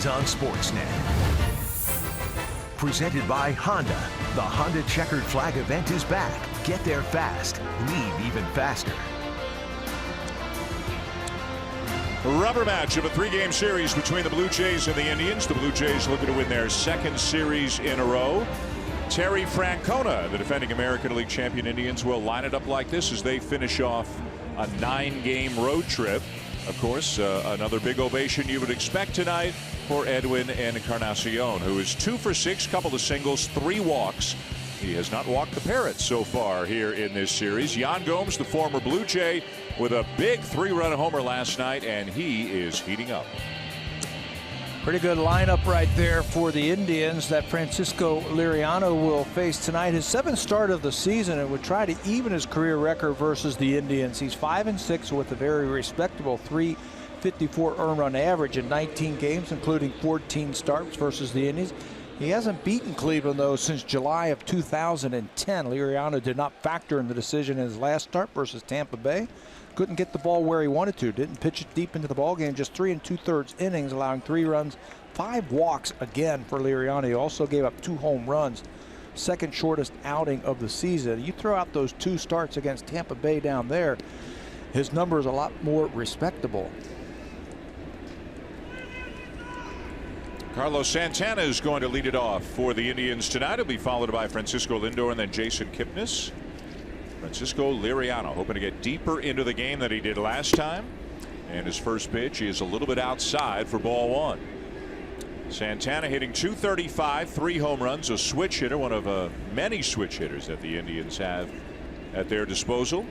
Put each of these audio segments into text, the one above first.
Phillies on Sportsnet. Presented by Honda. The Honda Checkered Flag event is back. Get there fast. Leave even faster. Rubber match of a 3-game series between the Blue Jays and the Indians. The Blue Jays looking to win their second series in a row. Terry Francona, the defending American League champion Indians, will line it up like this as they finish off a 9-game road trip. Of course, another big ovation you would expect tonight for Edwin Encarnacion, who is 2 for 6, couple of singles, 3 walks. He has not walked the Parrots so far here in this series. Yan Gomes, the former Blue Jay, with a big 3-run homer last night, and he is heating up. Pretty good lineup right there for the Indians that Francisco Liriano will face tonight. His 7th start of the season, and would try to even his career record versus the Indians. He's 5-6 with a very respectable .354 earned run average in 19 games, including 14 starts versus the Indians. He hasn't beaten Cleveland, though, since July of 2010. Liriano did not factor in the decision in his last start versus Tampa Bay. Couldn't get the ball where he wanted to. Didn't pitch it deep into the ballgame. Just 3 2/3 innings, allowing 3 runs, 5 walks again for Liriano. He also gave up 2 home runs. Second shortest outing of the season. You throw out those 2 starts against Tampa Bay down there, his number is a lot more respectable. Carlos Santana is going to lead it off for the Indians tonight. He'll be followed by Francisco Lindor and then Jason Kipnis. Francisco Liriano hoping to get deeper into the game than he did last time. And his first pitch is a little bit outside for ball 1. Santana hitting .235, 3 home runs, a switch hitter, one of many switch hitters that the Indians have at their disposal.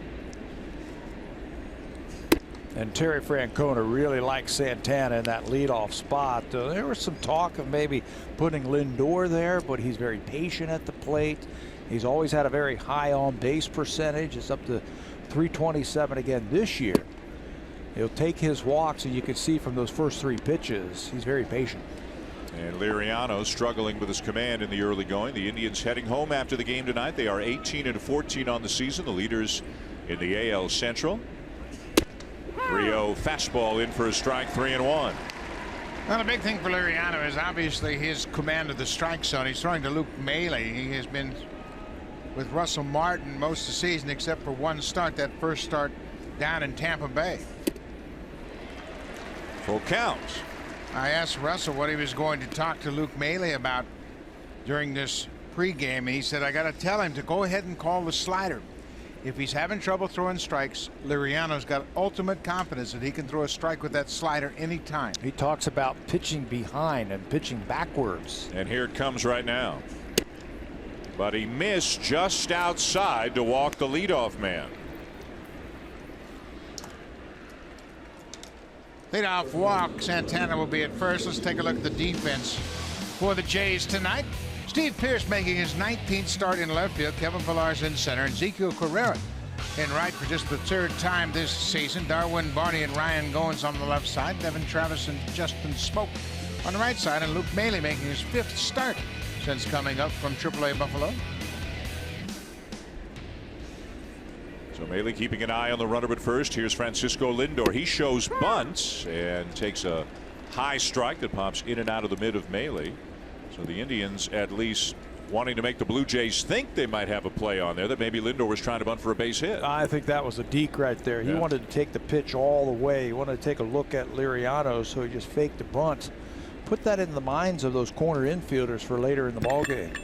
And Terry Francona really likes Santana in that leadoff spot. There was some talk of maybe putting Lindor there, but he's very patient at the plate. He's always had a very high on-base percentage. It's up to .327 again this year. He'll take his walks, and you can see from those first 3 pitches, he's very patient. And Liriano struggling with his command in the early going. The Indians heading home after the game tonight. They are 18-14 on the season, the leaders in the AL Central. 3-0 fastball in for a strike, 3-1. Well, the big thing for Liriano is obviously his command of the strike zone. He's throwing to Luke Maile. He has been with Russell Martin most of the season except for 1 start, that first start down in Tampa Bay. Full count. I asked Russell what he was going to talk to Luke Maile about during this pregame, and he said, I got to tell him to go ahead and call the slider. If he's having trouble throwing strikes, Liriano's got ultimate confidence that he can throw a strike with that slider anytime. He talks about pitching behind and pitching backwards. And here it comes right now. But he missed just outside to walk the leadoff man. Leadoff walk. Santana will be at first. Let's take a look at the defense for the Jays tonight. Steve Pearce making his 19th start in left field. Kevin Pillar's in center. Ezekiel Carrera in right for just the 3rd time this season. Darwin Barney and Ryan Goins on the left side. Devin Travis and Justin Smoke on the right side. And Luke Maile making his 5th start since coming up from AAA Buffalo. So Maile keeping an eye on the runner at first. Here's Francisco Lindor. He shows bunts and takes a high strike that pops in and out of the mid of Maile. So the Indians at least wanting to make the Blue Jays think they might have a play on there, that maybe Lindor was trying to bunt for a base hit. I think that was a deke right there. He wanted to take the pitch all the way. He wanted to take a look at Liriano, so he just faked the bunt. Put that in the minds of those corner infielders for later in the ballgame.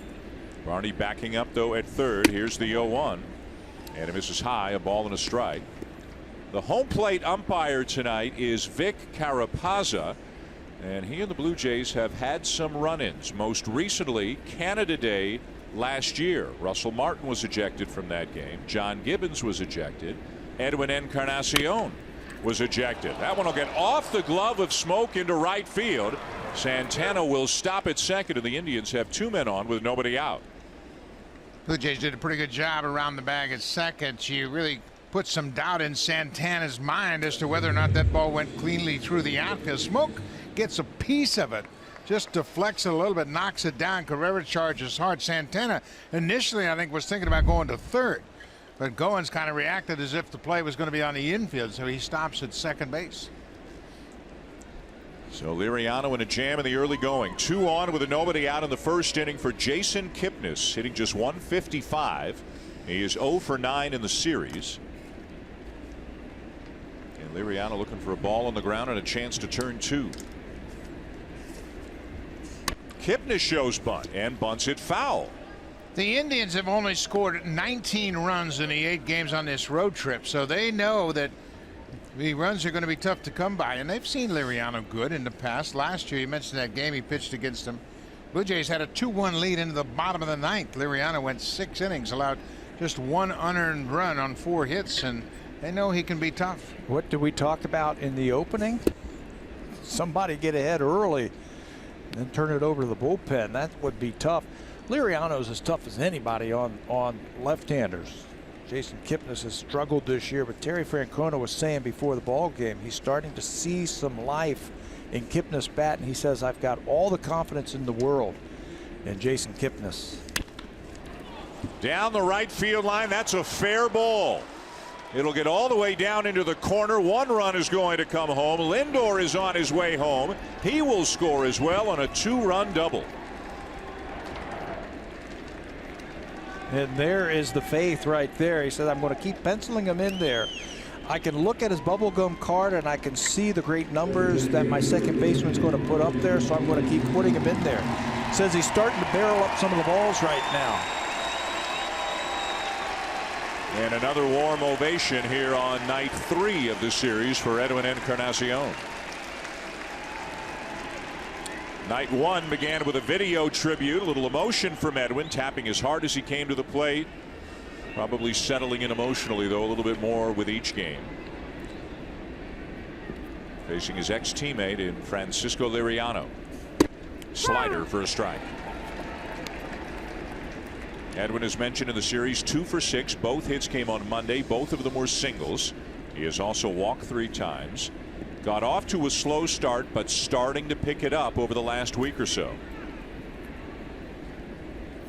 Barney backing up though at third. Here's the 0-1. And it misses high, a ball and a strike. The home plate umpire tonight is Vic Carapazza. And he and the Blue Jays have had some run-ins. Most recently, Canada Day last year. Russell Martin was ejected from that game. John Gibbons was ejected. Edwin Encarnacion was ejected. That one will get off the glove of Smoke into right field. Santana will stop at second, and the Indians have 2 men on with nobody out. Blue Jays did a pretty good job around the bag at second. You really put some doubt in Santana's mind as to whether or not that ball went cleanly through the outfield. Smoke gets a piece of it, just deflects it a little bit, knocks it down. Carrera charges hard. Santana initially, I think, was thinking about going to third, but Goins kind of reacted as if the play was going to be on the infield, so he stops at second base. So Liriano in a jam in the early going. 2 on with a nobody out in the first inning for Jason Kipnis, hitting just 155. He is 0 for 9 in the series. And Liriano looking for a ball on the ground and a chance to turn 2. Kipnis shows bunt and bunts it foul. The Indians have only scored 19 runs in the 8 games on this road trip, so they know that the runs are going to be tough to come by, and they've seen Liriano good in the past. Last year, you mentioned that game he pitched against them. Blue Jays had a 2-1 lead into the bottom of the 9th. Liriano went 6 innings, allowed just 1 unearned run on 4 hits, and they know he can be tough. What did we talk about in the opening? Somebody get ahead early and then turn it over to the bullpen. That would be tough. Liriano's as tough as anybody on left-handers. Jason Kipnis has struggled this year, but Terry Francona was saying before the ball game he's starting to see some life in Kipnis' bat, and he says, I've got all the confidence in the world in Jason Kipnis. Down the right field line, that's a fair ball. It'll get all the way down into the corner. 1 run is going to come home. Lindor is on his way home. He will score as well on a 2-run double. And there is the faith right there. He said, I'm going to keep penciling him in there. I can look at his bubblegum card and I can see the great numbers that my second baseman's going to put up there, so I'm going to keep putting him in there. Says he's starting to barrel up some of the balls right now. And another warm ovation here on night 3 of the series for Edwin Encarnacion. Night 1 began with a video tribute, a little emotion from Edwin, tapping as hard as he came to the plate. Probably settling in emotionally, though, a little bit more with each game. Facing his ex-teammate in Francisco Liriano. Slider for a strike. Edwin is mentioned in the series, 2 for 6. Both hits came on Monday. Both of them were singles. He has also walked 3 times. Got off to a slow start, but starting to pick it up over the last week or so.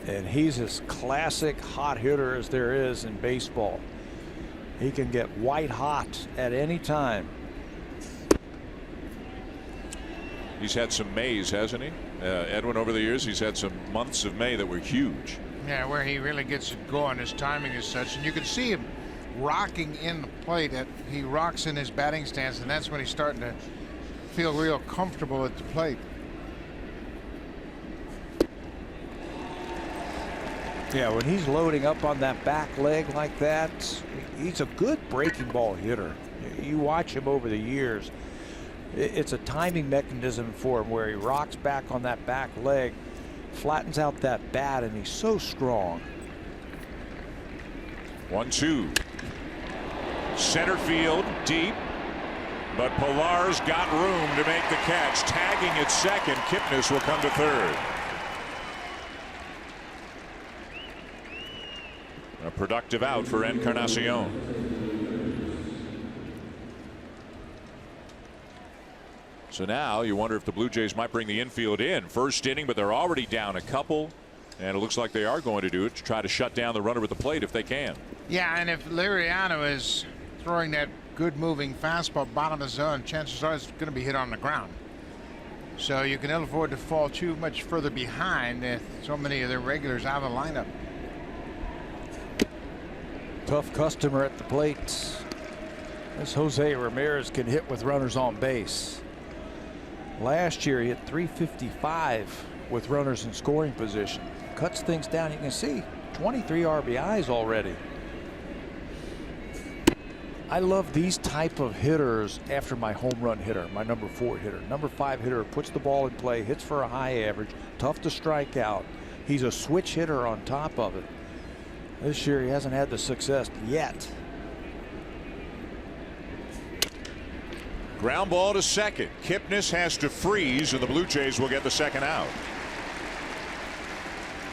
And he's as classic hot hitter as there is in baseball. He can get white hot at any time. He's had some Mays, hasn't he? Edwin, over the years, he's had some months of May that were huge. Yeah, where he really gets it going. His timing is such, and you can see him rocking in the plate. He rocks in his batting stance, and that's when he's starting to feel real comfortable at the plate. Yeah, when he's loading up on that back leg like that, he's a good breaking ball hitter. You watch him over the years. It's a timing mechanism for him where he rocks back on that back leg, flattens out that bat, and he's so strong. 1-2. Center field deep, but Pilar's got room to make the catch. Tagging at second, Kipnis will come to third. A productive out for Encarnacion. So now you wonder if the Blue Jays might bring the infield in. First inning, but they're already down a couple. And it looks like they are going to do it to try to shut down the runner at the plate if they can. Yeah, and if Liriano is throwing that good moving fastball bottom of the zone, chances are it's going to be hit on the ground. So you can ill afford to fall too much further behind if so many of their regulars out of the lineup. Tough customer at the plate. This Jose Ramirez can hit with runners on base. Last year he hit .355 with runners in scoring position. Cuts things down. You can see 23 RBIs already. I love these type of hitters after my home run hitter, my number 4 hitter. Number 5 hitter puts the ball in play, hits for a high average, tough to strike out. He's a switch hitter on top of it. This year he hasn't had the success yet. Ground ball to second. Kipnis has to freeze, and the Blue Jays will get the second out.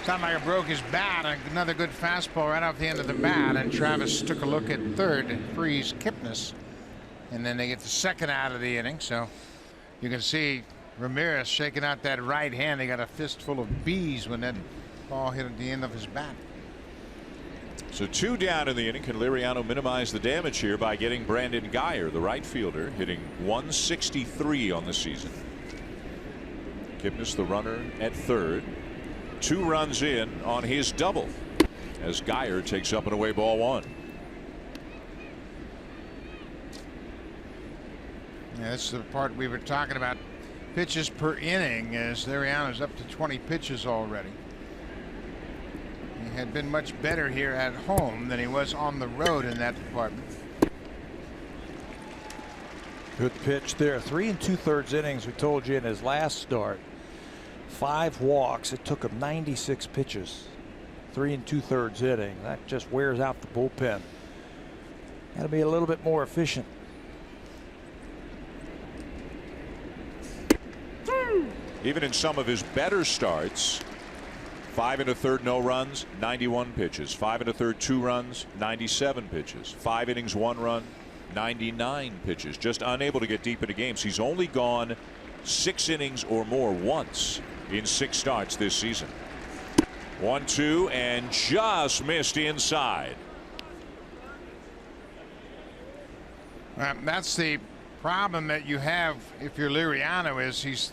Sounded like it broke his bat. Another good fastball right off the end of the bat, and Travis took a look at third and frees Kipnis, and then they get the second out of the inning. So you can see Ramirez shaking out that right hand. He got a fistful of bees when that ball hit at the end of his bat. So 2 down in the inning. Can Liriano minimize the damage here by getting Brandon Guyer, the right fielder, hitting .163 on the season? Kipnis, the runner at third. 2 runs in on his double as Geyer takes up and away ball 1. Yeah, that's the part we were talking about. Pitches per inning, as Liriano's up to 20 pitches already. He had been much better here at home than he was on the road in that department. Good pitch there. 3 2/3 innings. We told you in his last start. 5 walks. It took him 96 pitches. 3 2/3 inning. That just wears out the bullpen. Got to be a little bit more efficient. Even in some of his better starts, 5 1/3 no runs, 91 pitches. 5 1/3 2 runs, 97 pitches. 5 innings 1 run, 99 pitches. Just unable to get deep into games. He's only gone 6 innings or more once in 6 starts this season. 1-2 and just missed inside. That's the problem that you have if you're Liriano, is he's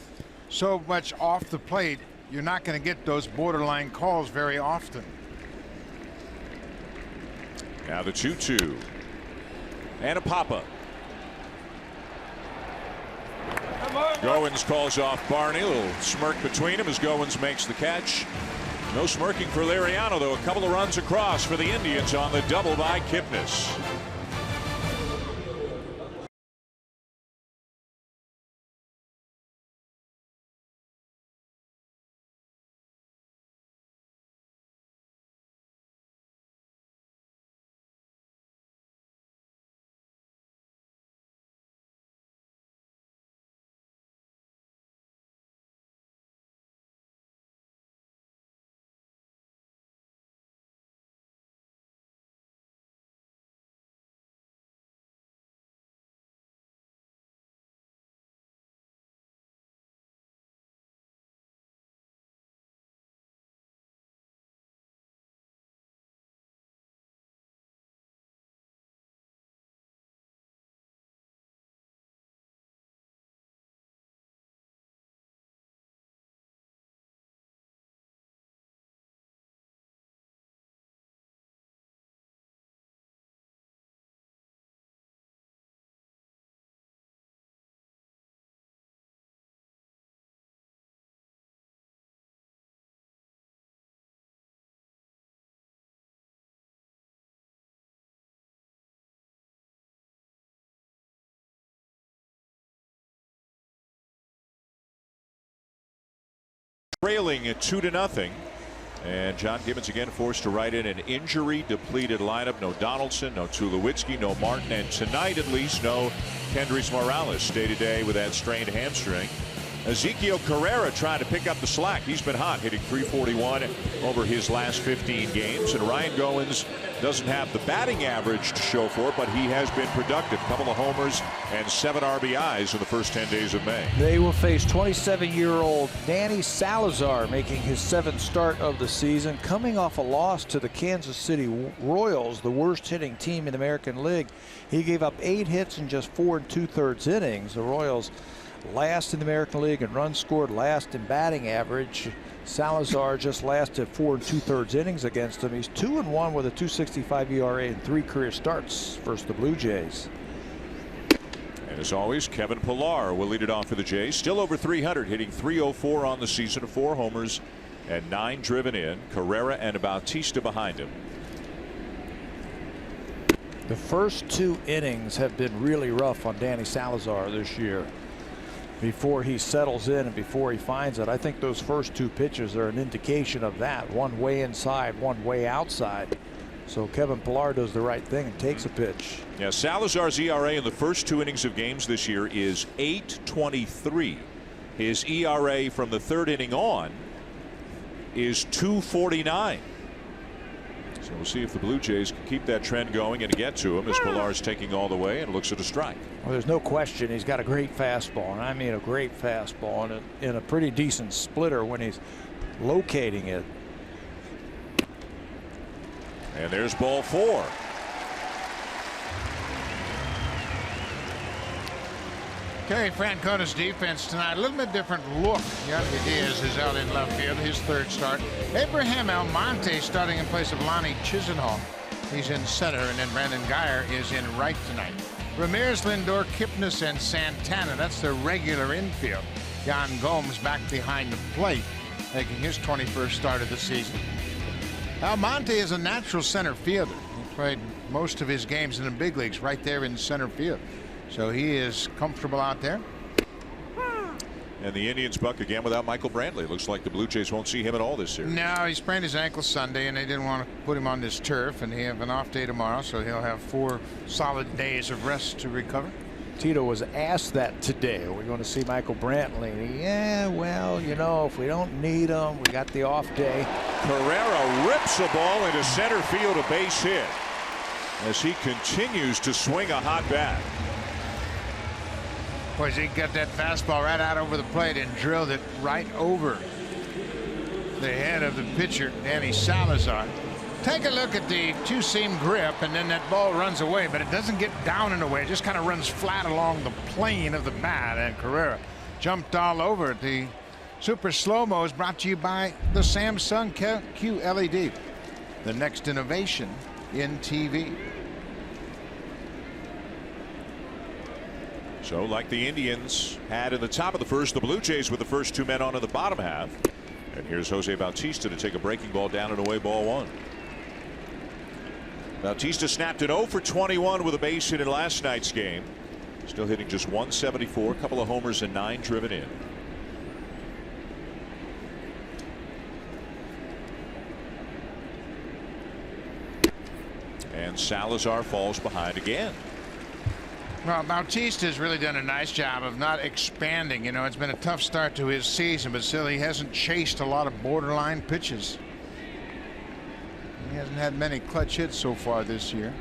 so much off the plate. You're not going to get those borderline calls very often. Now the 2-2 and a pop-up. Goins calls off Barney. A little smirk between them as Goins makes the catch. No smirking for Liriano, though. A couple of runs across for the Indians on the double by Kipnis. Trailing at 2-0, and John Gibbons again forced to write in an injury depleted lineup. No Donaldson, no Tulowitzki, no Martin, and tonight at least no Kendrys Morales, day to day with that strained hamstring. Ezekiel Carrera trying to pick up the slack. He's been hot, hitting .341 over his last 15 games. And Ryan Goins doesn't have the batting average to show for it, but he has been productive. A couple of homers and 7 RBIs in the first 10 days of May. They will face 27-year-old Danny Salazar, making his 7th start of the season, coming off a loss to the Kansas City Royals, the worst hitting team in the American League. He gave up 8 hits in just 4 2/3 innings. The Royals last in the American League in runs scored, last in batting average. Salazar just lasted 4 2/3 innings against him. He's 2-1 with a .265 ERA in 3 career starts versus the Blue Jays. And as always, Kevin Pillar will lead it off for the Jays. Still over 300, hitting .304 on the season, 4 homers and 9 driven in. Carrera and Bautista behind him. The first 2 innings have been really rough on Danny Salazar this year. Before he settles in and before he finds it, I think those first 2 pitches are an indication of that. One way inside, one way outside. So Kevin Pillar does the right thing and takes a pitch. Yeah, Salazar's ERA in the first 2 innings of games this year is .823. His ERA from the 3rd inning on is .249. So we'll see if the Blue Jays can keep that trend going and get to him as Pillar's taking all the way and looks at a strike. Well, there's no question he's got a great fastball, and I mean a great fastball, and in a pretty decent splitter when he's locating it. And there's ball 4. Terry Francona's defense tonight, a little bit different look. Yandy Diaz is out in left field, his third start. Abraham Almonte starting in place of Lonnie Chisenhall. He's in center, and then Brandon Guyer is in right tonight. Ramirez, Lindor, Kipnis, and Santana, that's their regular infield. Yan Gomes back behind the plate, making his 21st start of the season. Almonte is a natural center fielder. He played most of his games in the big leagues right there in center field. So he is comfortable out there. And the Indians buck again without Michael Brantley. Looks like the Blue Jays won't see him at all this series. No, he sprained his ankle Sunday, and they didn't want to put him on this turf, and he have an off day tomorrow, so he'll have 4 solid days of rest to recover. Tito was asked that today. Are we going to see Michael Brantley? And yeah, well, you know, if we don't need him, we got the off day. Carrera rips a ball into center field, a base hit, as he continues to swing a hot bat. Boys, he got that fastball right out over the plate and drilled it right over the head of the pitcher, Danny Salazar. Take a look at the two-seam grip, and then that ball runs away, but it doesn't get down and away. It just kind of runs flat along the plane of the bat, and Carrera jumped all over it. The Super Slo-Mo is brought to you by the Samsung QLED, the next innovation in TV. So, like the Indians had in the top of the first, the Blue Jays with the first 2 men on in the bottom half. And here's Jose Bautista to take a breaking ball down and away, ball 1. Bautista snapped an 0 for 21 with a base hit in last night's game. Still hitting just 174, a couple of homers and 9 driven in. And Salazar falls behind again. Well, Bautista has really done a nice job of not expanding. You know, it's been a tough start to his season, but still he hasn't chased a lot of borderline pitches. He hasn't had many clutch hits so far this year.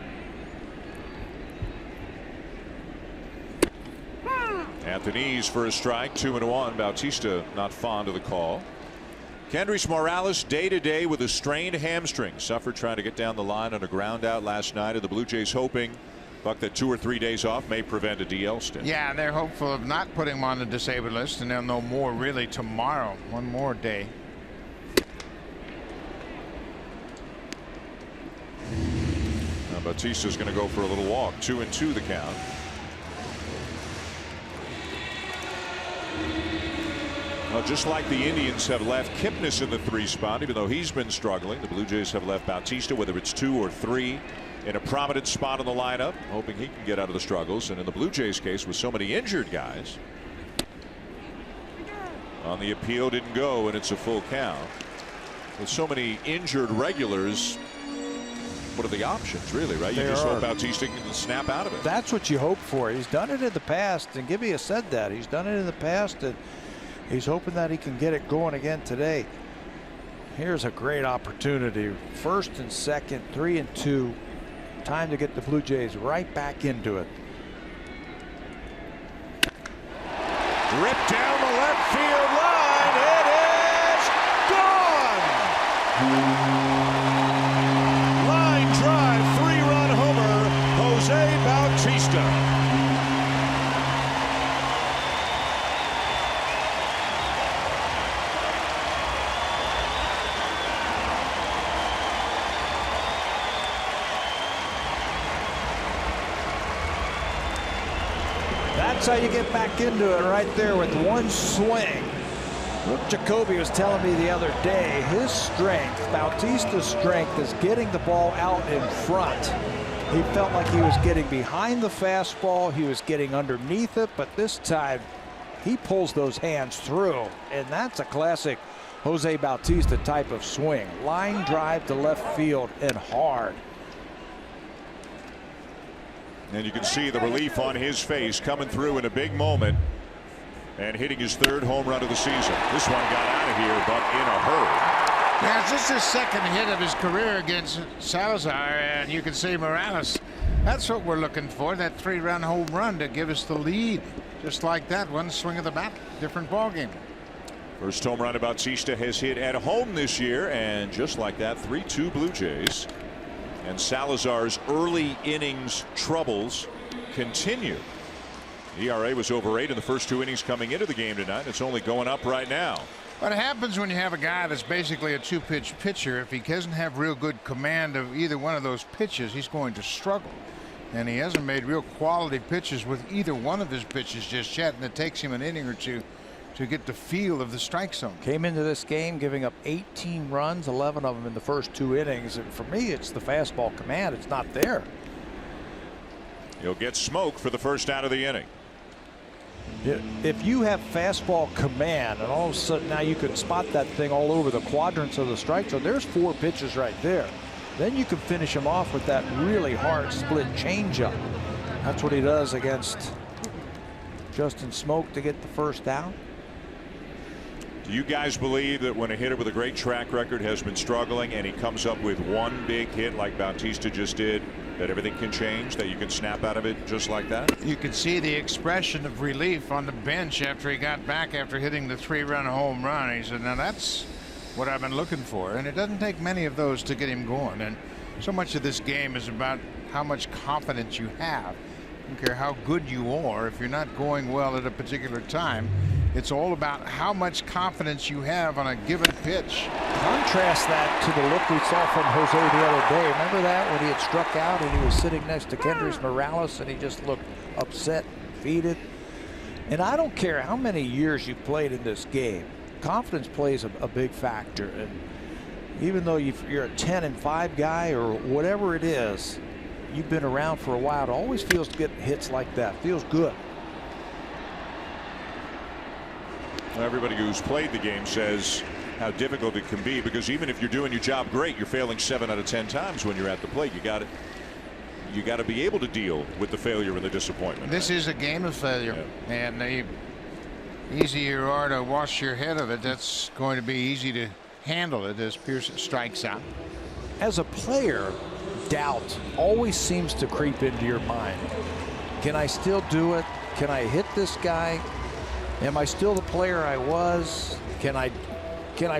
At the knees for a strike, 2-1. Bautista not fond of the call. Kendrys Morales day to day with a strained hamstring. Suffered trying to get down the line on a ground out last night, and the Blue Jays hoping Buck that 2 or 3 days off may prevent a DL stint. Yeah, they're hopeful of not putting him on the disabled list, and they'll know more really tomorrow. One more day. Now Bautista's going to go for a little walk. 2-2 the count. Well, just like the Indians have left Kipnis in the 3 spot, even though he's been struggling, the Blue Jays have left Bautista, whether it's 2 or 3, in a prominent spot in the lineup, hoping he can get out of the struggles. And in the Blue Jays case, with so many injured guys, on the appeal didn't go, and it's a full count. With so many injured regulars, what are the options, really, right? You just hope Bautista can snap out of it. That's what you hope for. He's done it in the past, and Gibby has said that. He's done it in the past, and he's hoping that he can get it going again today. Here's a great opportunity. 1st and 2nd, 3-2. Time to get the Blue Jays right back into it. Ripped down the left field line. It is gone. Line drive, 3-run homer, Jose Bautista. That's how you get back into it, right there with one swing. Luke Jacoby was telling me the other day, his strength, Bautista's strength, is getting the ball out in front. He felt like he was getting behind the fastball, he was getting underneath it, but this time he pulls those hands through, and that's a classic Jose Bautista type of swing. Line drive to left field and hard. And you can see the relief on his face coming through in a big moment and hitting his 3rd home run of the season. This one got out of here, but in a hurry. Yeah, it's just his 2nd hit of his career against Salazar, and you can see Morales. That's what we're looking for, that 3-run home run to give us the lead. Just like that, one swing of the bat, different ballgame. First home run Bautista has hit at home this year, and just like that, 3-2 Blue Jays. And Salazar's early innings troubles continue. ERA was over 8 in the first 2 innings coming into the game tonight. It's only going up right now. What happens when you have a guy that's basically a two-pitch pitcher, if he doesn't have real good command of either one of those pitches, he's going to struggle. And he hasn't made real quality pitches with either one of his pitches just yet, and it takes him an inning or two to get the feel of the strike zone. Came into this game giving up 18 runs, 11 of them in the first 2 innings. And for me, it's the fastball command. It's not there. He'll get smoked for the first out of the inning. If you have fastball command and all of a sudden now you can spot that thing all over the quadrants of the strike zone, there's 4 pitches right there. Then you can finish him off with that really hard split changeup. That's what he does against Justin Smoke to get the first out. Do you guys believe that when a hitter with a great track record has been struggling and he comes up with one big hit like Bautista just did, that everything can change, that you can snap out of it just like that? You could see the expression of relief on the bench after he got back after hitting the 3-run home run. He said, now that's what I've been looking for. And it doesn't take many of those to get him going. And so much of this game is about how much confidence you have. I don't care how good you are. If you're not going well at a particular time, it's all about how much confidence you have on a given pitch. Contrast that to the look we saw from Jose the other day. Remember that when he had struck out and he was sitting next to Kendrys Morales and he just looked upset, defeated. And I don't care how many years you played in this game, confidence plays a big factor. And even though you're a 10-5 guy or whatever it is, you've been around for a while, it always feels to get hits like that. Feels good. Everybody who's played the game says how difficult it can be, because even if you're doing your job great, you're failing 7 out of 10 times when you're at the plate. You got to be able to deal with the failure and the disappointment. This is a game of failure, and the easier you are to wash your head of it, that's going to be easy to handle it as Pierce strikes out. As a player, doubt always seems to creep into your mind. Can I still do it? Can I hit this guy? Am I still the player I was? Can I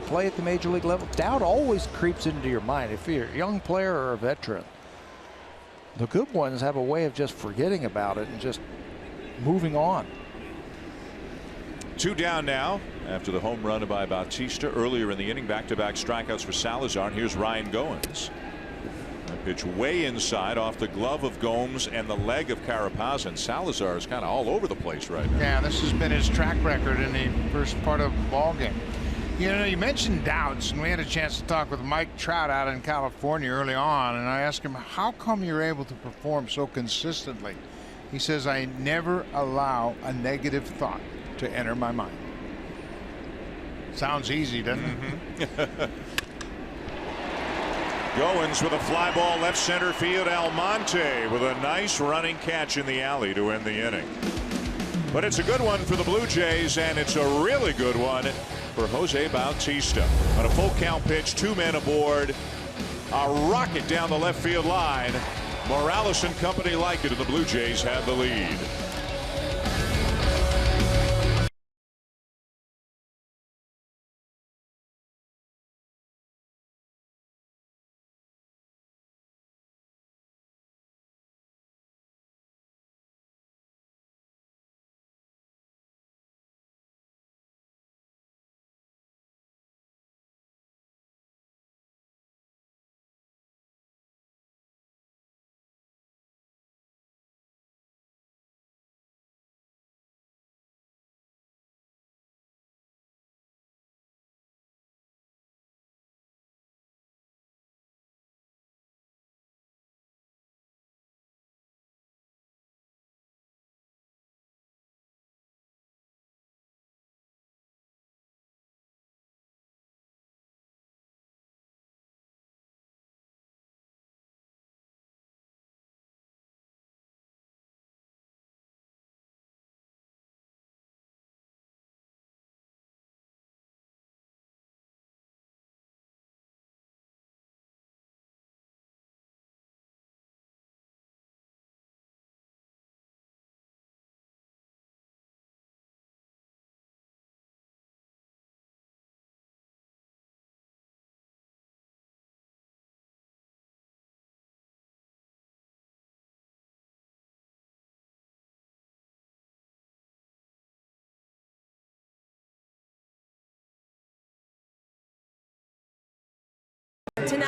play at the major league level? Doubt always creeps into your mind if you're a young player or a veteran. The good ones have a way of just forgetting about it and just moving on. 2 down now after the home run by Bautista earlier in the inning. Back-to-back strikeouts for Salazar. And here's Ryan Goins. That pitch way inside off the glove of Gomes and the leg of Carapaz, and Salazar is kind of all over the place right now. Yeah, this has been his track record in the first part of the ball game. You know, you mentioned doubts, and we had a chance to talk with Mike Trout out in California early on, and I asked him, how come you're able to perform so consistently? He says, I never allow a negative thought to enter my mind. Sounds easy, doesn't it? Goins with a fly ball left center field. Almonte with a nice running catch in the alley to end the inning. But it's a good one for the Blue Jays, and it's a really good one for Jose Bautista. On a full count pitch, 2 men aboard, a rocket down the left field line. Morales and company like it, and the Blue Jays have the lead.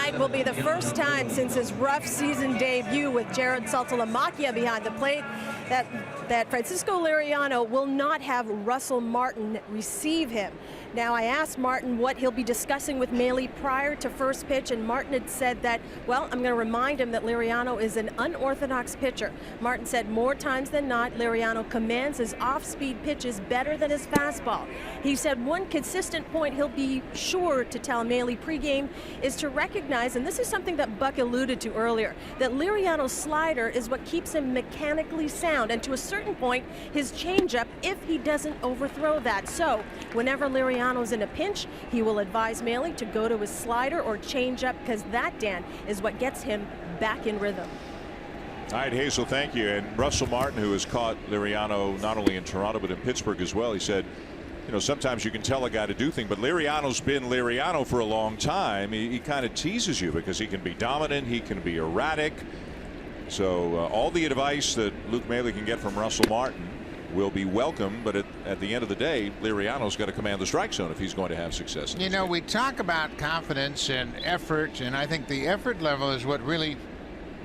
tonight will be the first time since his rough season debut with Jared Saltalamacchia behind the plate that Francisco Liriano will not have Russell Martin receive him. Now, I asked Martin what he'll be discussing with Maile prior to first pitch, and Martin had said that, well, I'm going to remind him that Liriano is an unorthodox pitcher. Martin said more times than not, Liriano commands his off-speed pitches better than his fastball. He said one consistent point he'll be sure to tell Maile pregame is to recognize, and this is something that Buck alluded to earlier, that Liriano's slider is what keeps him mechanically sound, and to a certain point, his changeup if he doesn't overthrow that. So, whenever Liriano's in a pinch, he will advise Maile to go to his slider or changeup, because that, Dan, is what gets him back in rhythm. All right, Hazel, thank you. And Russell Martin, who has caught Liriano not only in Toronto but in Pittsburgh as well, he said, you know, sometimes you can tell a guy to do things, but Liriano's been Liriano for a long time. He kind of teases you because he can be dominant, he can be erratic. So all the advice that Luke Maile can get from Russell Martin will be welcome, but at the end of the day, Liriano's got to command the strike zone if he's going to have success. You know, we talk about confidence and effort, and I think the effort level is what really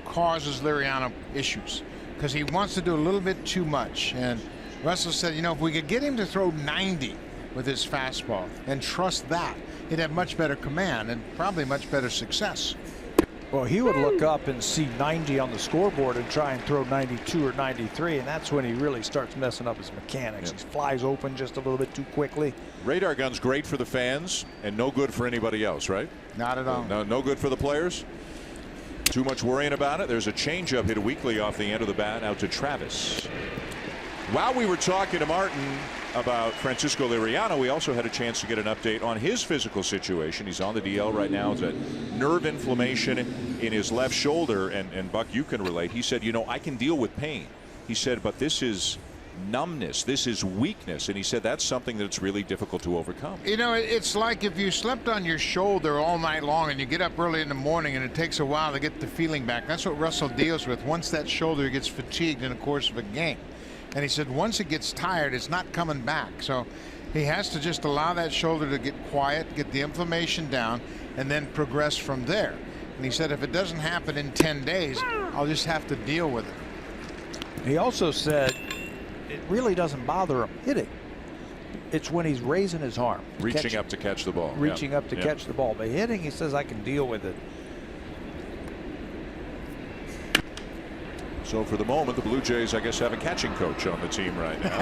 causes Liriano issues, because he wants to do a little bit too much. And Russell said, you know, if we could get him to throw 90 with his fastball and trust that, he'd have much better command and probably much better success. Well, he would look up and see 90 on the scoreboard and try and throw 92 or 93, and that's when he really starts messing up his mechanics. He flies open just a little bit too quickly. Radar gun's great for the fans and no good for anybody else, right? Not at all. No good for the players. Too much worrying about it. There's a changeup hit weakly off the end of the bat out to Travis. While we were talking to Martin about Francisco Liriano, we also had a chance to get an update on his physical situation. He's on the DL right now. It's a nerve inflammation in his left shoulder, and Buck, you can relate. He said, you know, I can deal with pain. He said, but this is numbness, this is weakness, and he said that's something that's really difficult to overcome. You know, it's like if you slept on your shoulder all night long and you get up early in the morning and it takes a while to get the feeling back. That's what Russell deals with once that shoulder gets fatigued in the course of a game. And he said once it gets tired, it's not coming back. So he has to just allow that shoulder to get quiet, get the inflammation down, and then progress from there. And he said if it doesn't happen in 10 days, I'll just have to deal with it. He also said it really doesn't bother him hitting. It's when he's raising his arm. Reaching up to catch the ball. Reaching up to catch the ball. But hitting, he says, I can deal with it. So for the moment, the Blue Jays, I guess, have a catching coach on the team right now.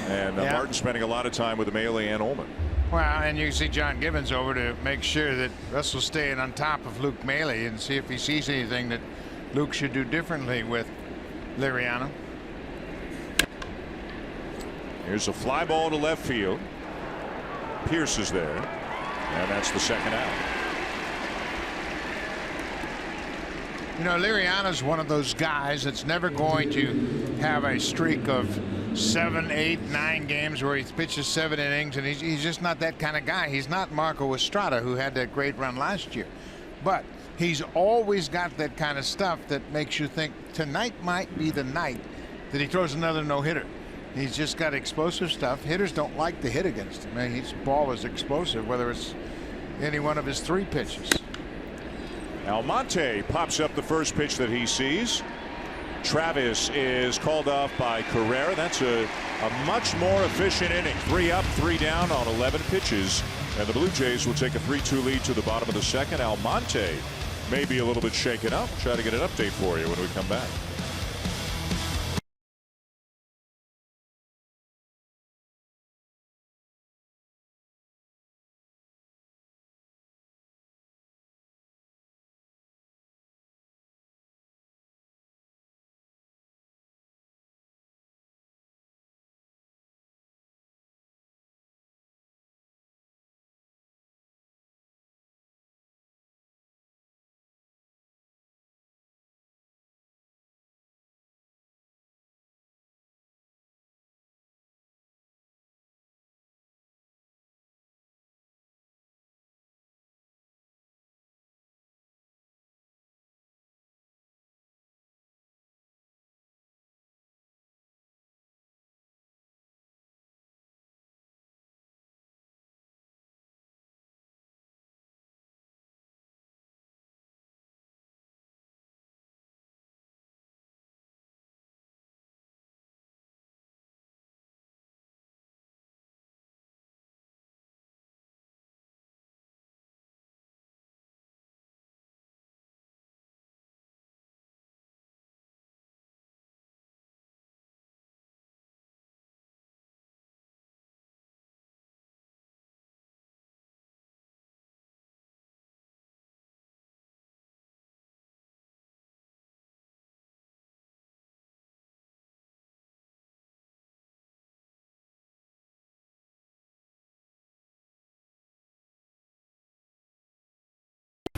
And Martin spending a lot of time with Maile and Ullman. Well, and you see John Gibbons over to make sure that Russell's staying on top of Luke Maile and see if he sees anything that Luke should do differently with Liriano. Here's a fly ball to left field. Pierce is there, and that's the second out. You know, Liriano's one of those guys that's never going to have a streak of 7, 8, 9 games where he pitches 7 innings, and he's just not that kind of guy. He's not Marco Estrada, who had that great run last year. But he's always got that kind of stuff that makes you think tonight might be the night that he throws another no-hitter. He's just got explosive stuff. Hitters don't like to hit against him. I mean, his ball is explosive, whether it's any one of his 3 pitches. Almonte pops up the first pitch that he sees. Travis is called off by Carrera. That's a much more efficient inning. 3 up, 3 down on 11 pitches. And the Blue Jays will take a 3-2 lead to the bottom of the second. Almonte may be a little bit shaken up. Try to get an update for you when we come back.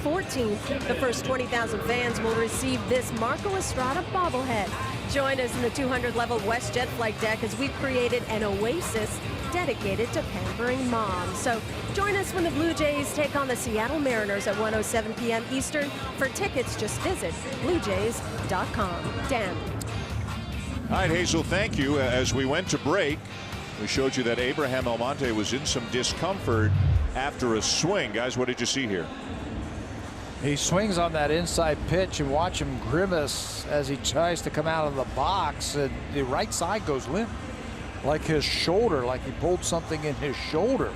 14th. The first 20,000 fans will receive this Marco Estrada bobblehead. Join us in the 200-level West Jet Flight deck as we've created an oasis dedicated to pampering moms. So join us when the Blue Jays take on the Seattle Mariners at 1:07 p.m. Eastern. For tickets, just visit bluejays.com. Dan. All right, Hazel, thank you. As we went to break, we showed you that Abraham Almonte was in some discomfort after a swing. Guys, what did you see here? He swings on that inside pitch, and watch him grimace as he tries to come out of the box, and the right side goes limp, like his shoulder, like he pulled something in his shoulder.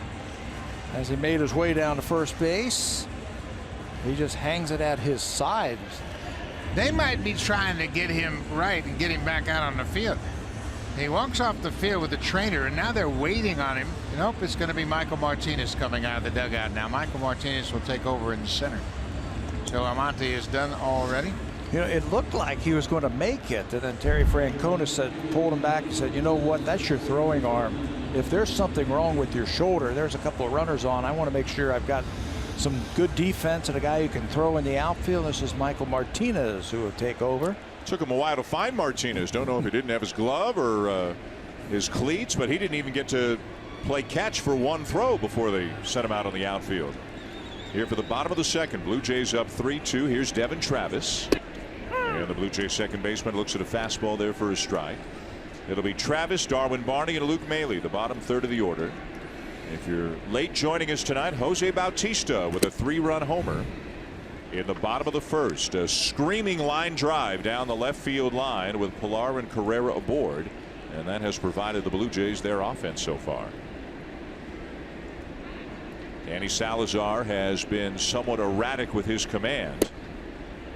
As he made his way down to first base, he just hangs it at his side. They might be trying to get him right and get him back out on the field. He walks off the field with the trainer, and now they're waiting on him. Nope, it's going to be Michael Martinez coming out of the dugout now. Michael Martinez will take over in the center. So Almonte is done already. You know, it looked like he was going to make it, and then Terry Francona pulled him back and said, you know what, that's your throwing arm. If there's something wrong with your shoulder, there's a couple of runners on. I want to make sure I've got some good defense and a guy who can throw in the outfield. This is Michael Martinez who will take over. Took him a while to find Martinez. Don't know if he didn't have his glove or his cleats, but he didn't even get to play catch for one throw before they sent him out on the outfield. Here for the bottom of the second, Blue Jays up 3-2. Here's Devin Travis. And the Blue Jays second baseman looks at a fastball there for a strike. It'll be Travis, Darwin Barney, and Luke Maile, the bottom third of the order. If you're late joining us tonight, Jose Bautista with a 3-run homer in the bottom of the first. A screaming line drive down the left field line with Pilar and Carrera aboard, and that has provided the Blue Jays their offense so far. Danny Salazar has been somewhat erratic with his command.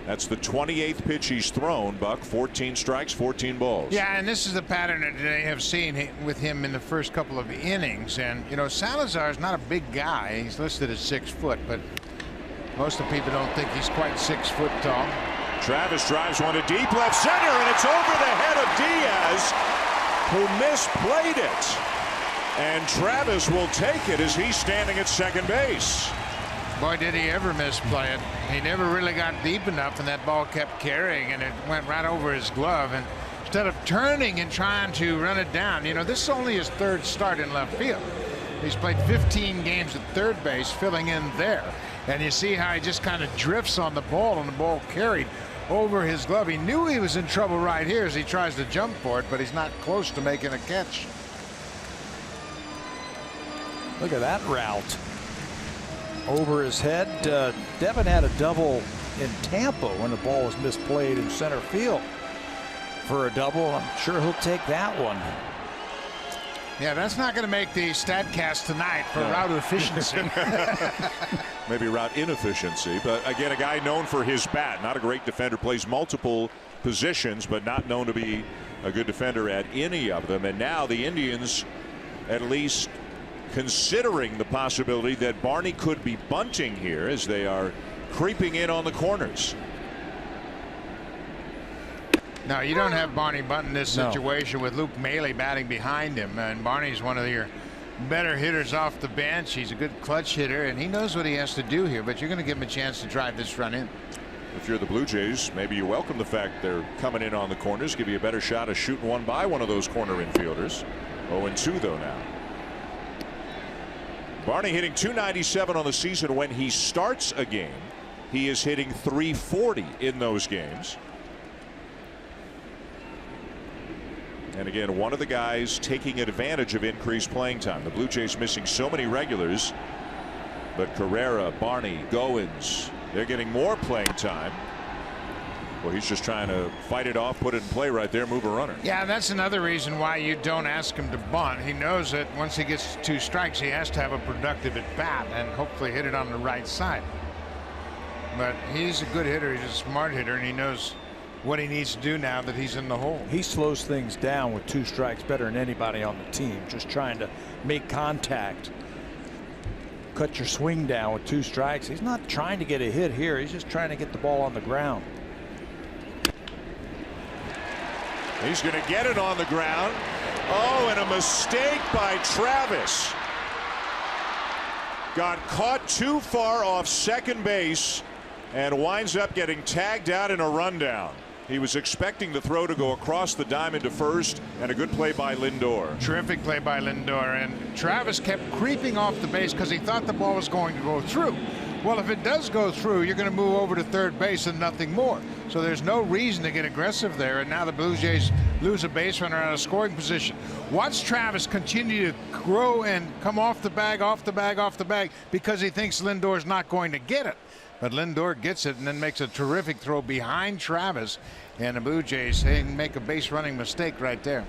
That's the 28th pitch he's thrown, Buck. 14 strikes, 14 balls. Yeah, and this is the pattern that they have seen with him in the first couple of innings. And, you know, Salazar's not a big guy. He's listed as 6 foot, but most of the people don't think he's quite 6 foot tall. Travis drives one to deep left center, and it's over the head of Diaz, who misplayed it. And Travis will take it as he's standing at second base. Boy, did he ever misplay it. He never really got deep enough, and that ball kept carrying, and it went right over his glove. And instead of turning and trying to run it down, you know, this is only his 3rd start in left field. He's played 15 games at third base, filling in there. And you see how he just kind of drifts on the ball, and the ball carried over his glove. He knew he was in trouble right here as he tries to jump for it, but he's not close to making a catch. Look at that route over his head. Devin had a double in Tampa when the ball was misplayed in center field for a double. I'm sure he'll take that one. Yeah, that's not going to make the StatCast tonight for route efficiency. Maybe route inefficiency, but again, a guy known for his bat. Not a great defender, plays multiple positions, but not known to be a good defender at any of them. And now the Indians, at least considering the possibility that Barney could be bunting here as they are creeping in on the corners. No, you don't have Barney bunt in this situation with Luke Maile batting behind him. And Barney's one of your better hitters off the bench. He's a good clutch hitter, and he knows what he has to do here, but you're going to give him a chance to drive this run in. If you're the Blue Jays, maybe you welcome the fact they're coming in on the corners, give you a better shot of shooting one by one of those corner infielders. 0-2 though now. Barney hitting .297 on the season when he starts a game. He is hitting .340 in those games. And again, one of the guys taking advantage of increased playing time. The Blue Jays missing so many regulars, but Carrera, Barney, Goins, they're getting more playing time. Well, he's just trying to fight it off, put it in play right there, move a runner. Yeah, that's another reason why you don't ask him to bunt. He knows that once he gets 2 strikes, he has to have a productive at bat and hopefully hit it on the right side. But he's a good hitter. He's a smart hitter, and he knows what he needs to do now that he's in the hole. He slows things down with 2 strikes better than anybody on the team. Just trying to make contact. Cut your swing down with 2 strikes. He's not trying to get a hit here. He's just trying to get the ball on the ground. He's going to get it on the ground. Oh, and a mistake by Travis. Got caught too far off second base and winds up getting tagged out in a rundown. He was expecting the throw to go across the diamond to first, and a good play by Lindor. Terrific play by Lindor, and Travis kept creeping off the base because he thought the ball was going to go through. Well, if it does go through, you're going to move over to third base and nothing more. So there's no reason to get aggressive there, and now the Blue Jays lose a base runner out of scoring position. Watch Travis continue to grow and come off the bag, off the bag, off the bag, because he thinks Lindor's not going to get it. But Lindor gets it and then makes a terrific throw behind Travis, and the Blue Jays make a base running mistake right there.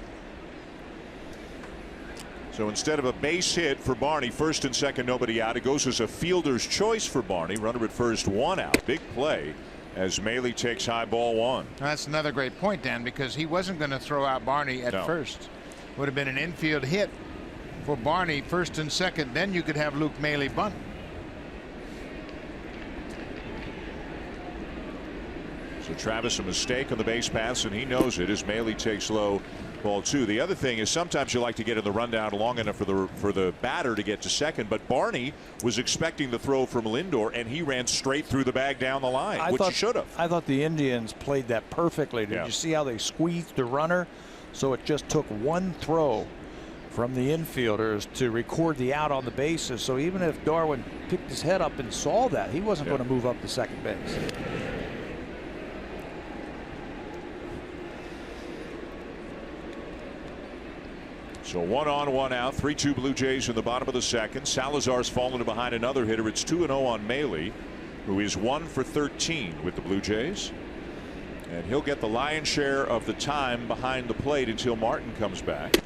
So instead of a base hit for Barney, first and second, nobody out, it goes as a fielder's choice for Barney. Runner at first, one out. Big play as Maile takes high ball one. That's another great point, Dan, because he wasn't going to throw out Barney at first. Would have been an infield hit for Barney, first and second. Then you could have Luke Maile bunt. So Travis, a mistake on the base pass, and he knows it as Maile takes low, ball two. The other thing is sometimes you like to get in the rundown long enough for the batter to get to second, but Barney was expecting the throw from Lindor, and he ran straight through the bag down the line, which he should have. I thought the Indians played that perfectly. Did you see how they squeezed the runner? So it just took one throw from the infielders to record the out on the bases. So even if Darwin picked his head up and saw that, he wasn't going to move up to second base. So 1 on, 1 out, 3-2 Blue Jays in the bottom of the second. Salazar's fallen behind another hitter. It's 2-0 on Maile, who is 1 for 13 with the Blue Jays. And he'll get the lion's share of the time behind the plate until Martin comes back.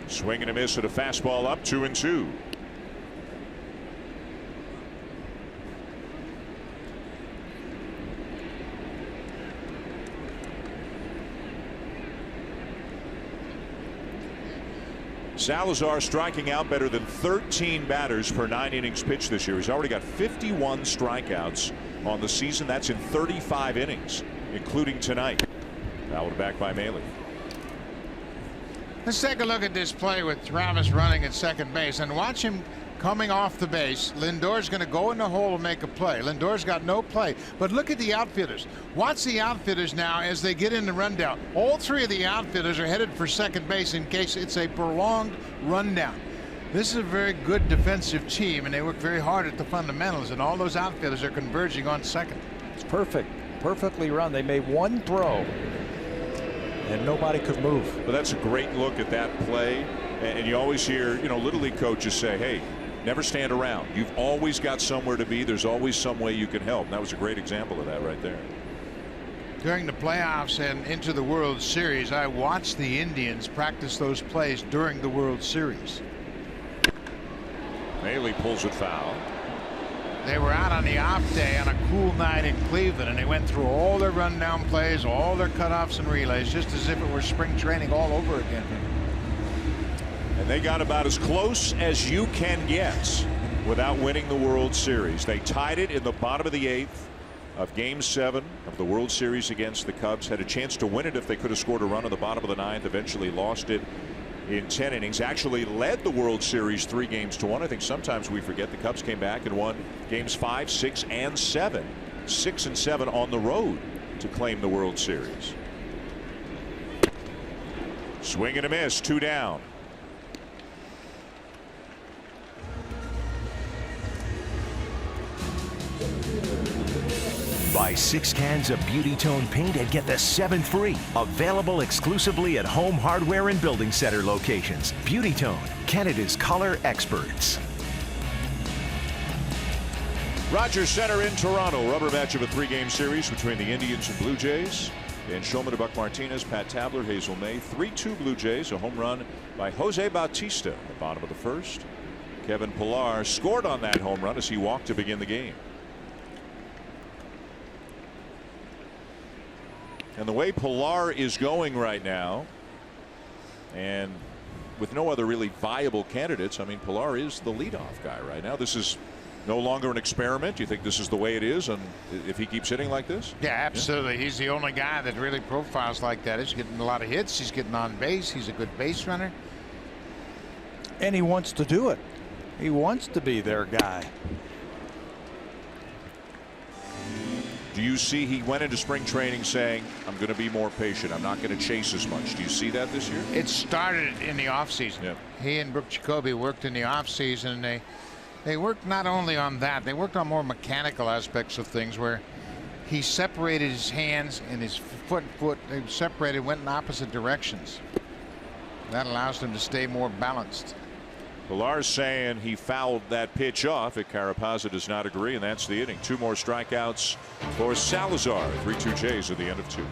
Swing and a miss at a fastball up, 2-2. Salazar striking out better than 13 batters per 9 innings pitched this year. He's already got 51 strikeouts on the season. That's in 35 innings, including tonight. Fouled back by Maile. Let's take a look at this play with Travis running at second base and watch him coming off the base. Lindor's going to go in the hole and make a play. Lindor's got no play, but look at the outfielders. Watch the outfielders now as they get in the rundown. All three of the outfielders are headed for second base in case it's a prolonged rundown. This is a very good defensive team, and they work very hard at the fundamentals, and all those outfielders are converging on second. It's perfect. Perfectly run. They made one throw and nobody could move. But that's a great look at that play, and you always hear, you know, little league coaches say, hey, never stand around. You've always got somewhere to be. There's always some way you can help. And that was a great example of that right there. During the playoffs and into the World Series, I watched the Indians practice those plays during the World Series. Maile pulls it foul. They were out on the off day on a cool night in Cleveland, and they went through all their rundown plays, all their cutoffs and relays, just as if it were spring training all over again. And they got about as close as you can get without winning the World Series. They tied it in the bottom of the 8th of Game 7 of the World Series against the Cubs. Had a chance to win it if they could have scored a run in the bottom of the 9th. Eventually lost it in 10 innings. Actually led the World Series 3-1. I think sometimes we forget the Cubs came back and won games 5, 6, and 7. 6 and 7 on the road to claim the World Series. Swing and a miss, 2 down. Buy 6 cans of Beauty Tone paint and get the 7th free. Available exclusively at Home Hardware and Building Center locations. Beauty Tone, Canada's color experts. Rogers Center in Toronto. Rubber match of a 3-game series between the Indians and Blue Jays. Dan Shulman to Buck Martinez, Pat Tabler, Hazel May. 3-2 Blue Jays. A home run by Jose Bautista at the bottom of the first. Kevin Pillar scored on that home run as he walked to begin the game. And the way Pillar is going right now, and with no other really viable candidates, I mean, Pilar is the leadoff guy right now. This is no longer an experiment. Do you think this is the way it is, and if he keeps hitting like this? Yeah, absolutely. He's the only guy that really profiles like that. He's getting a lot of hits. He's getting on base. He's a good base runner. And he wants to do it. He wants to be their guy. Do you see he went into spring training saying, I'm going to be more patient. I'm not going to chase as much. Do you see that this year? It started in the offseason. Yep. He and Brooke Jacoby worked in the offseason, and they worked not only on that, they worked on more mechanical aspects of things where he separated his hands and his foot, they separated, went in opposite directions. That allows them to stay more balanced. Pilar's saying he fouled that pitch off. Carapazza does not agree, and that's the inning. 2 more strikeouts for Salazar. 3-2 Jays at the end of 2.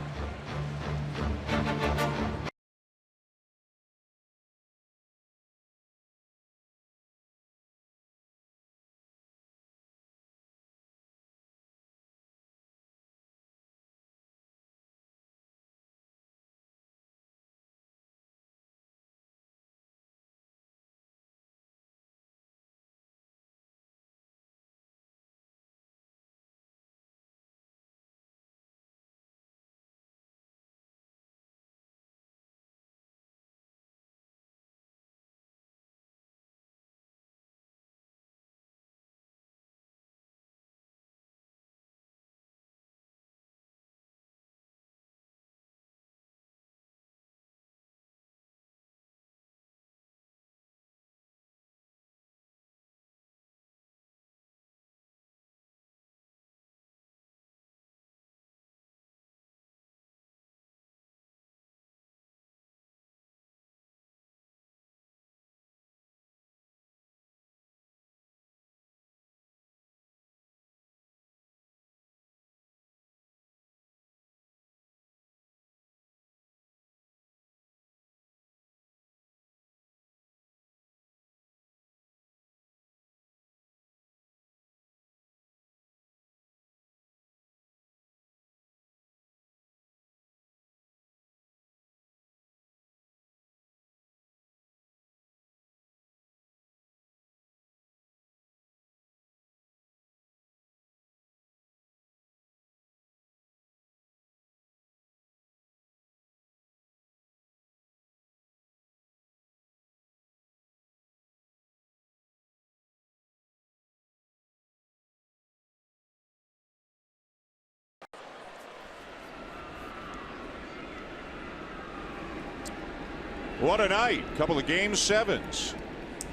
What a night. Couple of game 7s.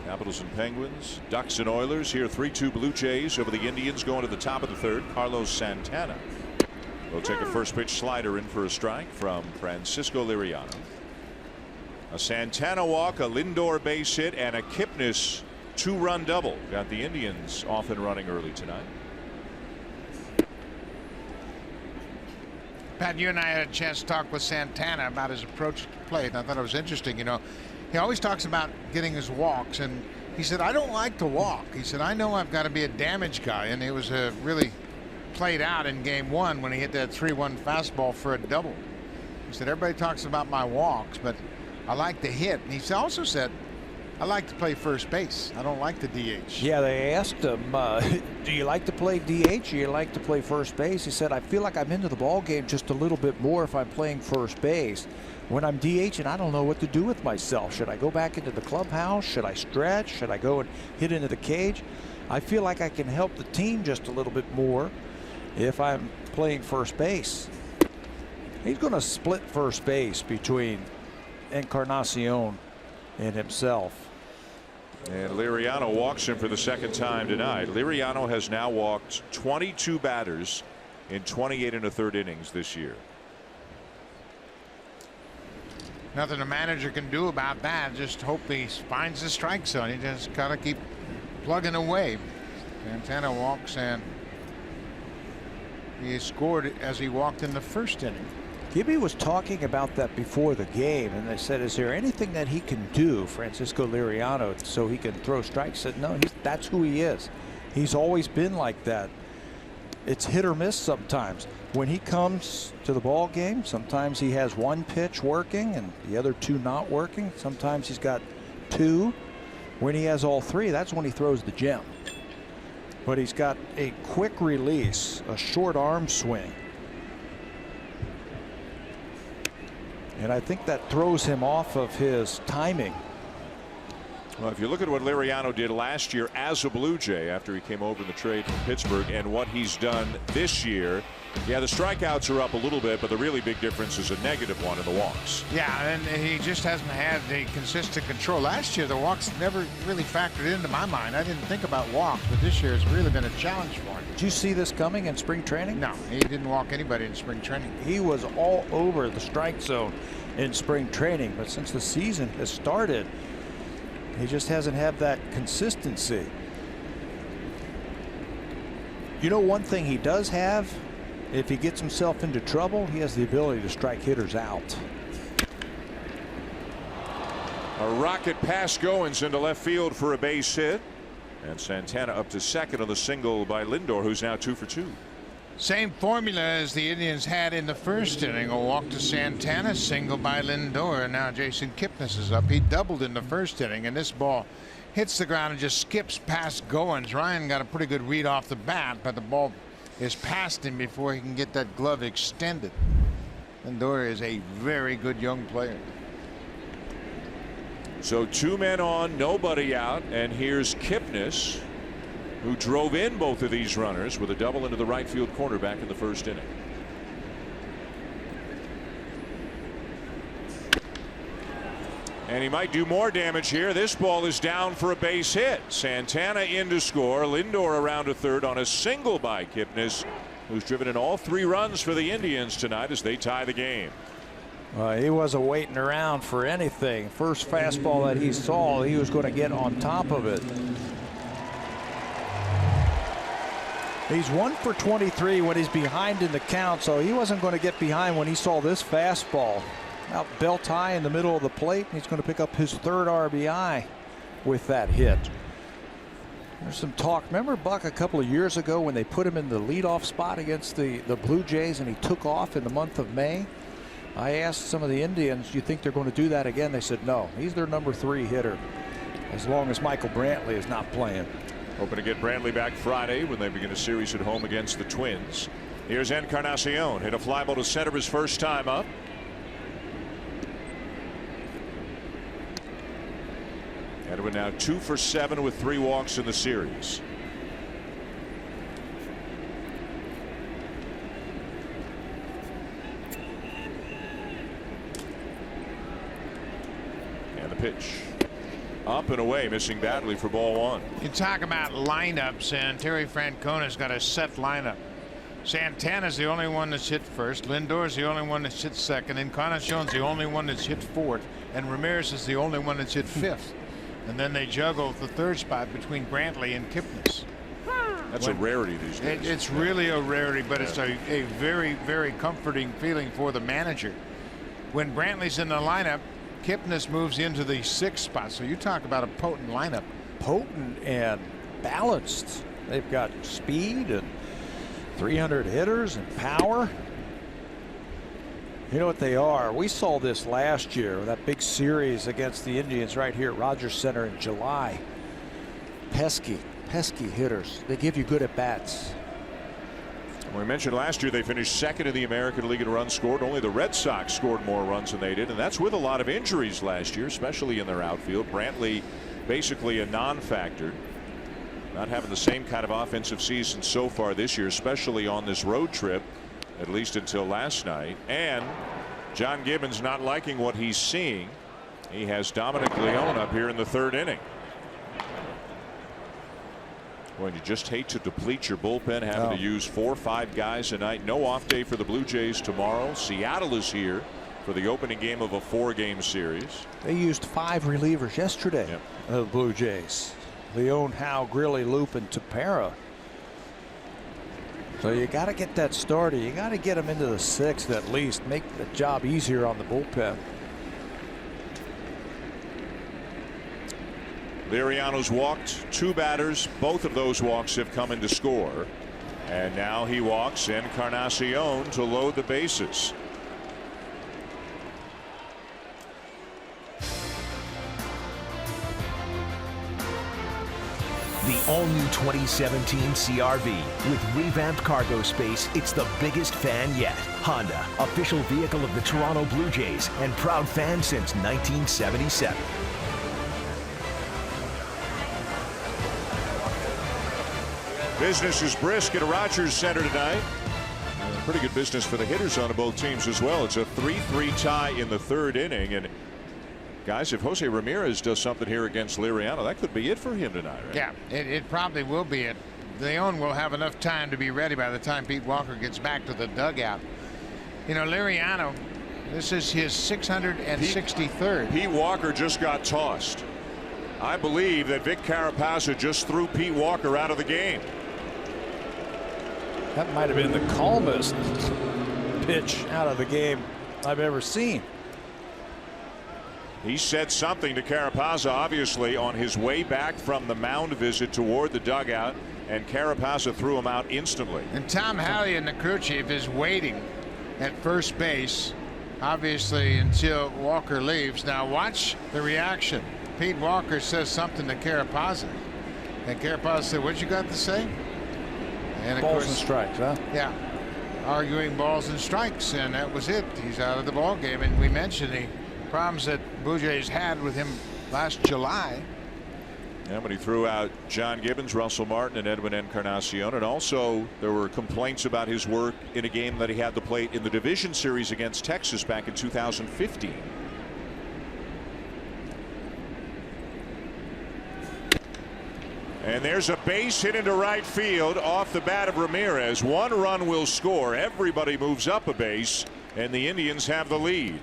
Capitals and Penguins, Ducks and Oilers. Here 3-2 Blue Jays over the Indians going to the top of the 3rd. Carlos Santana will take a first pitch slider in for a strike from Francisco Liriano. A Santana walk, a Lindor base hit, and a Kipnis 2-run double. Got the Indians off and running early tonight. Pat, you and I had a chance to talk with Santana about his approach to play, and I thought it was interesting. You know, he always talks about getting his walks, and he said, I don't like to walk. He said, I know I've got to be a damage guy, and it was really played out in game 1 when he hit that 3-1 fastball for a double. He said, everybody talks about my walks, but I like to hit. And he also said, I like to play first base. I don't like the DH. Yeah, they asked him, do you like to play DH or you like to play first base? He said, I feel like I'm into the ball game just a little bit more if I'm playing first base. When I'm DH and I don't know what to do with myself. Should I go back into the clubhouse? Should I stretch? Should I go and hit into the cage? I feel like I can help the team just a little bit more if I'm playing first base. He's going to split first base between Encarnacion and himself. And Liriano walks him for the 2nd time tonight. Liriano has now walked 22 batters in 28 1/3 innings this year. Nothing a manager can do about that. Just hope he finds the strike zone. He just got to keep plugging away. Santana walks, and he scored as he walked in the 1st inning. Gibby was talking about that before the game, and they said, is there anything that he can do, Francisco Liriano, so he can throw strikes? Said no, that's who he is. He's always been like that. It's hit or miss sometimes. When he comes to the ball game, sometimes he has one pitch working and the other 2 not working. Sometimes he's got 2. When he has all 3, that's when he throws the gem. But he's got a quick release, a short arm swing. And I think that throws him off of his timing. Well, if you look at what Liriano did last year as a Blue Jay after he came over in the trade from Pittsburgh and what he's done this year, yeah, the strikeouts are up a little bit, but the really big difference is a negative one in the walks. Yeah, and he just hasn't had the consistent control. Last year, the walks never really factored into my mind. I didn't think about walks, but this year it's really been a challenge for him. Did you see this coming in spring training? No, he didn't walk anybody in spring training. He was all over the strike zone in spring training, but since the season has started, he just hasn't had that consistency. You know, one thing he does have, if he gets himself into trouble, he has the ability to strike hitters out. A rocket pass Goins into left field for a base hit. And Santana up to second on the single by Lindor, who's now 2 for 2. Same formula as the Indians had in the first inning. A walk to Santana, single by Lindor, and now Jason Kipnis is up. He doubled in the first inning, and this ball hits the ground and just skips past Goins. Ryan got a pretty good read off the bat, but the ball is past him before he can get that glove extended. Lindor is a very good young player. So 2 men on, nobody out, and here's Kipnis, who drove in both of these runners with a double into the right field corner back in the first inning. And he might do more damage here. This ball is down for a base hit. Santana in to score. Lindor around to third on a single by Kipnis, who's driven in all 3 runs for the Indians tonight as they tie the game. He wasn't waiting around for anything. First fastball that he saw, he was going to get on top of it. He's 1 for 23 when he's behind in the count, so he wasn't going to get behind when he saw this fastball. Out belt high in the middle of the plate. He's going to pick up his 3rd RBI with that hit. There's some talk. Remember Buck a couple of years ago when they put him in the leadoff spot against the Blue Jays and he took off in the month of May? I asked some of the Indians, do you think they're going to do that again? They said no. He's their number 3 hitter as long as Michael Brantley is not playing. Hoping to get Brantley back Friday when they begin a series at home against the Twins. Here's Encarnacion. Hit a fly ball to center his first time up. Edwin now 2 for 7 with 3 walks in the series. And the pitch. Up and away, missing badly for ball 1. You talk about lineups, and Terry Francona's got a set lineup. Santana's the only one that's hit first. Lindor's the only one that's hit second. Encarnacion's the only one that's hit fourth. And Ramirez is the only one that's hit fifth. And then they juggle the 3rd spot between Brantley and Kipnis. That's a rarity these days. It's really a rarity, but it's a very, very comforting feeling for the manager. When Brantley's in the lineup, Kipnis moves into the 6th spot. So you talk about a potent lineup. Potent and balanced. They've got speed and 300 hitters and power. You know what they are? We saw this last year, that big series against the Indians right here at Rogers Center in July. Pesky hitters. They give you good at bats. We mentioned last year they finished 2nd in the American League in runs scored. Only the Red Sox scored more runs than they did, and that's with a lot of injuries last year, especially in their outfield. Brantley basically a non-factor. Not having the same kind of offensive season so far this year, especially on this road trip, at least until last night. And John Gibbons not liking what he's seeing. He has Dominic Leone up here in the 3rd inning. Well, you just hate to deplete your bullpen, having to use 4 or 5 guys a night. No off day for the Blue Jays tomorrow. Seattle is here for the opening game of a 4-game series. They used 5 relievers yesterday of the Blue Jays. Leone, Howe, Grilly, Loop, and Tepera. So you got to get that started. You got to get them into the 6th at least. Make the job easier on the bullpen. Liriano's walked 2 batters. Both of those walks have come in to score. And now he walks Encarnacion to load the bases. The all-new 2017 CR-V. With revamped cargo space, it's the biggest fan yet. Honda, official vehicle of the Toronto Blue Jays and proud fan since 1977. Business is brisk at Rogers Center tonight. Pretty good business for the hitters on both teams as well. It's a 3-3 tie in the third inning. And guys, if Jose Ramirez does something here against Liriano, that could be it for him tonight, right? Yeah, it probably will be it. Leon will have enough time to be ready by the time Pete Walker gets back to the dugout. You know, Liriano, this is his 663rd. Pete Walker just got tossed. I believe that Vic Carapazza just threw Pete Walker out of the game. That might have been the calmest pitch out of the game I've ever seen. He said something to Carapazza, obviously, on his way back from the mound visit toward the dugout, and Carapazza threw him out instantly. And Tom Hallian, the crew chief, is waiting at first base, obviously, until Walker leaves. Now watch the reaction. Pete Walker says something to Carapazza, and Carapazza said, "What you got to say?" And of Balls course, and strikes, huh? Yeah, arguing balls and strikes, and that was it. He's out of the ball game. And we mentioned the problems that Blue Jays had with him last July. Yeah, but he threw out John Gibbons, Russell Martin, and Edwin Encarnacion. And also there were complaints about his work in a game that he had to play in the division series against Texas back in 2015. And there's a base hit into right field off the bat of Ramirez. One run will score. Everybody moves up a base, and the Indians have the lead.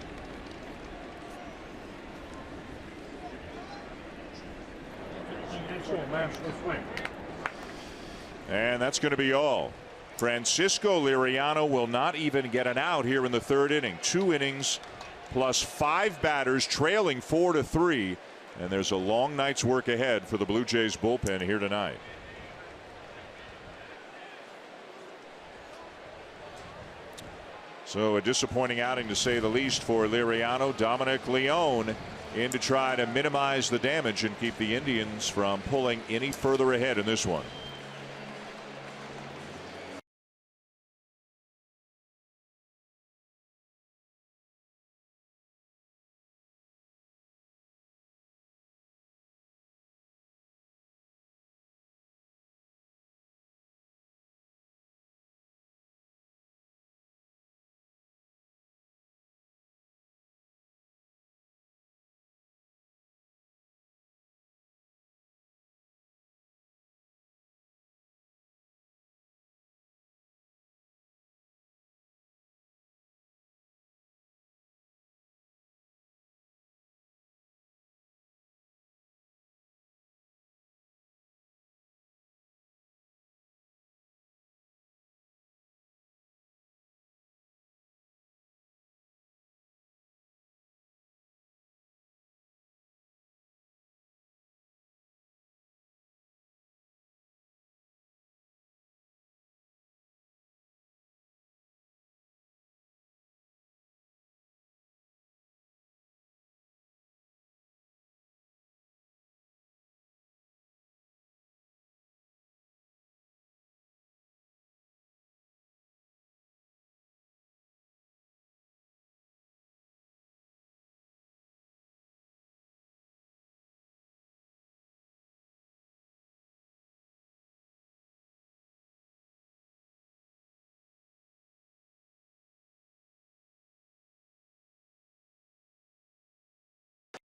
And that's going to be all. Francisco Liriano will not even get an out here in the third inning. 2 innings plus 5 batters, trailing 4-3. And there's a long night's work ahead for the Blue Jays bullpen here tonight. So a disappointing outing to say the least for Liriano. Dominic Leone in to try to minimize the damage and keep the Indians from pulling any further ahead in this one.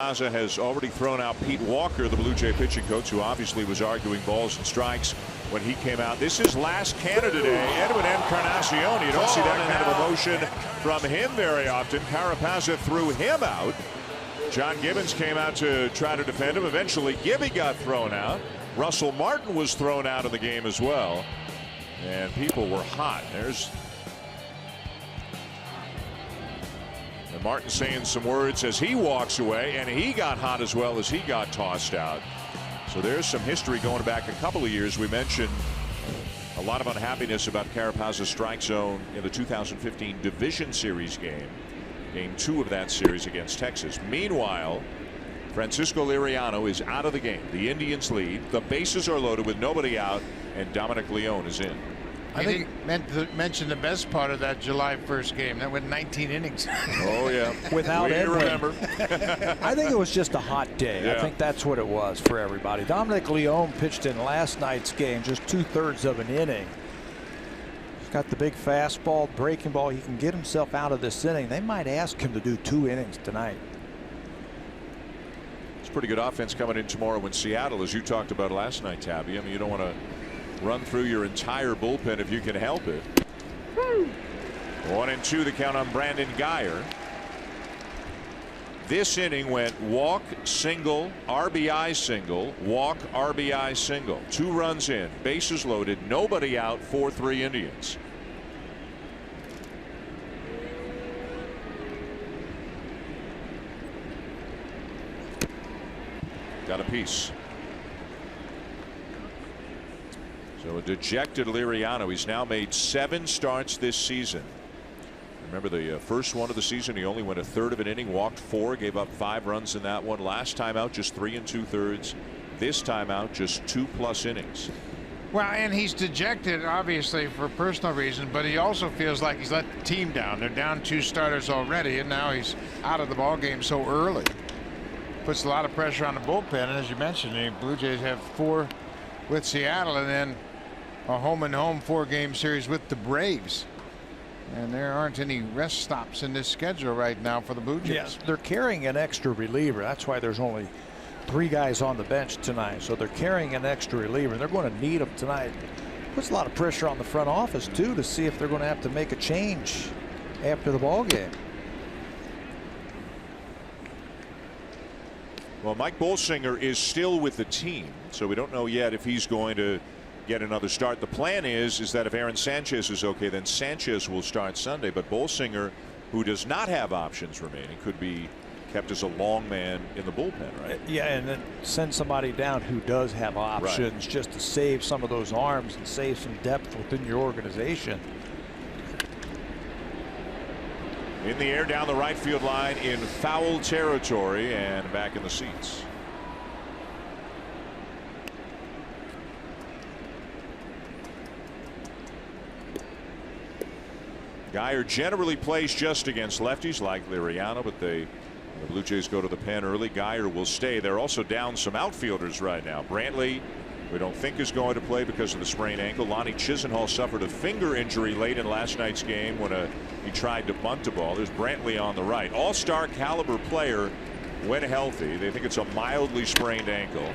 Has already thrown out Pete Walker, the Blue Jay pitching coach, who obviously was arguing balls and strikes when he came out. This is last Canada Day. Edwin Encarnacion. You don't see that kind of emotion from him very often. Carapazza threw him out. John Gibbons came out to try to defend him. Eventually, Gibby got thrown out. Russell Martin was thrown out of the game as well. And people were hot. There's Martin saying some words as he walks away, and he got hot as well as he got tossed out. So there's some history going back a couple of years. We mentioned a lot of unhappiness about Carapazza's strike zone in the 2015 Division Series game. Game 2 of that series against Texas. Meanwhile, Francisco Liriano is out of the game. The Indians lead. The bases are loaded with nobody out, and Dominic Leone is in. I think mention the best part of that July 1st game. That went 19 innings. Oh, yeah. Without Edwin. Remember. I think it was just a hot day. Yeah. I think that's what it was for everybody. Dominic Leone pitched in last night's game just 2/3 of an inning. He's got the big fastball, breaking ball. He can get himself out of this inning. They might ask him to do 2 innings tonight. It's pretty good offense coming in tomorrow in Seattle, as you talked about last night, Tabby. I mean, you don't want to run through your entire bullpen if you can help it. 1-2 the count on Brandon Guyer. This inning went walk, single, RBI single, walk, RBI single. 2 runs in, bases loaded, nobody out, 4-3 Indians. Got a piece. So a dejected Liriano. He's now made 7 starts this season. Remember the first one of the season, he only went 1/3 of an inning, walked 4, gave up 5 runs in that one. Last time out, just 3 2/3. This time out, just 2+ innings. Well, and he's dejected, obviously, for personal reasons, but he also feels like he's let the team down. They're down 2 starters already, and now he's out of the ballgame so early. Puts a lot of pressure on the bullpen, and as you mentioned, the Blue Jays have 4 with Seattle, and then a home-and-home 4-game series with the Braves. And there aren't any rest stops in this schedule right now for the Blue Jays. Yes, they're carrying an extra reliever. That's why there's only 3 guys on the bench tonight. So they're carrying an extra reliever. They're going to need him tonight. Puts a lot of pressure on the front office too to see if they're going to have to make a change after the ball game. Well, Mike Bolsinger is still with the team, so we don't know yet if he's going to get another start. The plan is that if Aaron Sanchez is okay, then Sanchez will start Sunday. But Bolsinger, who does not have options remaining, could be kept as a long man in the bullpen, right? Yeah, and then send somebody down who does have options, right, just to save some of those arms and save some depth within your organization. In the air down the right field line in foul territory and back in the seats. Guyer generally plays just against lefties like Liriano, but the Blue Jays go to the pen early. Guyer will stay. They're also down some outfielders right now. Brantley, we don't think is going to play because of the sprained ankle. Lonnie Chisenhall suffered a finger injury late in last night's game when he tried to bunt the ball. There's Brantley on the right. All-star caliber player when healthy. They think it's a mildly sprained ankle.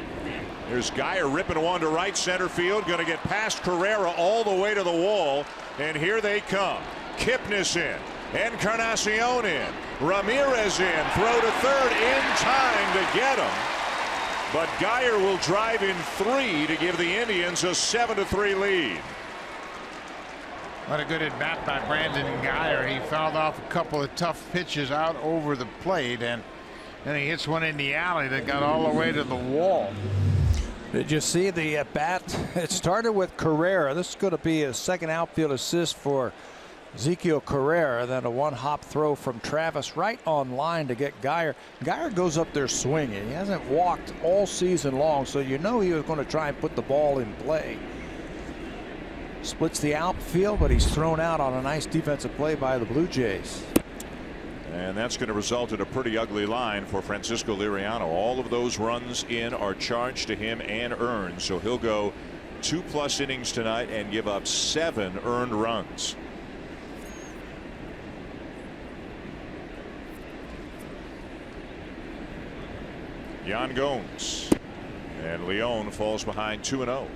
There's Guyer ripping one to right center field. Going to get past Carrera all the way to the wall. And here they come. Kipnis in. Encarnacion in. Ramirez in. Throw to third in time to get him. But Guyer will drive in 3 to give the Indians a 7-3 lead. What a good at bat by Brandon Guyer. He fouled off a couple of tough pitches out over the plate, and then he hits one in the alley that got all the way to the wall. Did you see the at bat? It started with Carrera. This is going to be a second outfield assist for Ezekiel Carrera, then a 1-hop throw from Travis right on line to get Guyer. Guyer goes up there swinging. He hasn't walked all season long, so you know he was going to try and put the ball in play. Splits the outfield, but he's thrown out on a nice defensive play by the Blue Jays. And that's going to result in a pretty ugly line for Francisco Liriano. All of those runs in are charged to him and earned, so he'll go 2+ innings tonight and give up 7 earned runs. Yan Gomes, and Leone falls behind 2-0.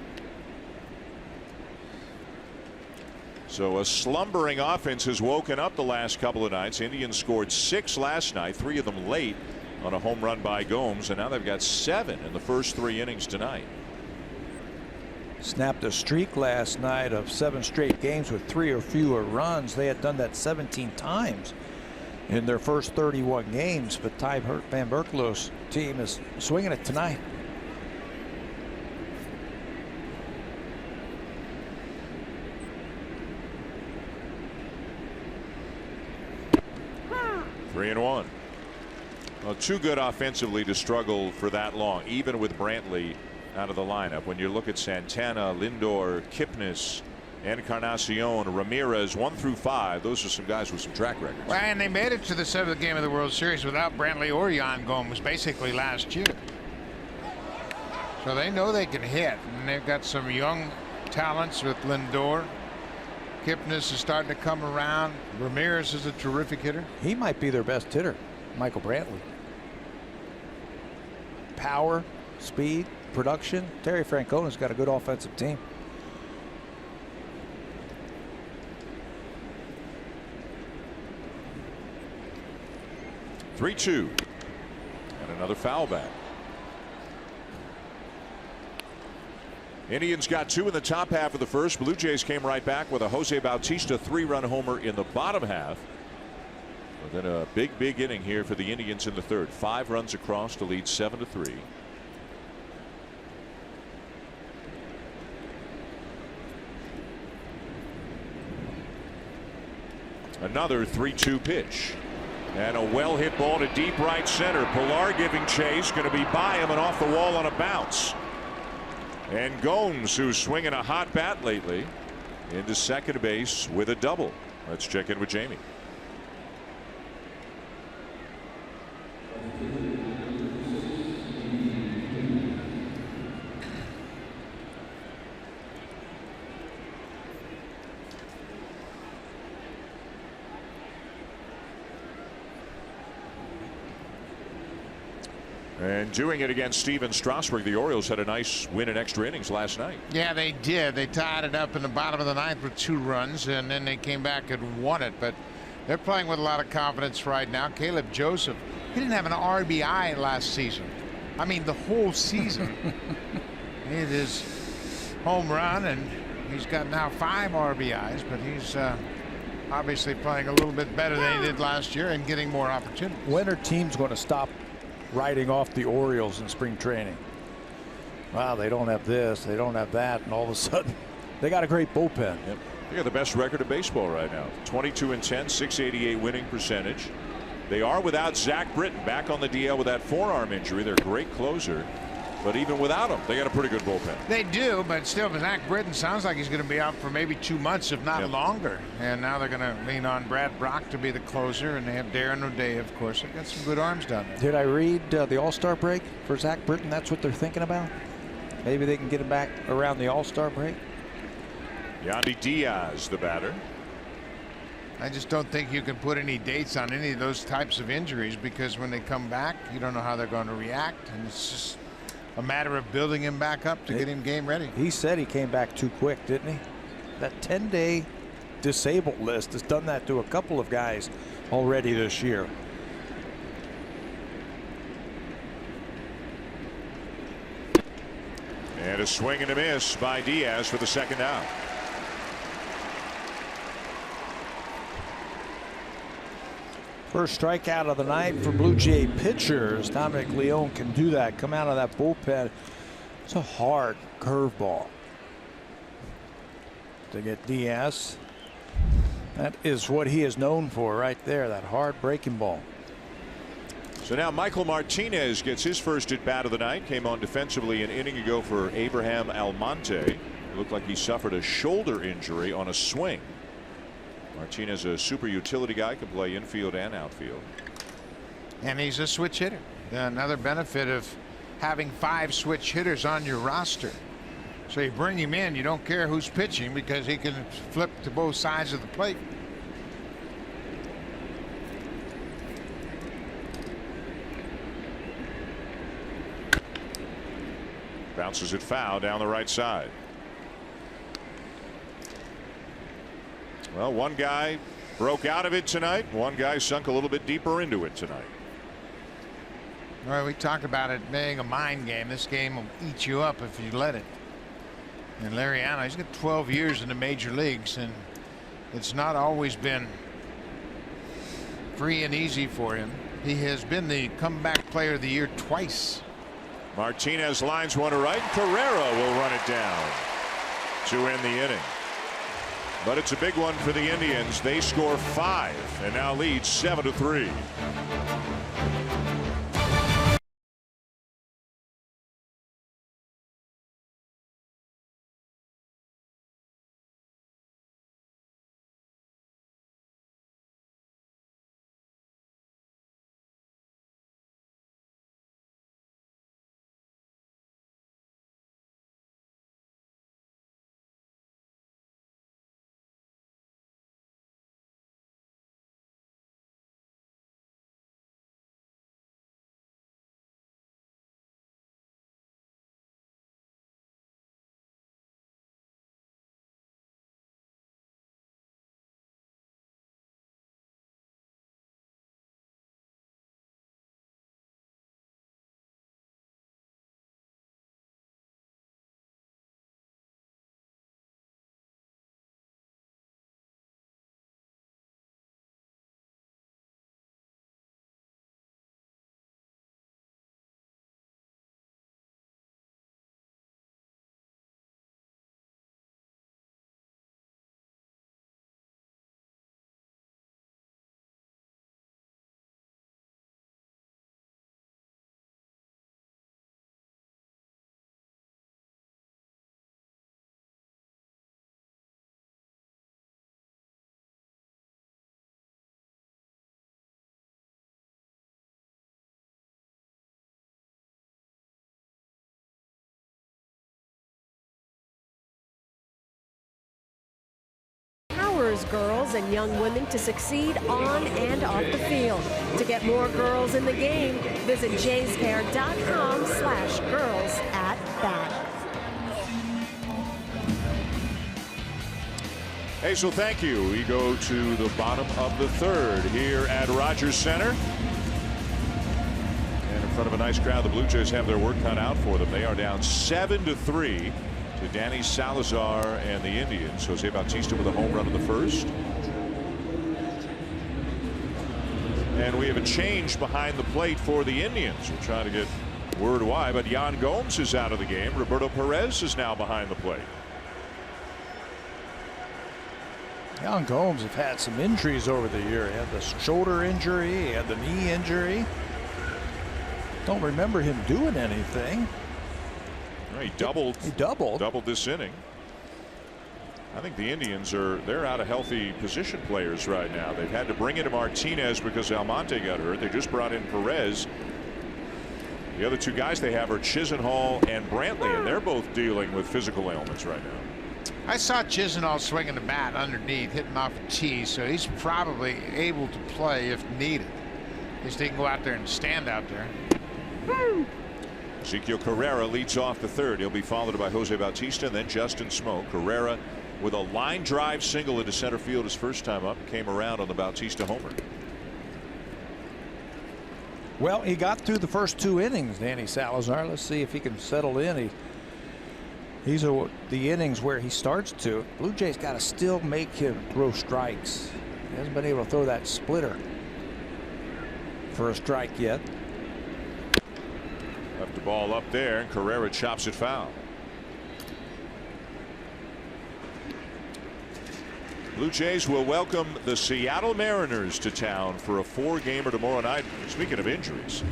So a slumbering offense has woken up the last couple of nights. Indians scored 6 last night, 3 of them late on a home run by Gomes, and now they've got 7 in the first 3 innings tonight. Snapped a streak last night of 7 straight games with 3 or fewer runs. They had done that 17 times in their first 31 games, but Ty Van Berkelo's team is swinging it tonight. Three and 1. Well, too good offensively to struggle for that long, even with Brantley out of the lineup. When you look at Santana, Lindor, Kipnis, Encarnacion, Ramirez, 1 through 5, those are some guys with some track records. Well, and they made it to the 7th game of the World Series without Brantley or Yan Gomes basically last year. So they know they can hit, and they've got some young talents with Lindor. Kipnis is starting to come around. Ramirez is a terrific hitter. He might be their best hitter, Michael Brantley. Power, speed, production. Terry Francona's got a good offensive team. (3-2) and another foul back. Indians got 2 in the top half of the first. Blue Jays came right back with a Jose Bautista 3-run homer in the bottom half. But then a big inning here for the Indians in the third. 5 runs across to lead 7-3. Another 3-2 pitch. And a well hit ball to deep right center. Pilar giving chase, going to be by him and off the wall on a bounce. And Gomes, who's swinging a hot bat lately, into second base with a double. Let's check in with Jamie. And doing it against Steven Strasburg, the Orioles had a nice win in extra innings last night. Yeah, they did. They tied it up in the bottom of the 9th with 2 runs, and then they came back and won it. But they're playing with a lot of confidence right now. Caleb Joseph, he didn't have an RBI last season. I mean, the whole season. It is home run, and he's got now 5 RBIs, but he's obviously playing a little bit better than he did last year and getting more opportunities. When are teams going to stop writing off the Orioles in spring training? Wow, they don't have this, they don't have that, and all of a sudden they got a great bullpen. Yep. They got the best record of baseball right now. 22-10, 688 winning percentage. They are without Zach Britton, back on the DL with that forearm injury. They're a great closer, but even without him, they got a pretty good bullpen. They do, but still, Zach Britton sounds like he's going to be out for maybe 2 months, if not longer. And now they're going to lean on Brad Brock to be the closer, and they have Darren O'Day, of course. They've got some good arms down there. Did I read the All-Star break for Zach Britton? That's what they're thinking about. Maybe they can get him back around the All-Star break. Yandy Diaz, the batter. I just don't think you can put any dates on any of those types of injuries, because when they come back, you don't know how they're going to react, and it's just a matter of building him back up to get him game ready. He said he came back too quick, didn't he? That 10-day disabled list has done that to a couple of guys already this year. And a swing and a miss by Diaz for the second out. First strikeout of the night for Blue Jay pitchers. Dominic Leone can do that. Come out of that bullpen. It's a hard curveball to get Diaz. That is what he is known for right there, that hard breaking ball. So now Michael Martinez gets his first at bat of the night. Came on defensively an inning ago for Abraham Almonte. It looked like he suffered a shoulder injury on a swing. Martinez, a super utility guy, can play infield and outfield. And he's a switch hitter. Another benefit of having 5 switch hitters on your roster. So you bring him in, you don't care who's pitching, because he can flip to both sides of the plate. Bounces it foul down the right side. Well, one guy broke out of it tonight. One guy sunk a little bit deeper into it tonight. Well, we talked about it being a mind game. This game will eat you up if you let it. And Liriano, he's got 12 years in the major leagues, and it's not always been free and easy for him. He has been the comeback player of the year twice. Martinez lines one to right. Carrera will run it down to end the inning. But it's a big one for the Indians. They score 5 and now lead 7-3. enables girls and young women to succeed on and off the field. To get more girls in the game, visit jayscare.com/girls-at-bat. Hey, so thank you. We go to the bottom of the third here at Rogers Center. And in front of a nice crowd, the Blue Jays have their work cut out for them. They are down 7-3 to Danny Salazar and the Indians. Jose Bautista with a home run in the first. And we have a change behind the plate for the Indians. We're trying to get word why, but Yan Gomes is out of the game. Roberto Perez is now behind the plate. Yan Gomes have had some injuries over the year. He had the shoulder injury, he had the knee injury. Don't remember him doing anything. He doubled. He doubled this inning. I think the Indians they're out of healthy position players right now. They've had to bring in Martinez because Almonte got hurt. They just brought in Perez. The other two guys they have are Chisenhall and Brantley, and they're both dealing with physical ailments right now. I saw Chisenhall swinging the bat underneath, hitting off a tee, so he's probably able to play if needed. At least he can go out there and stand out there. Ezekiel Carrera leads off the third. He'll be followed by Jose Bautista and then Justin Smoke. Carrera with a line drive single into center field his first time up. Came around on the Bautista homer. Well, he got through the first 2 innings, Danny Salazar. Let's see if he can settle in. These are the innings where he starts to. Blue Jays got to still make him throw strikes. He hasn't been able to throw that splitter for a strike yet. Left the ball up there, and Carrera chops it foul. Blue Jays will welcome the Seattle Mariners to town for a 4-gamer tomorrow night. Speaking of injuries,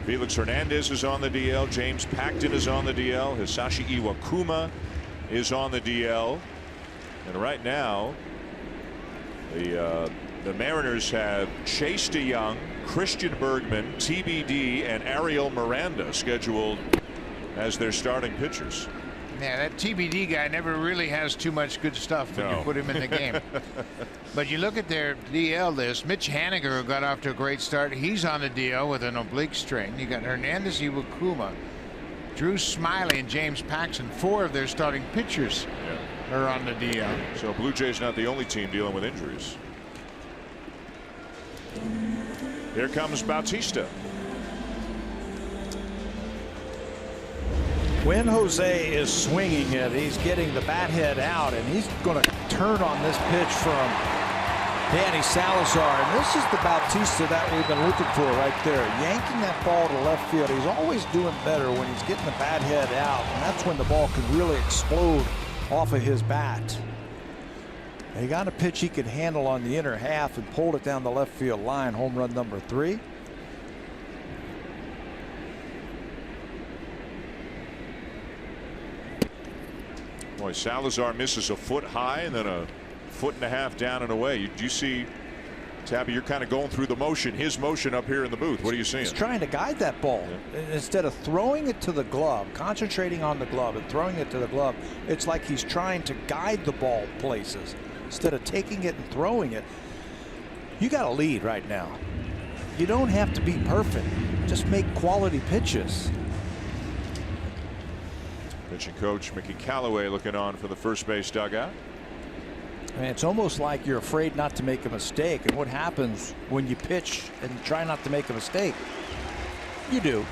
Felix Hernandez is on the DL. James Paxton is on the DL. Hisashi Iwakuma is on the DL. And right now, the Mariners have Chase DeYoung, Christian Bergman, TBD, and Ariel Miranda scheduled as their starting pitchers. Yeah, that TBD guy never really has too much good stuff when you put him in the game. But you look at their DL list. Mitch Haniger, who got off to a great start, he's on the DL with an oblique strain. You got Hernandez, Iwakuma, Drew Smiley, and James Paxton. 4 of their starting pitchers are on the DL. So Blue Jays not the only team dealing with injuries. Here comes Bautista. When Jose is swinging it, he's getting the bat head out, and he's going to turn on this pitch from Danny Salazar. And this is the Bautista that we've been looking for right there. Yanking that ball to left field. He's always doing better when he's getting the bat head out, and that's when the ball can really explode off of his bat. He got a pitch he could handle on the inner half and pulled it down the left field line. Home run number 3. Boy, Salazar misses a foot high and then a foot and a half down and away. You see, Tabby, you're kind of going through the motion, his motion up here in the booth. What are you seeing? He's trying to guide that ball. Instead of throwing it to the glove, concentrating on the glove and throwing it to the glove, it's like he's trying to guide the ball places instead of taking it and throwing it. You got a lead right now. You don't have to be perfect. Just make quality pitches. Pitching coach Mickey Callaway looking on for the first base dugout. I mean, it's almost like you're afraid not to make a mistake. And what happens when you pitch and try not to make a mistake? You do.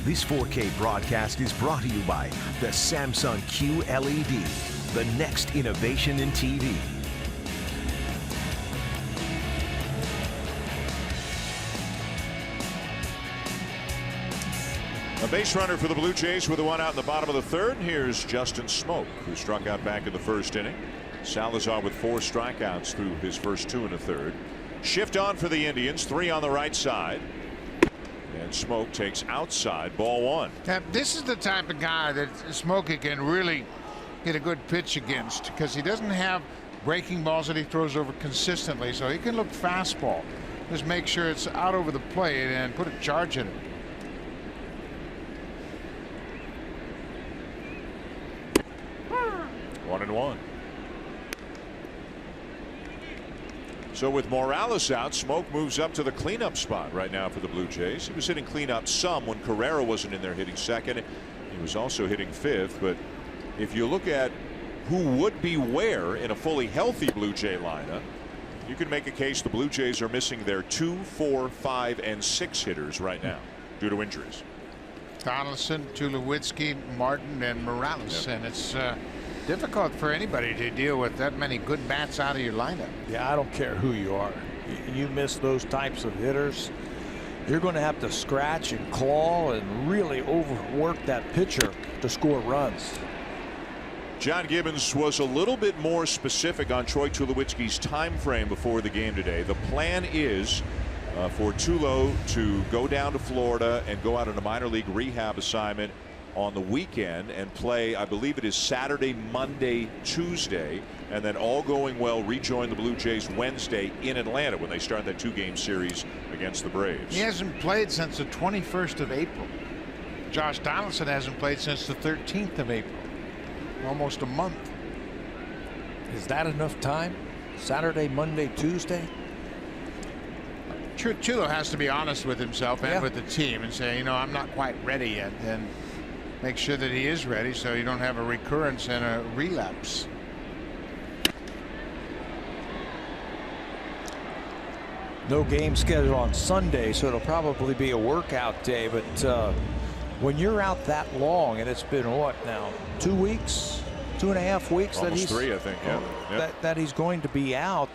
This 4K broadcast is brought to you by the Samsung QLED, the next innovation in TV. A base runner for the Blue Jays with a 1 out in the bottom of the third. Here's Justin Smoke, who struck out back in the first inning. Salazar with 4 strikeouts through his first 2 in the third. Shift on for the Indians, 3 on the right side. And Smoke takes outside, ball 1. Now, this is the type of guy that Smokey can really get a good pitch against, because he doesn't have breaking balls that he throws over consistently, so he can look fastball. Just make sure it's out over the plate and put a charge in it. 1-1. So with Morales out, Smoke moves up to the cleanup spot right now for the Blue Jays. He was hitting cleanup some when Carrera wasn't in there hitting second. He was also hitting fifth. But if you look at who would be where in a fully healthy Blue Jay lineup, you can make a case the Blue Jays are missing their 2, 4, 5, and 6 hitters right now due to injuries. Donaldson, Tulowitzki, Martin, and Morales. And it's difficult for anybody to deal with that many good bats out of your lineup. Yeah, I don't care who you are. You miss those types of hitters, you're going to have to scratch and claw and really overwork that pitcher to score runs. John Gibbons was a little bit more specific on Troy Tulowitzki's time frame before the game today. The plan is for Tulo to go down to Florida and go out on a minor league rehab assignment on the weekend and play, I believe it is Saturday, Monday, Tuesday, and then all going well rejoin the Blue Jays Wednesday in Atlanta when they start that 2-game series against the Braves. He hasn't played since the 21st of April. Josh Donaldson hasn't played since the 13th of April. Almost a month. Is that enough time? Saturday, Monday, Tuesday? Chulo has to be honest with himself and with the team and say, you know, I'm not quite ready yet, and make sure that he is ready so you don't have a recurrence and a relapse. No game scheduled on Sunday, so it'll probably be a workout day. But when you're out that long, and it's been what now, 2 weeks, 2.5 weeks, almost that he's 3, I think. that he's going to be out.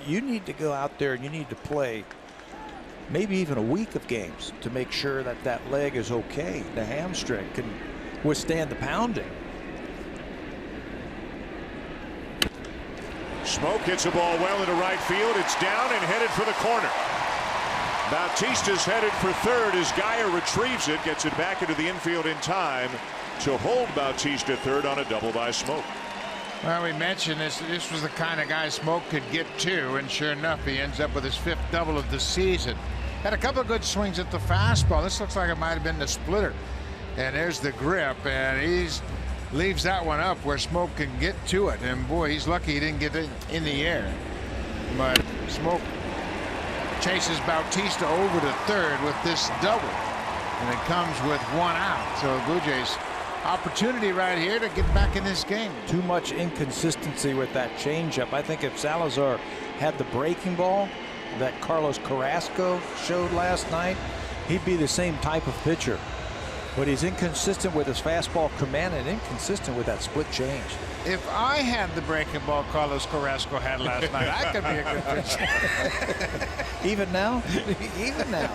You need to go out there and you need to play maybe even a week of games to make sure that that leg is okay. The hamstring can withstand the pounding. Smoke hits a ball well into right field. It's down and headed for the corner. Bautista's headed for third as Geyer retrieves it, gets it back into the infield in time to hold Bautista third on a double by Smoke. Well, we mentioned this was the kind of guy Smoke could get to, and sure enough, he ends up with his 5th double of the season. Had a couple of good swings at the fastball. This looks like it might have been the splitter. And there's the grip, and he's leaves that one up where Smoke can get to it. And boy, he's lucky he didn't get it in the air. But Smoke chases Bautista over to third with this double, and it comes with 1 out. So the Blue Jays opportunity right here to get back in this game. Too much inconsistency with that changeup. I think if Salazar had the breaking ball that Carlos Carrasco showed last night, he'd be the same type of pitcher. But he's inconsistent with his fastball command and inconsistent with that split change. If I had the breaking ball Carlos Carrasco had last night, I could be a good pitcher. Even now? Even now.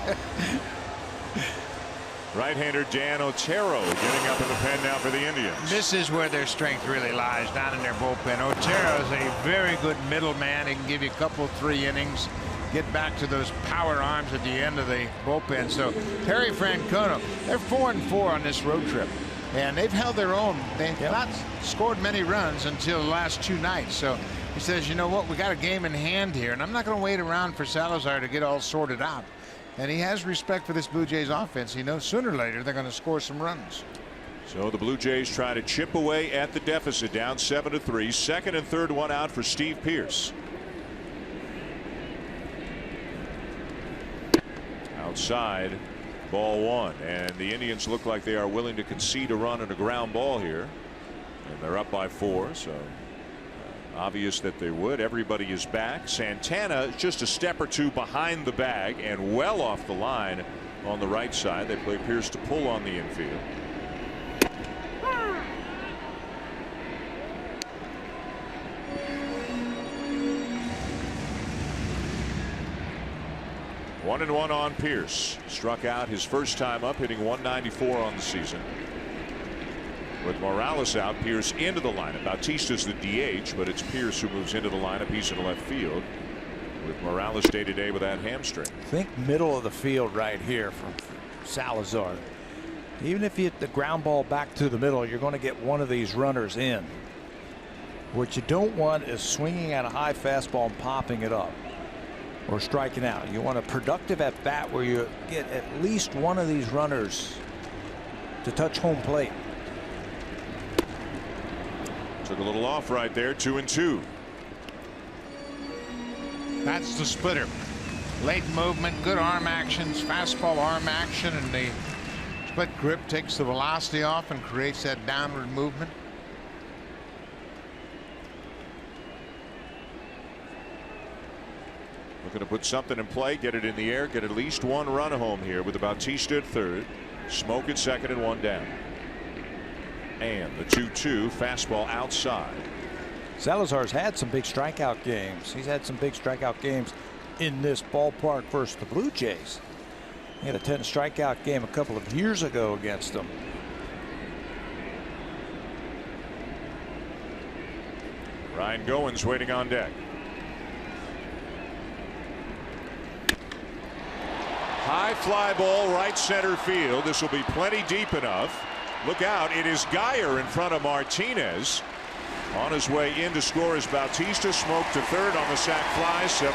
Right-hander Dan Otero getting up in the pen now for the Indians. This is where their strength really lies, down in their bullpen. Otero is a very good middleman. He can give you a couple, 3 innings, get back to those power arms at the end of the bullpen. So Terry Francona, they're 4-4 on this road trip, and they've held their own. They've not scored many runs until the last 2 nights. So he says, you know what, we got a game in hand here, and I'm not going to wait around for Salazar to get all sorted out. And he has respect for this Blue Jays offense. He knows sooner or later they're going to score some runs. So the Blue Jays try to chip away at the deficit, down 7-3. Second and third one out for Steve Pearce. Outside, ball 1, and the Indians look like they are willing to concede a run and a ground ball here, and they're up by 4, so obvious that they would. Everybody is back. Santana just a step or 2 behind the bag and well off the line on the right side. They play Pearce to pull on the infield. One and 1 on Pearce. Struck out his first time up, hitting 194 on the season. With Morales out, Pearce into the lineup. Bautista's the DH, but it's Pearce who moves into the lineup. He's in left field with Morales day-to-day with that hamstring. Think middle of the field right here from Salazar. Even if you hit the ground ball back to the middle, you're going to get one of these runners in. What you don't want is swinging at a high fastball and popping it up or striking out. You want a productive at bat where you get at least one of these runners to touch home plate. Took a little off right there. 2-2. That's the splitter. Late movement, good arm actions, fastball arm action, and the split grip takes the velocity off and creates that downward movement. Looking to put something in play, get it in the air, get at least one run home here with Bautista at third. Smoke at second and one down. And the 2-2 fastball outside. Salazar's had some big strikeout games. He's had some big strikeout games in this ballpark versus the Blue Jays. He had a 10 strikeout game a couple of years ago against them. Ryan Goins waiting on deck. High fly ball right center field. This will be plenty deep enough. Look out, it is Geyer in front of Martinez. On his way in to score is Bautista. Smoke to third on the sac fly. 7-4.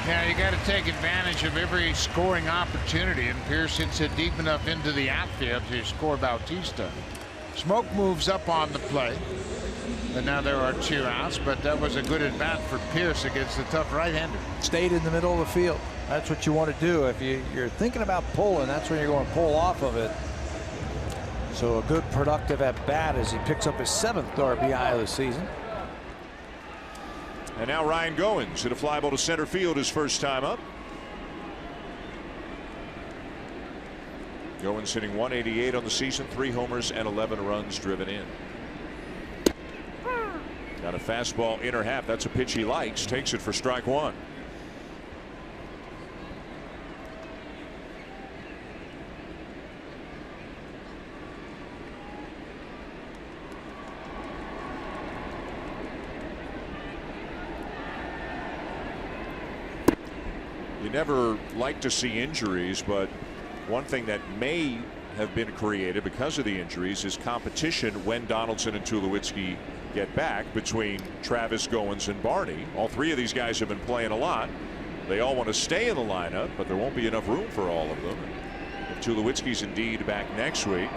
Yeah, you got to take advantage of every scoring opportunity, and Pierce hits it deep enough into the outfield to score Bautista. Smoke moves up on the play, and now there are 2 outs, but that was a good at bat for Pierce against the tough right-hander. Stayed in the middle of the field. That's what you want to do. If you're thinking about pulling, that's when you're going to pull off of it. So a good productive at bat as he picks up his 7th RBI of the season. And now Ryan Goins hit a fly ball to center field his first time up. Goins hitting 188 on the season, 3 homers and 11 runs driven in. Got a fastball inner half. That's a pitch he likes. Takes it for strike 1. You never like to see injuries, but one thing that may have been created because of the injuries is competition when Donaldson and Tulowitzki get back between Travis, Goins, and Barney. All 3 of these guys have been playing a lot. They all want to stay in the lineup, but there won't be enough room for all of them. If Tulowitzki's indeed back next week.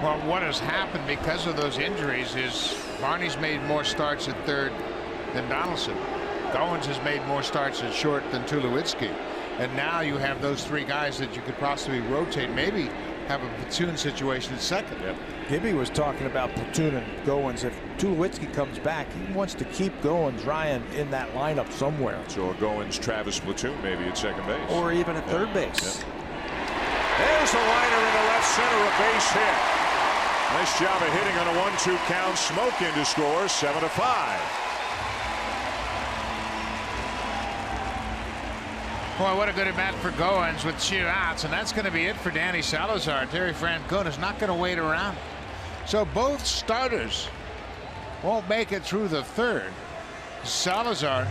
Well, what has happened because of those injuries is Barney's made more starts at third than Donaldson. Goins has made more starts at short than Tulowitzki. And now you have those 3 guys that you could possibly rotate, maybe have a platoon situation at second. Yep. Gibby was talking about platooning Goins. If Tulowitzki comes back, he wants to keep Goins, Ryan, in that lineup somewhere. So a Goins Travis platoon maybe at second base. Or even at third base. Yep. There's the liner in the left center, a base hit. Nice job of hitting on a 1-2 count. Smoke in to score. 7-5. Boy, what a good at bat for Goins with 2 outs, and that's going to be it for Danny Salazar. Terry Francona's not going to wait around. So both starters won't make it through the 3rd. Salazar,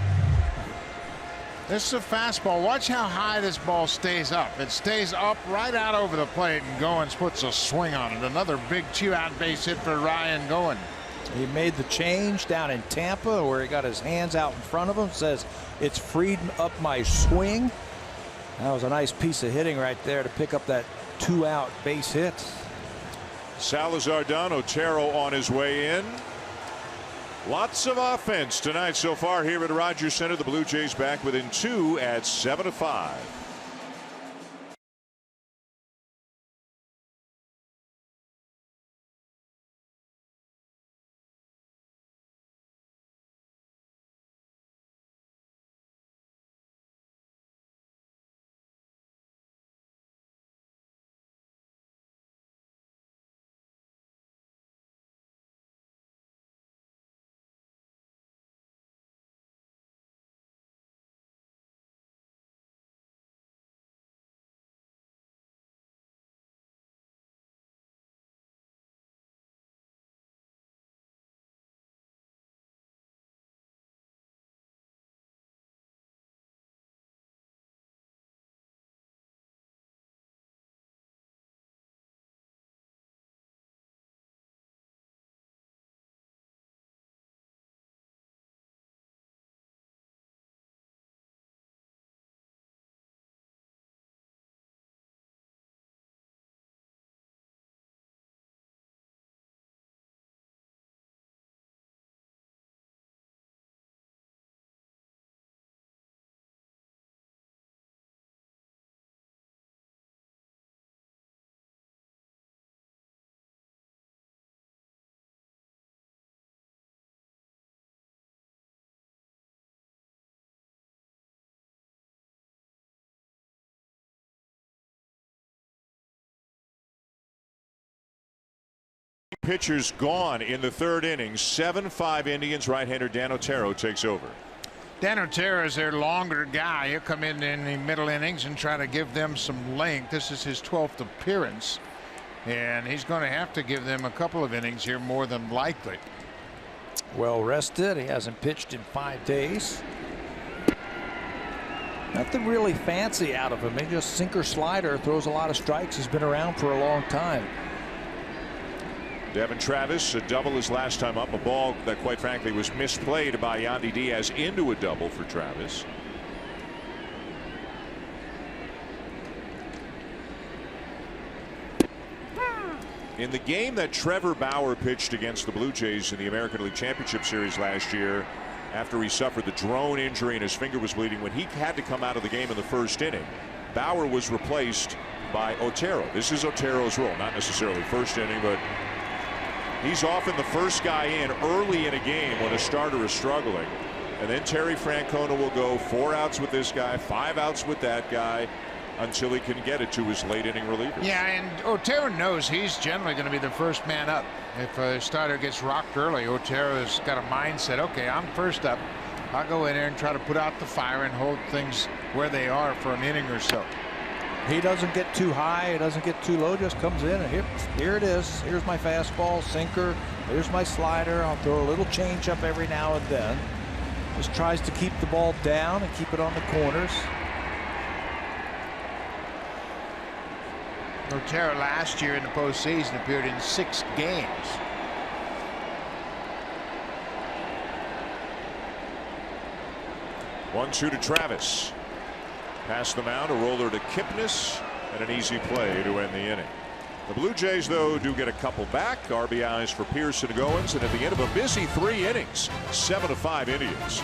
this is a fastball. Watch how high this ball stays up. It stays up right out over the plate, and Goins puts a swing on it. Another big 2-out base hit for Ryan Goins. He made the change down in Tampa where he got his hands out in front of him. Says it's freed up my swing. That was a nice piece of hitting right there to pick up that 2-out base hit. Salazar done. Otero on his way in. Lots of offense tonight so far here at Rogers Center. The Blue Jays back within 2 at 7-5. pitchers gone in the third inning. 7-5 Indians. Right-hander Dan Otero takes over. Dan Otero is their longer guy. He'll come in the middle innings and try to give them some length. This is his 12th appearance, and he's going to have to give them a couple of innings here, more than likely. Well rested. He hasn't pitched in 5 days. Nothing really fancy out of him. He just sinker slider, throws a lot of strikes. He's been around for a long time. Devin Travis, a double his last time up. A ball that, quite frankly, was misplayed by Yandy Diaz into a double for Travis. In the game that Trevor Bauer pitched against the Blue Jays in the American League Championship Series last year, after he suffered the drone injury and his finger was bleeding, when he had to come out of the game in the first inning, Bauer was replaced by Otero. This is Otero's role, not necessarily first inning, but he's often the first guy in early in a game when a starter is struggling. And then Terry Francona will go 4 outs with this guy, 5 outs with that guy, until he can get it to his late inning relievers. Yeah, and Otero knows he's generally going to be the first man up. If a starter gets rocked early, Otero's got a mindset, okay, I'm first up. I'll go in there and try to put out the fire and hold things where they are for an inning or so. He doesn't get too high, he doesn't get too low, just comes in and here it is. Here's my fastball, sinker, here's my slider. I'll throw a little changeup every now and then. Just tries to keep the ball down and keep it on the corners. Otero last year in the postseason appeared in 6 games. One-two to Travis. Past the mound, a roller to Kipnis, and an easy play to end the inning. The Blue Jays, though, do get a couple back. RBIs for Pearson and Goins, and at the end of a busy 3 innings, 7-5 Indians.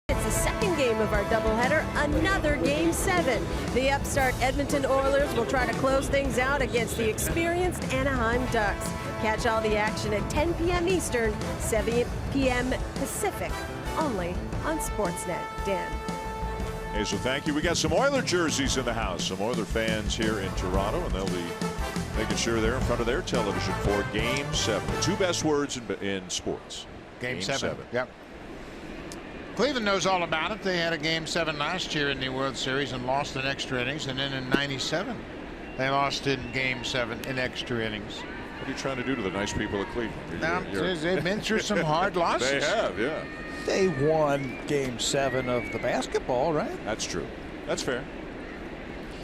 It's the second game of our doubleheader, another Game 7. The upstart Edmonton Oilers will try to close things out against the experienced Anaheim Ducks. Catch all the action at 10 p.m. Eastern, 7 p.m. Pacific, only on Sportsnet. Dan. Hey, so thank you. We got some Oiler jerseys in the house. Some Oiler fans here in Toronto, and they'll be making sure they're in front of their television for Game 7. The 2 best words in sports. Game 7. Yep. Cleveland knows all about it. They had a Game 7 last year in the World Series and lost in extra innings, and then in '97 they lost in Game 7 in extra innings. What are you trying to do to the nice people of Cleveland? They've been through some hard losses. They have, yeah. They won Game 7 of the basketball, right? That's true. That's fair.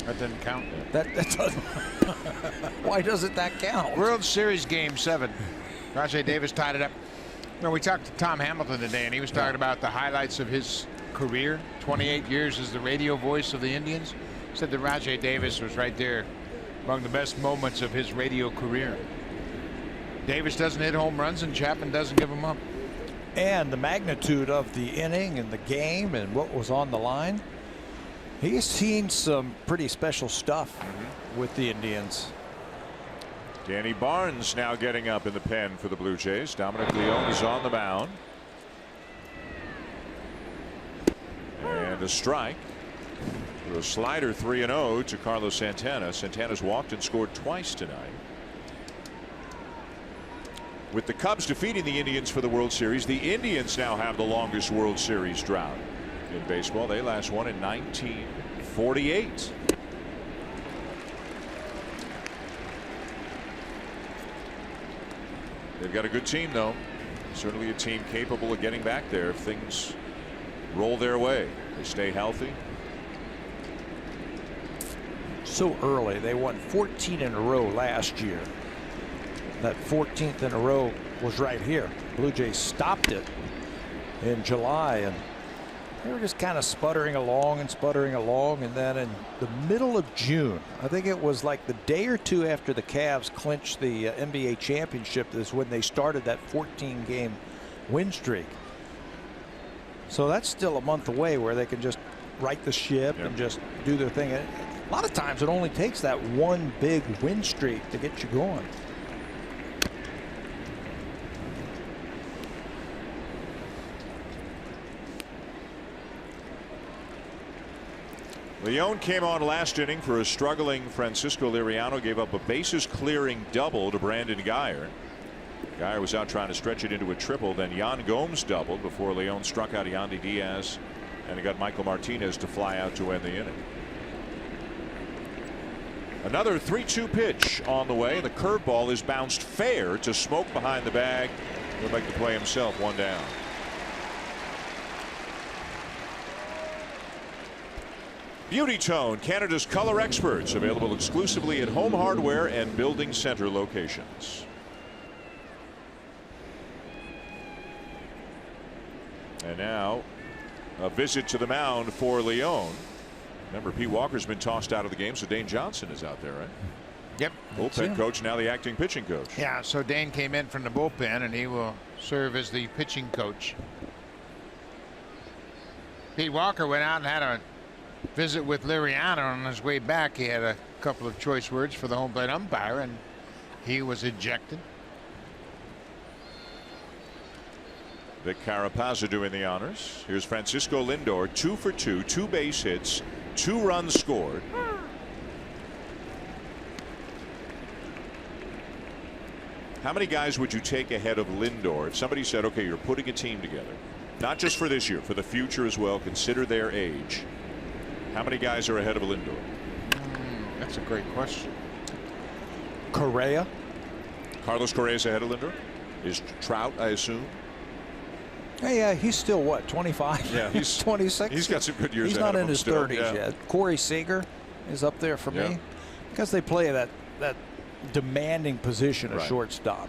That didn't count. That doesn't. Why doesn't that count? World Series Game 7. Rajai Davis tied it up. You know, we talked to Tom Hamilton today, and he was talking about the highlights of his career. 28 years as the radio voice of the Indians. He said that Rajai Davis was right there among the best moments of his radio career. Davis doesn't hit home runs, and Chapman doesn't give them up. and the magnitude of the inning and the game and what was on the line, he's seen some pretty special stuff with the Indians. Danny Barnes now getting up in the pen for the Blue Jays. Dominic Leone is on the mound. And a strike. With a slider 3-0 to Carlos Santana. Santana's walked and scored twice tonight. With the Cubs defeating the Indians for the World Series, the Indians now have the longest World Series drought in baseball. They last won in 1948. They've got a good team, though. Certainly a team capable of getting back there if things roll their way. They stay healthy. So early. They won 14 in a row last year. That 14th in a row was right here. Blue Jays stopped it in July, and they were just kind of sputtering along, and then in the middle of June, I think it was like the day or two after the Cavs clinched the NBA championship, is when they started that 14-game win streak. So that's still a month away where they can just right the ship and just do their thing. A lot of times it only takes that one big win streak to get you going. Leone came on last inning for a struggling Francisco Liriano. Gave up a bases clearing double to Brandon Guyer. Guyer was out trying to stretch it into a triple. Then Yan Gomes doubled before Leone struck out Yandy Diaz, and it got Michael Martinez to fly out to end the inning. Another 3-2 pitch on the way. The curveball is bounced fair to Smoke behind the bag. He'll make the play himself. One down. Beauty Tone, Canada's color experts, available exclusively at Home Hardware and Building Center locations. And now a visit to the mound for Leone. Remember, Pete Walker's been tossed out of the game, so Dane Johnson is out there, right? Yep. Bullpen coach, now the acting pitching coach. Yeah, so Dane came in from the bullpen, and he will serve as the pitching coach. Pete Walker went out and had a visit with Liriano. On his way back, he had a couple of choice words for the home plate umpire, and he was ejected. Vic Carapazza doing the honors. Here's Francisco Lindor, 2 for 2, 2 base hits, 2 runs scored. How many guys would you take ahead of Lindor if somebody said, okay, you're putting a team together, not just for this year, for the future as well, consider their age? How many guys are ahead of Lindor? That's a great question. Correa. Carlos Correa is ahead of Lindor. Is Trout, I assume? Hey, he's still what, 25? Yeah, he's 26. He's got some good years. He's ahead not of in him his still. 30s yet. Corey Seager is up there for me because they play that demanding position of shortstop.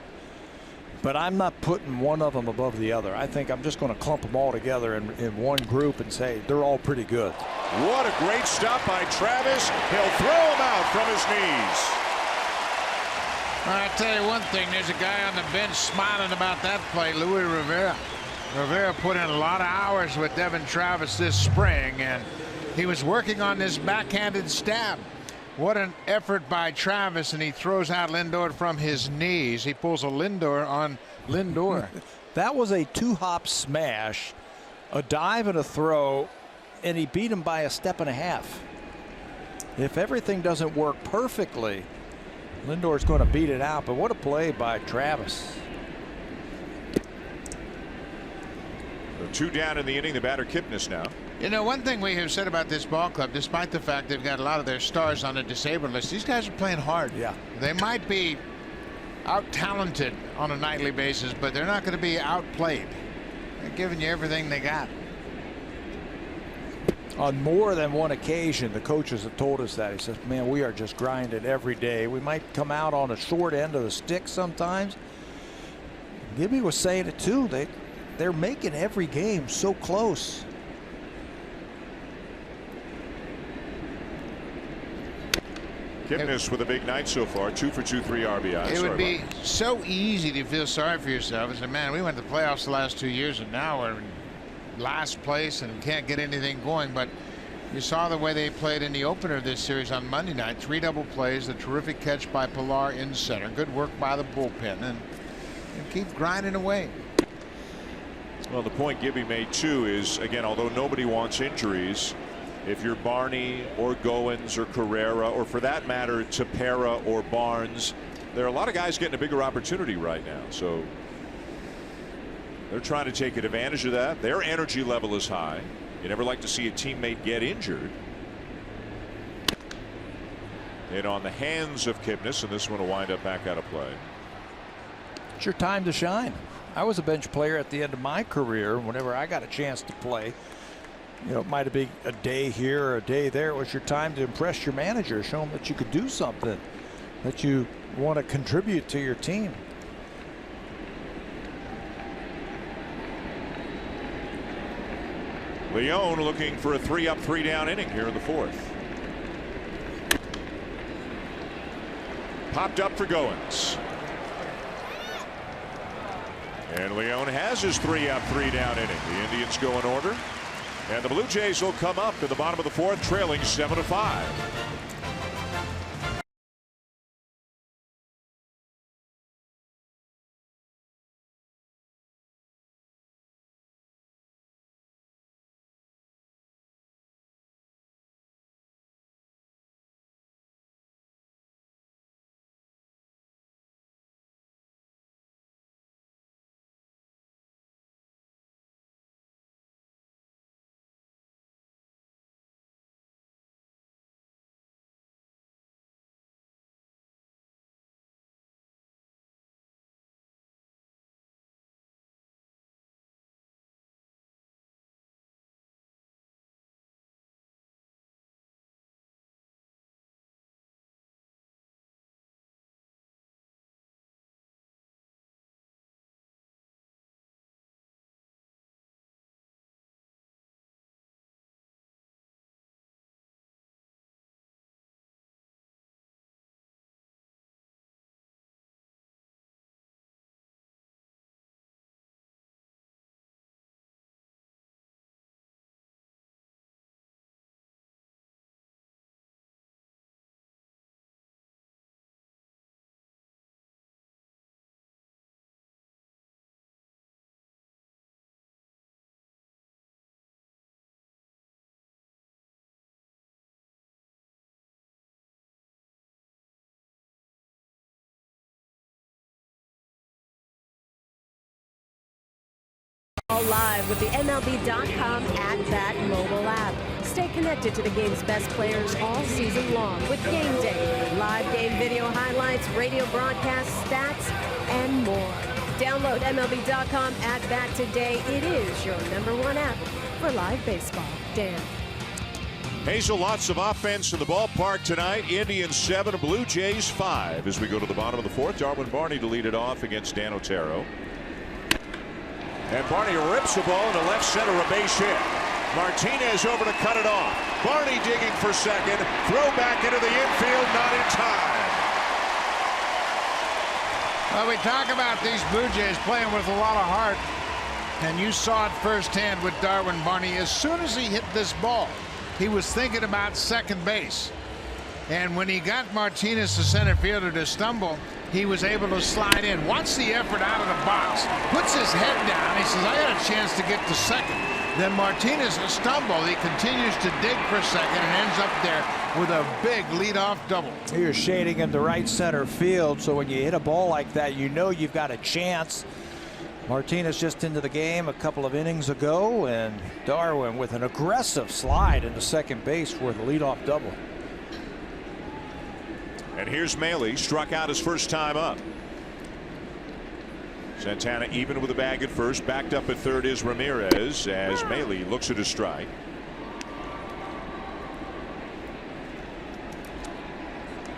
But I'm not putting one of them above the other. I think I'm just going to clump them all together in one group and say they're all pretty good. What a great stop by Travis. He'll throw him out from his knees. I'll tell you one thing, there's a guy on the bench smiling about that play, Luis Rivera. Rivera put in a lot of hours with Devin Travis this spring, and he was working on this backhanded stab. What an effort by Travis, and he throws out Lindor from his knees. He pulls a Lindor on Lindor. That was a 2-hop smash, a dive and a throw, and he beat him by a step and a half. If everything doesn't work perfectly, Lindor's going to beat it out, but what a play by Travis. 2 down in the inning. The batter Kipnis now. You know, one thing we have said about this ball club, despite the fact they've got a lot of their stars on the disabled list, these guys are playing hard. Yeah. They might be out-talented on a nightly basis, but they're not going to be outplayed. They're giving you everything they got. On more than one occasion, the coaches have told us that. He says, man, we are just grinding every day. We might come out on a short end of the stick sometimes. Gibby was saying it too. They're making every game so close. Kipnis with a big night so far, 2 for 2, 3 RBIs. It would be so easy to feel sorry for yourself and say, man, we went to the playoffs the last 2 years and now we're in last place and can't get anything going. But you saw the way they played in the opener of this series on Monday night. 3 double plays, a terrific catch by Pilar in center. Good work by the bullpen, and keep grinding away. Well, the point Gibby made too is, again, although nobody wants injuries, if you're Barney or Goins or Carrera, or for that matter Tepera or Barnes, there are a lot of guys getting a bigger opportunity right now. So they're trying to take advantage of that. Their energy level is high. You never like to see a teammate get injured. And on the hands of Kipnis, and this one will wind up back out of play. It's your time to shine. I was a bench player at the end of my career. Whenever I got a chance to play, you know, it might have been a day here or a day there. It was your time to impress your manager, show him that you could do something, that you want to contribute to your team. Leone looking for a 3-up, 3-down inning here in the 4th. Popped up for Goins. And Leone has his 3-up, 3-down inning. The Indians go in order. And the Blue Jays will come up in the bottom of the 4th, trailing 7-5. Live with the MLB.com at-bat mobile app. Stay connected to the game's best players all season long with Game Day, live game video highlights, radio broadcasts, stats, and more. Download MLB.com at-bat today. It is your #1 app for live baseball. Dan. Hazel, lots of offense in the ballpark tonight. Indians 7, Blue Jays 5. As we go to the bottom of the 4th, Darwin Barney to lead it off against Dan Otero. And Barney rips the ball into left center, a base hit. Martinez over to cut it off. Barney digging for second. Throw back into the infield, not in time. Well, we talk about these Blue Jays playing with a lot of heart. And you saw it firsthand with Darwin Barney. As soon as he hit this ball, he was thinking about second base. And when he got Martinez, the center fielder, to stumble, he was able to slide in. Watch the effort out of the box. Puts his head down. He says, I got a chance to get to second. Then Martinez stumbled. He continues to dig for second and ends up there with a big leadoff double. You're shading him to right center field, so when you hit a ball like that, you know you've got a chance. Martinez just into the game a couple of innings ago, and Darwin with an aggressive slide into second base for the leadoff double. And here's Maley, struck out his first time up. Santana even with a bag at first. Backed up at third is Ramirez as Maley looks at his strike.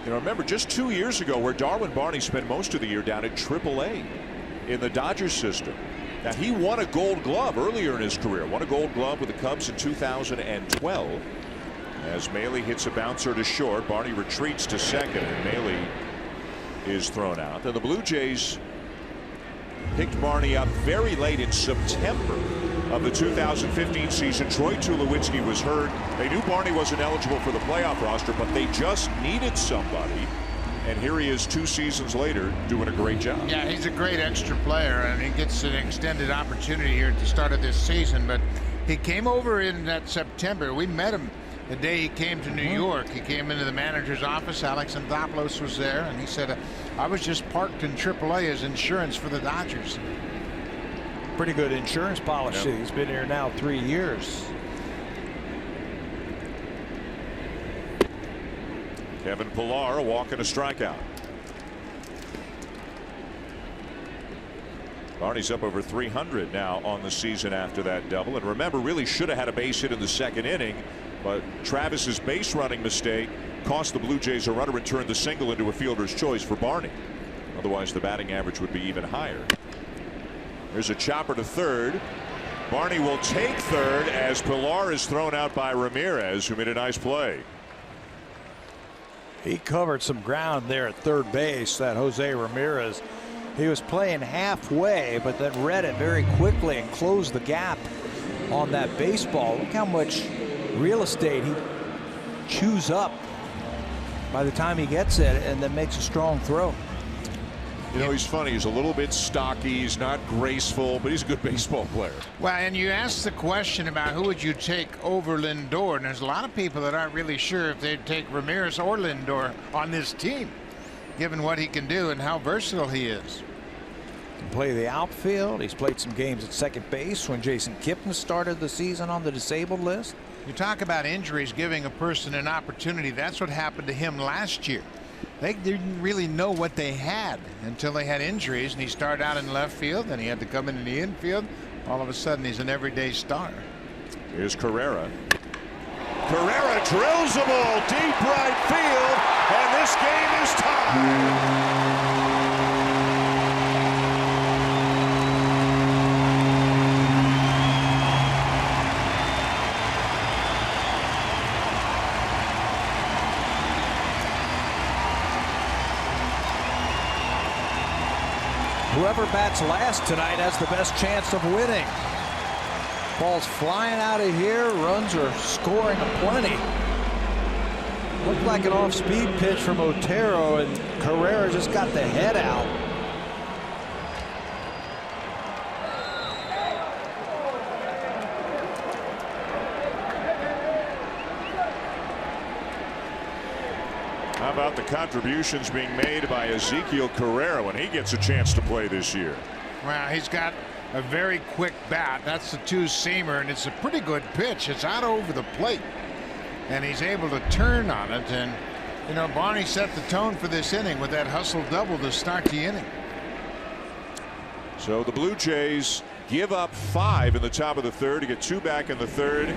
You know, remember just 2 years ago where Darwin Barney spent most of the year down at AAA in the Dodgers system. Now, he won a Gold Glove earlier in his career. Won a Gold Glove with the Cubs in 2012. As Maile hits a bouncer to short, Barney retreats to second, and Maile is thrown out. Then the Blue Jays picked Barney up very late in September of the 2015 season. Troy Tulowitzki was hurt. They knew Barney wasn't eligible for the playoff roster, but they just needed somebody. And here he is 2 seasons later doing a great job. Yeah, he's a great extra player, and he gets an extended opportunity here at the start of this season. But he came over in that September. We met him the day he came to New York. He came into the manager's office. Alex Anthopoulos was there, and he said, I was just parked in AAA as insurance for the Dodgers. Pretty good insurance policy. Yep. He's been here now 3 years. Kevin Pillar, a walk and a strikeout. Barney's up over 300 now on the season after that double. And remember, really should have had a base hit in the second inning, but Travis's base running mistake cost the Blue Jays a runner and turned the single into a fielder's choice for Barney. Otherwise, the batting average would be even higher. There's a chopper to third. Barney will take third as Pillar is thrown out by Ramirez, who made a nice play. He covered some ground there at third base, that Jose Ramirez. He was playing halfway, but then read it very quickly and closed the gap on that baseball. Look how much real estate he chews up by the time he gets it, and then makes a strong throw. You know, he's funny. He's a little bit stocky. He's not graceful, but he's a good baseball player. Well, and you asked the question about who would you take over Lindor, and there's a lot of people that aren't really sure if they'd take Ramirez or Lindor on this team, given what he can do and how versatile he is. Can play the outfield. He's played some games at second base when Jason Kipnis started the season on the disabled list. You talk about injuries giving a person an opportunity. That's what happened to him last year. They didn't really know what they had until they had injuries, and he started out in left field, then he had to come into the infield. All of a sudden, he's an everyday star. Here's Carrera. Carrera drills the ball deep right field, and this game is tied. Whoever bats last tonight has the best chance of winning. Ball's flying out of here. Runs are scoring aplenty. Looked like an off-speed pitch from Otero, and Carrera just got the head out. How about the contributions being made by Ezekiel Carrera when he gets a chance to play this year? Well, he's got a very quick bat. That's the two-seamer, and it's a pretty good pitch. It's out over the plate, and he's able to turn on it. And, you know, Barney set the tone for this inning with that hustle double to start the inning. So the Blue Jays give up 5 in the top of the third to get 2 back in the third,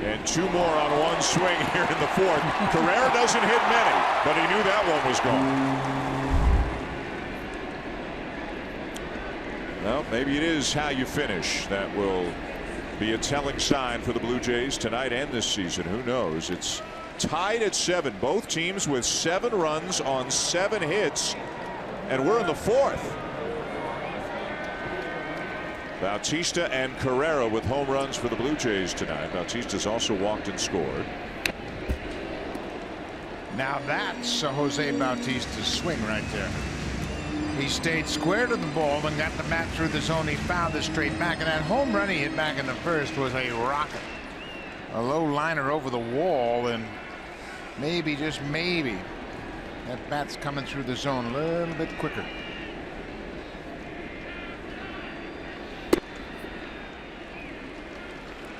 and 2 more on one swing here in the fourth. Carrera doesn't hit many, but he knew that one was gone. Well, maybe it is how you finish that will be a telling sign for the Blue Jays tonight and this season. Who knows? It's tied at 7. Both teams with 7 runs on 7 hits, and we're in the 4th. Bautista and Carrera with home runs for the Blue Jays tonight. Bautista's also walked and scored. Now that's a Jose Bautista swing right there. He stayed square to the ball and got the bat through the zone. He fouled it straight back, and that home run he hit back in the first was a rocket. A low liner over the wall, and maybe, just maybe, that bat's coming through the zone a little bit quicker.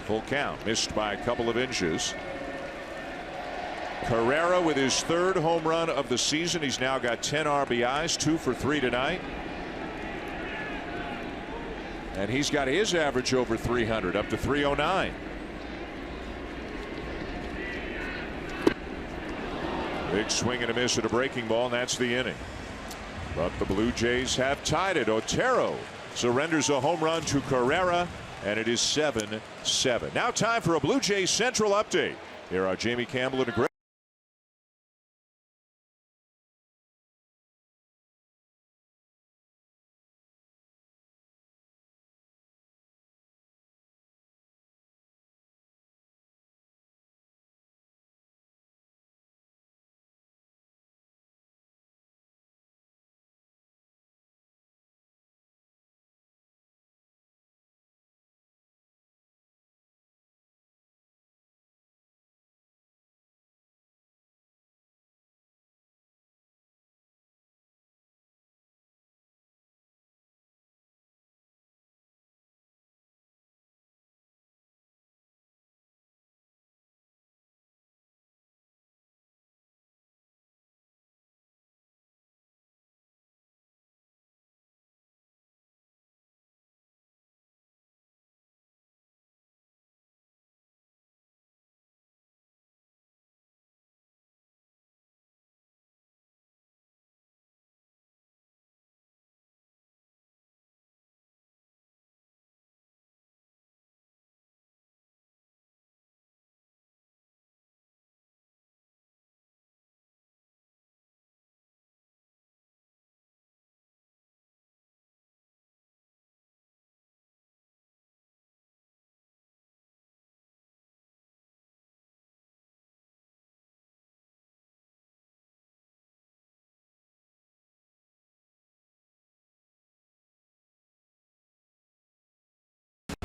Full count, missed by a couple of inches. Carrera with his 3rd home run of the season. He's now got 10 RBIs, 2 for 3 tonight. And he's got his average over 300, up to 309. Big swing and a miss at a breaking ball, and that's the inning. But the Blue Jays have tied it. Otero surrenders a home run to Carrera, and it is 7-7. Now time for a Blue Jays Central update. Here are Jamie Cambell and Greg.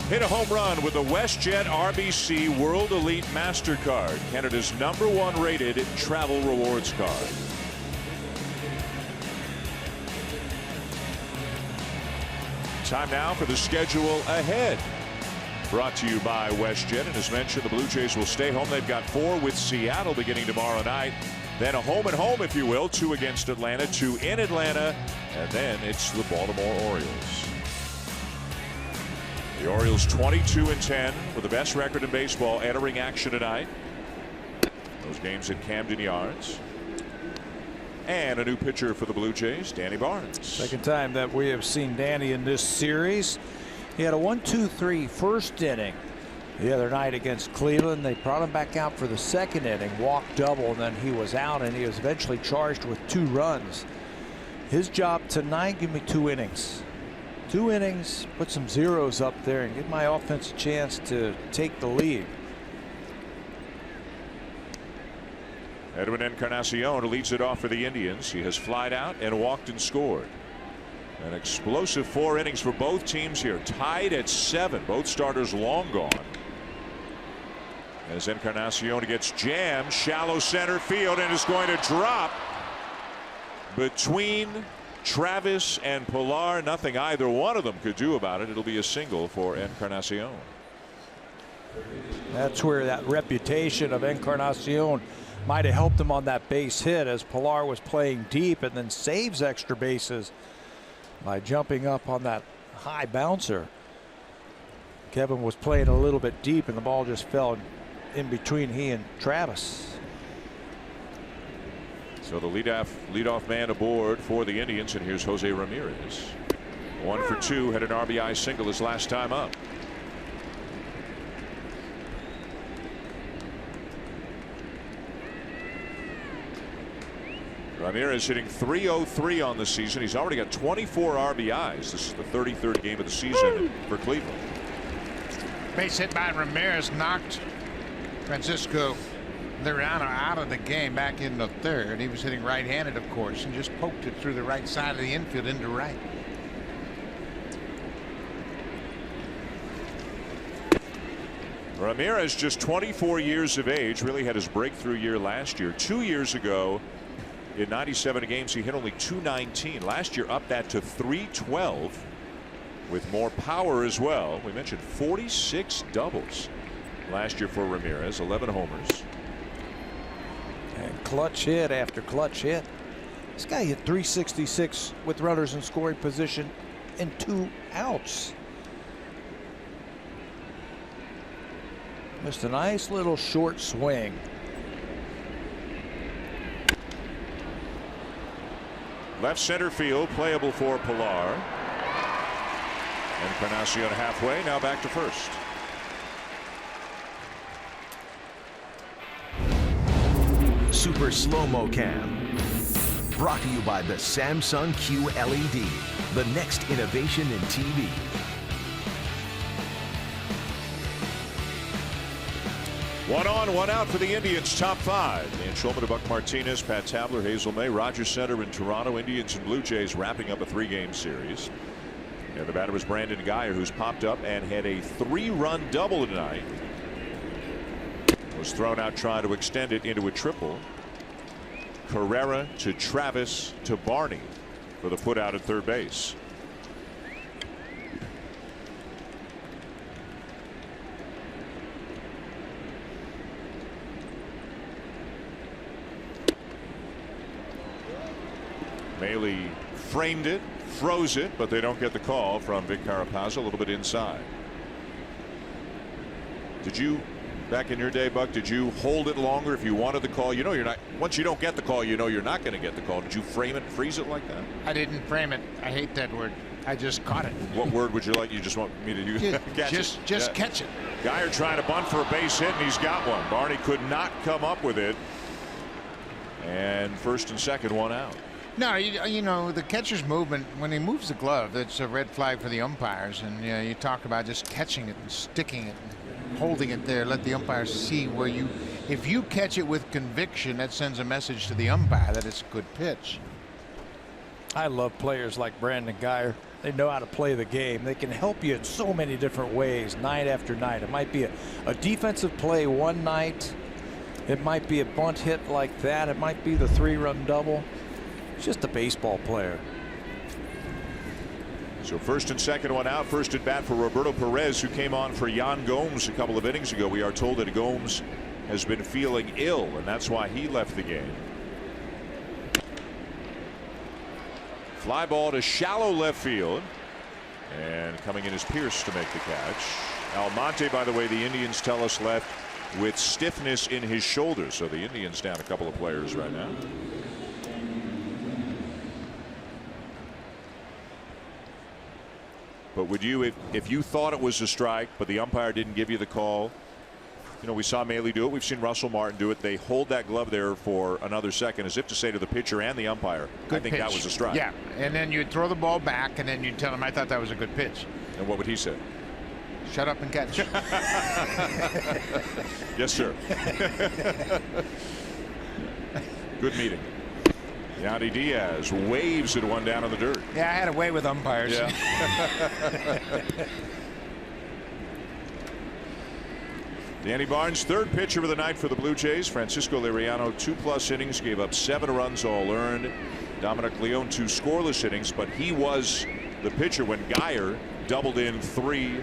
Hit a home run with the WestJet RBC World Elite MasterCard, Canada's #1 rated travel rewards card. Time now for the schedule ahead. Brought to you by WestJet. And as mentioned, the Blue Jays will stay home. They've got 4 with Seattle beginning tomorrow night. Then a home and home, if you will. 2 against Atlanta, 2 in Atlanta. And then it's the Baltimore Orioles. The Orioles 22-10 with the best record in baseball entering action tonight. Those games at Camden Yards. And a new pitcher for the Blue Jays, Danny Barnes. Second time that we have seen Danny in this series. He had a 1-2-3 first inning the other night against Cleveland. They brought him back out for the second inning, walked double, and then he was out, and he was eventually charged with 2 runs. His job tonight, give me 2 innings. 2 innings, put some zeros up there and give my offense a chance to take the lead. Edwin Encarnacion leads it off for the Indians. He has flied out and walked and scored. An explosive 4 innings for both teams here, tied at 7. Both starters long gone. As Encarnacion gets jammed, shallow center field, and is going to drop between Travis and Pilar. Nothing either one of them could do about it. It'll be a single for Encarnacion. That's where that reputation of Encarnacion might have helped him on that base hit, as Pilar was playing deep and then saves extra bases by jumping up on that high bouncer. Kevin was playing a little bit deep and the ball just fell in between he and Travis. So the leadoff man aboard for the Indians, and here's Jose Ramirez. 1 for 2, had an RBI single his last time up. Ramirez hitting .303 on the season. He's already got 24 RBIs. This is the 33rd game of the season for Cleveland. Base hit by Ramirez knocked Francisco Liriano out of the game back in the 3rd. He was hitting right-handed, of course, and just poked it through the right side of the infield into right. Ramirez, just 24 years of age, really had his breakthrough year last year. 2 years ago, in 97 games, he hit only .219. Last year, up that to .312 with more power as well. We mentioned 46 doubles last year for Ramirez, 11 homers. And clutch hit after clutch hit. This guy hit .366 with runners in scoring position and 2 outs. Just a nice little short swing. Left center field, playable for Pilar. Encarnacion halfway, now back to first. Super Slo-Mo Cam. Brought to you by the Samsung QLED, the next innovation in TV. One on, one out for the Indians, top five. Dan Schulman, Buck Martinez, Pat Tabler, Hazel May, Rogers Center in Toronto. Indians and Blue Jays wrapping up a 3-game series. And the batter was Brandon Guyer, who's popped up and had a 3-run double tonight. Was thrown out trying to extend it into a triple. Carrera to Travis to Barney for the put out at third base. Maley framed it, froze it, but they don't get the call from Vic Carapazza, a little bit inside. Did you, back in your day, Buck, did you hold it longer if you wanted the call? You know you're not, once you don't get the call, you know you're not going to get the call. Did you frame it, freeze it like that? I didn't frame it. I hate that word. I just caught it. What word would you like? You just want me to use? Just catch it. Guyer trying to bunt for a base hit, and he's got one. Barney could not come up with it. And first and second, one out. No, you know, the catcher's movement, when he moves the glove, it's a red flag for the umpires. And you know, you talk about just catching it and sticking it and holding it there. Let the umpires see where you, if you catch it with conviction, that sends a message to the umpire that it's a good pitch. I love players like Brandon Guyer. They know how to play the game. They can help you in so many different ways, night after night. It might be a defensive play one night. It might be a bunt hit like that. It might be the 3-run double. Just a baseball player. So first and second, one out. First at bat for Roberto Perez, who came on for Yan Gomes a couple of innings ago. We are told that Gomes has been feeling ill, and that's why he left the game. Fly ball to shallow left field, and coming in is Pierce to make the catch. Almonte, by the way, the Indians tell us left with stiffness in his shoulder, so the Indians down a couple of players right now. But would you, if you thought it was a strike, but the umpire didn't give you the call, you know, we saw Maley do it. We've seen Russell Martin do it. They hold that glove there for another second, as if to say to the pitcher and the umpire, Good I think pitch. that was a strike. Yeah, and then you throw the ball back, and then you tell him, I thought that was a good pitch. And what would he say? Shut up and catch. Yes, sir. Good meeting. Yandy Diaz waves at one down in the dirt. Yeah, I had a way with umpires. Yeah. Danny Barnes, third pitcher of the night for the Blue Jays. Francisco Liriano, 2+ innings, gave up 7 runs all earned. Dominic Leone, 2 scoreless innings, but he was the pitcher when Guyer doubled in 3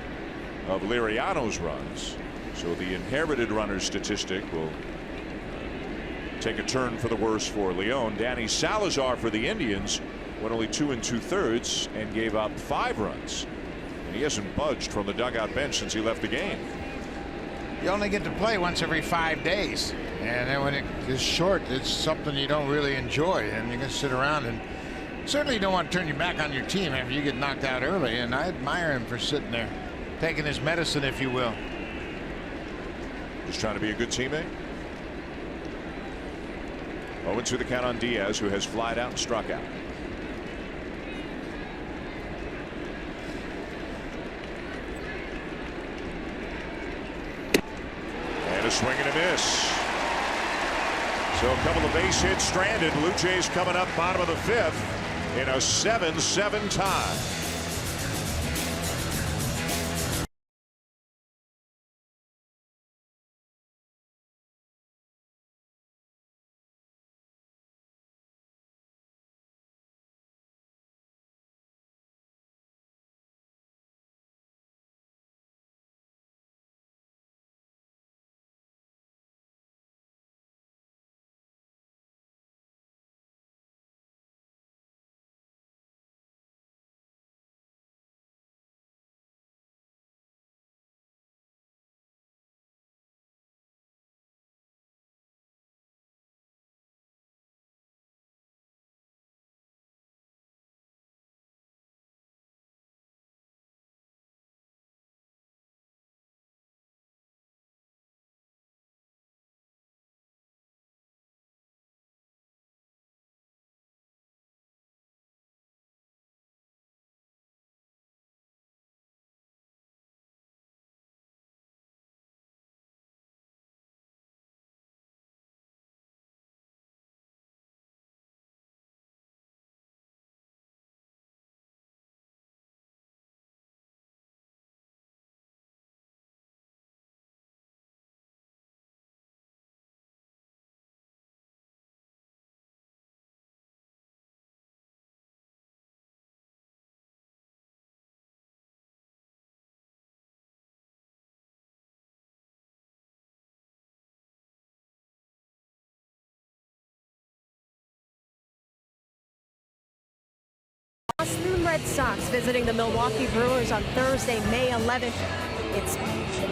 of Liriano's runs. So the inherited runner statistic will take a turn for the worse for Leone. Danny Salazar for the Indians went only 2 2/3 and gave up 5 runs. And he hasn't budged from the dugout bench since he left the game. You only get to play once every 5 days, and then when it is short, it's something you don't really enjoy, and you're going to sit around and certainly you don't want to turn your back on your team after you get knocked out early. And I admire him for sitting there, taking his medicine, if you will. Just trying to be a good teammate. 0-2 the count on Diaz, who has flied out and struck out. And a swing and a miss. So a couple of base hits stranded. Blue Jays coming up bottom of the 5th in a 7-7 tie. Red Sox visiting the Milwaukee Brewers on Thursday, May 11th. It's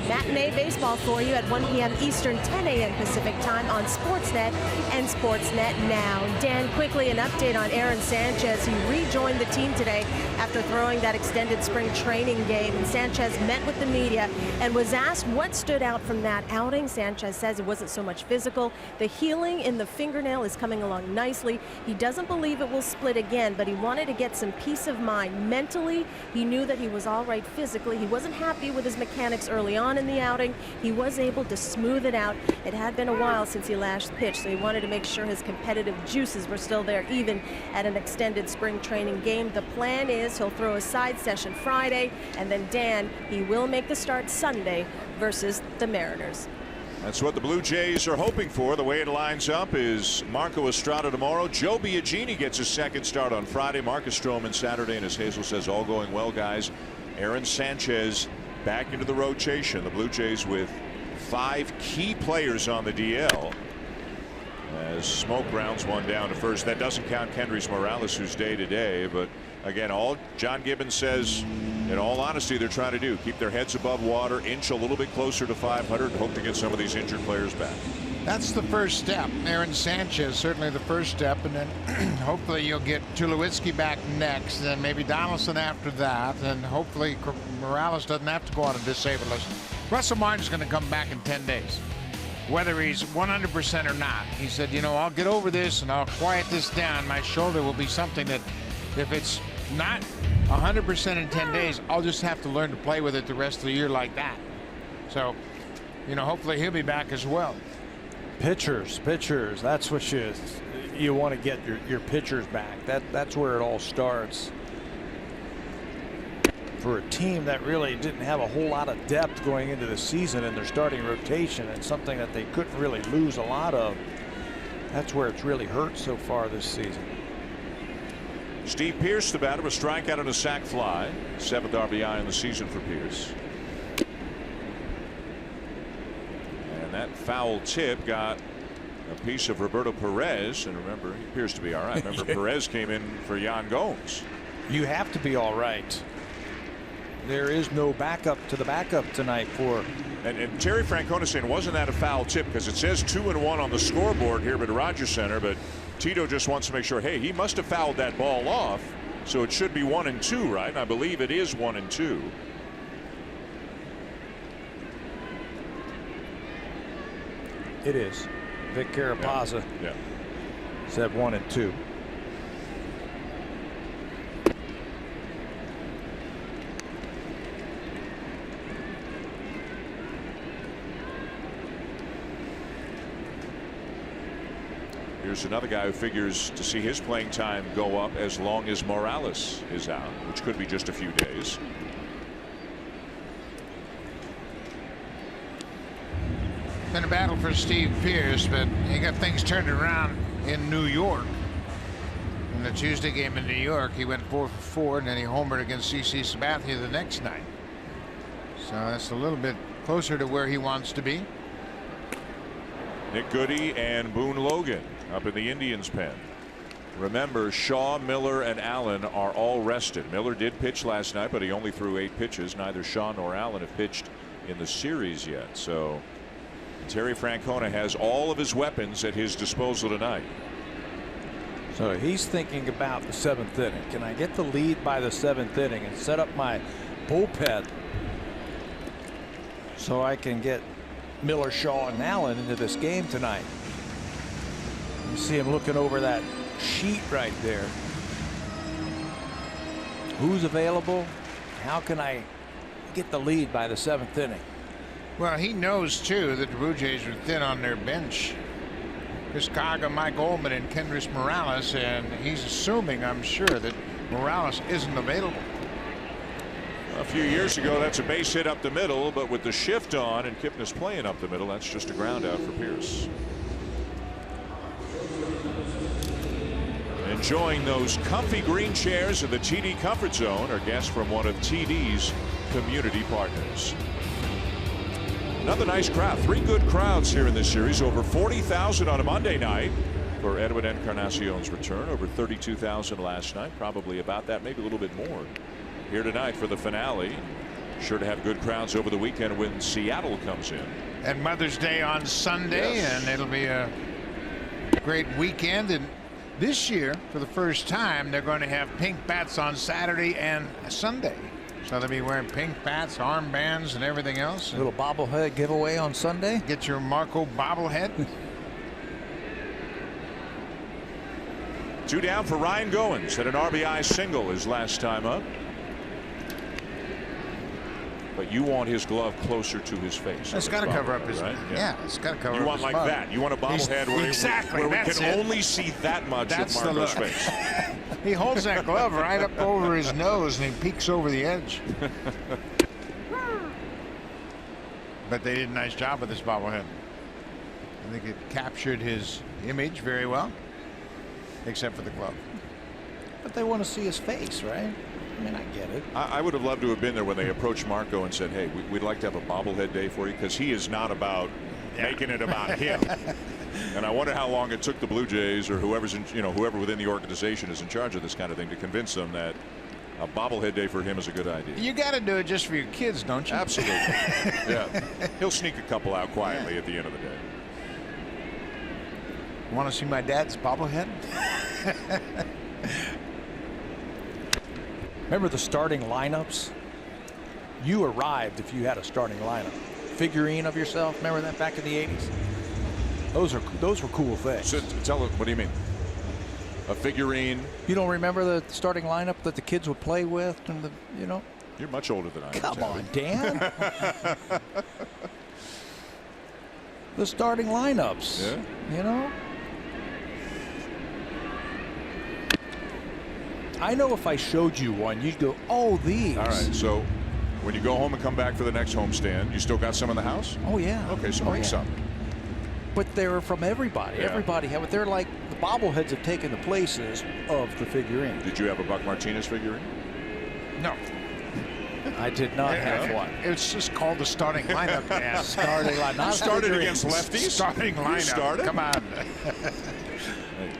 matinee baseball for you at 1 p.m. Eastern, 10 a.m. Pacific time on Sportsnet and Sportsnet Now. Dan, quickly an update on Aaron Sanchez. He rejoined the team today after throwing that extended spring training game. And Sanchez met with the media and was asked what stood out from that outing. Sanchez says it wasn't so much physical. The healing in the fingernail is coming along nicely. He doesn't believe it will split again, but he wanted to get some peace of mind. Mentally, he knew that he was all right physically. He wasn't happy with his mechanics early on in the outing. He was able to smooth it out. It had been a while since he last pitched, so he wanted to make sure his competitive juices were still there, even at an extended spring training game. The plan is he'll throw a side session Friday, and then Dan, he will make the start Sunday versus the Mariners. That's what the Blue Jays are hoping for. The way it lines up is Marco Estrada tomorrow. Joe Biagini gets his second start on Friday. Marcus Stroman Saturday, and as Hazel says, all going well, guys. Aaron Sanchez back into the rotation. The Blue Jays with 5 key players on the DL. As Smoke rounds one down to first. That doesn't count Kendrys Morales, who's day to day. But again, all John Gibbons says, in all honesty, they're trying to do, keep their heads above water, inch a little bit closer to 500, and hope to get some of these injured players back. That's the first step. Aaron Sanchez, certainly the first step, and then hopefully you'll get Tulowitzki back next, and then maybe Donaldson after that, and hopefully Morales doesn't have to go on a disabled list. Russell Martin's going to come back in 10 days, whether he's 100% or not. He said, you know, I'll get over this and I'll quiet this down. My shoulder will be something that if it's not 100% in 10 days, I'll just have to learn to play with it the rest of the year like that. So, you know, hopefully he'll be back as well. Pitchers. That's what you want to get your pitchers back. That's where it all starts. For a team that really didn't have a whole lot of depth going into the season in their starting rotation, and something that they couldn't really lose a lot of, that's where it's really hurt so far this season. Steve Pearce, the batter, a strikeout and a sac fly. 7th RBI in the season for Pearce. And that foul tip got a piece of Roberto Perez, and remember, he appears to be all right. Remember, Perez came in for Yan Gomes. You have to be all right. There is no backup to the backup tonight for. And Terry Francona saying, wasn't that a foul tip? Because it says 2-1 on the scoreboard here at Rogers Center, but Tito just wants to make sure, hey, he must have fouled that ball off, so it should be 1-2, right? And I believe it is 1-2. It is. Vic Carapazza said 1-2. Here's another guy who figures to see his playing time go up as long as Morales is out, which could be just a few days. Been a battle for Steve Pearce, but he got things turned around in New York. In the Tuesday game in New York, he went 4 for 4, and then he homered against CC Sabathia the next night. So that's a little bit closer to where he wants to be. Nick Goody and Boone Logan up in the Indians pen. Remember, Shaw, Miller, and Allen are all rested. Miller did pitch last night, but he only threw 8 pitches. Neither Shaw nor Allen have pitched in the series yet. So Terry Francona has all of his weapons at his disposal tonight. So he's thinking about the 7th inning. Can I get the lead by the 7th inning and set up my bullpen so I can get Miller, Shaw, and Allen into this game tonight? You see him looking over that sheet right there. Who's available? How can I get the lead by the 7th inning? Well, he knows too that the Blue Jays are thin on their bench. Chris Kaga, Mike Ullman, and Kendrys Morales, and he's assuming, I'm sure, that Morales isn't available. A few years ago, that's a base hit up the middle, but with the shift on and Kipnis playing up the middle, that's just a ground out for Pearce. Enjoying those comfy green chairs in the TD Comfort Zone are guests from one of TD's community partners. Another nice crowd. 3 good crowds here in this series. Over 40,000 on a Monday night for Edwin Encarnacion's return. Over 32,000 last night. Probably about that, maybe a little bit more here tonight for the finale. Sure to have good crowds over the weekend when Seattle comes in. And Mother's Day on Sunday, Yes. and it'll be a great weekend. And this year, for the first time, they're going to have pink bats on Saturday and Sunday. So they'll be wearing pink bats, armbands, and everything else. A little bobblehead giveaway on Sunday. Get your Marco bobblehead. 2 down for Ryan Goins. Had an RBI single his last time up. But you want his glove closer to his face. It's got to cover up his. Right? Yeah, it's got to cover up his. You want like mouth. that. You want a bobblehead where we can only see that much of That's Marco's the look. face. He holds that glove right up over his nose and he peeks over the edge. But they did a nice job with this bobblehead. I think it captured his image very well, except for the glove. But they want to see his face, right? I mean, I get it. I would have loved to have been there when they approached Marco and said, hey, we'd like to have a bobblehead day for you, because he is not about making it about him. And I wonder how long it took the Blue Jays or whoever's in, whoever within the organization is in charge of this kind of thing to convince them that a bobblehead day for him is a good idea. You got to do it just for your kids, don't you? Absolutely. Yeah. He'll sneak a couple out quietly at the end of the day. Want to see my dad's bobblehead? Remember the starting lineups? You arrived if you had a starting lineup. Figurine of yourself. Remember that back in the 80s? Those were cool things. So, tell us, what do you mean? A figurine? You don't remember the starting lineup that the kids would play with, and You're much older than I am. Come on, Dan. The starting lineups. Yeah. I know if I showed you one, you'd go, oh, these. All right. So when you go home and come back for the next homestand, you still got some in the house? Oh, yeah. Okay, so bring some. But they're from everybody. Yeah. Everybody have it. They're like the bobbleheads have taken the places of the figurine. Did you have a Buck Martinez figurine? No. I did not have one. It's just called the starting lineup, Dan. Starting lineup. Not Started figurines. against lefties? Starting lineup. Started? Come on.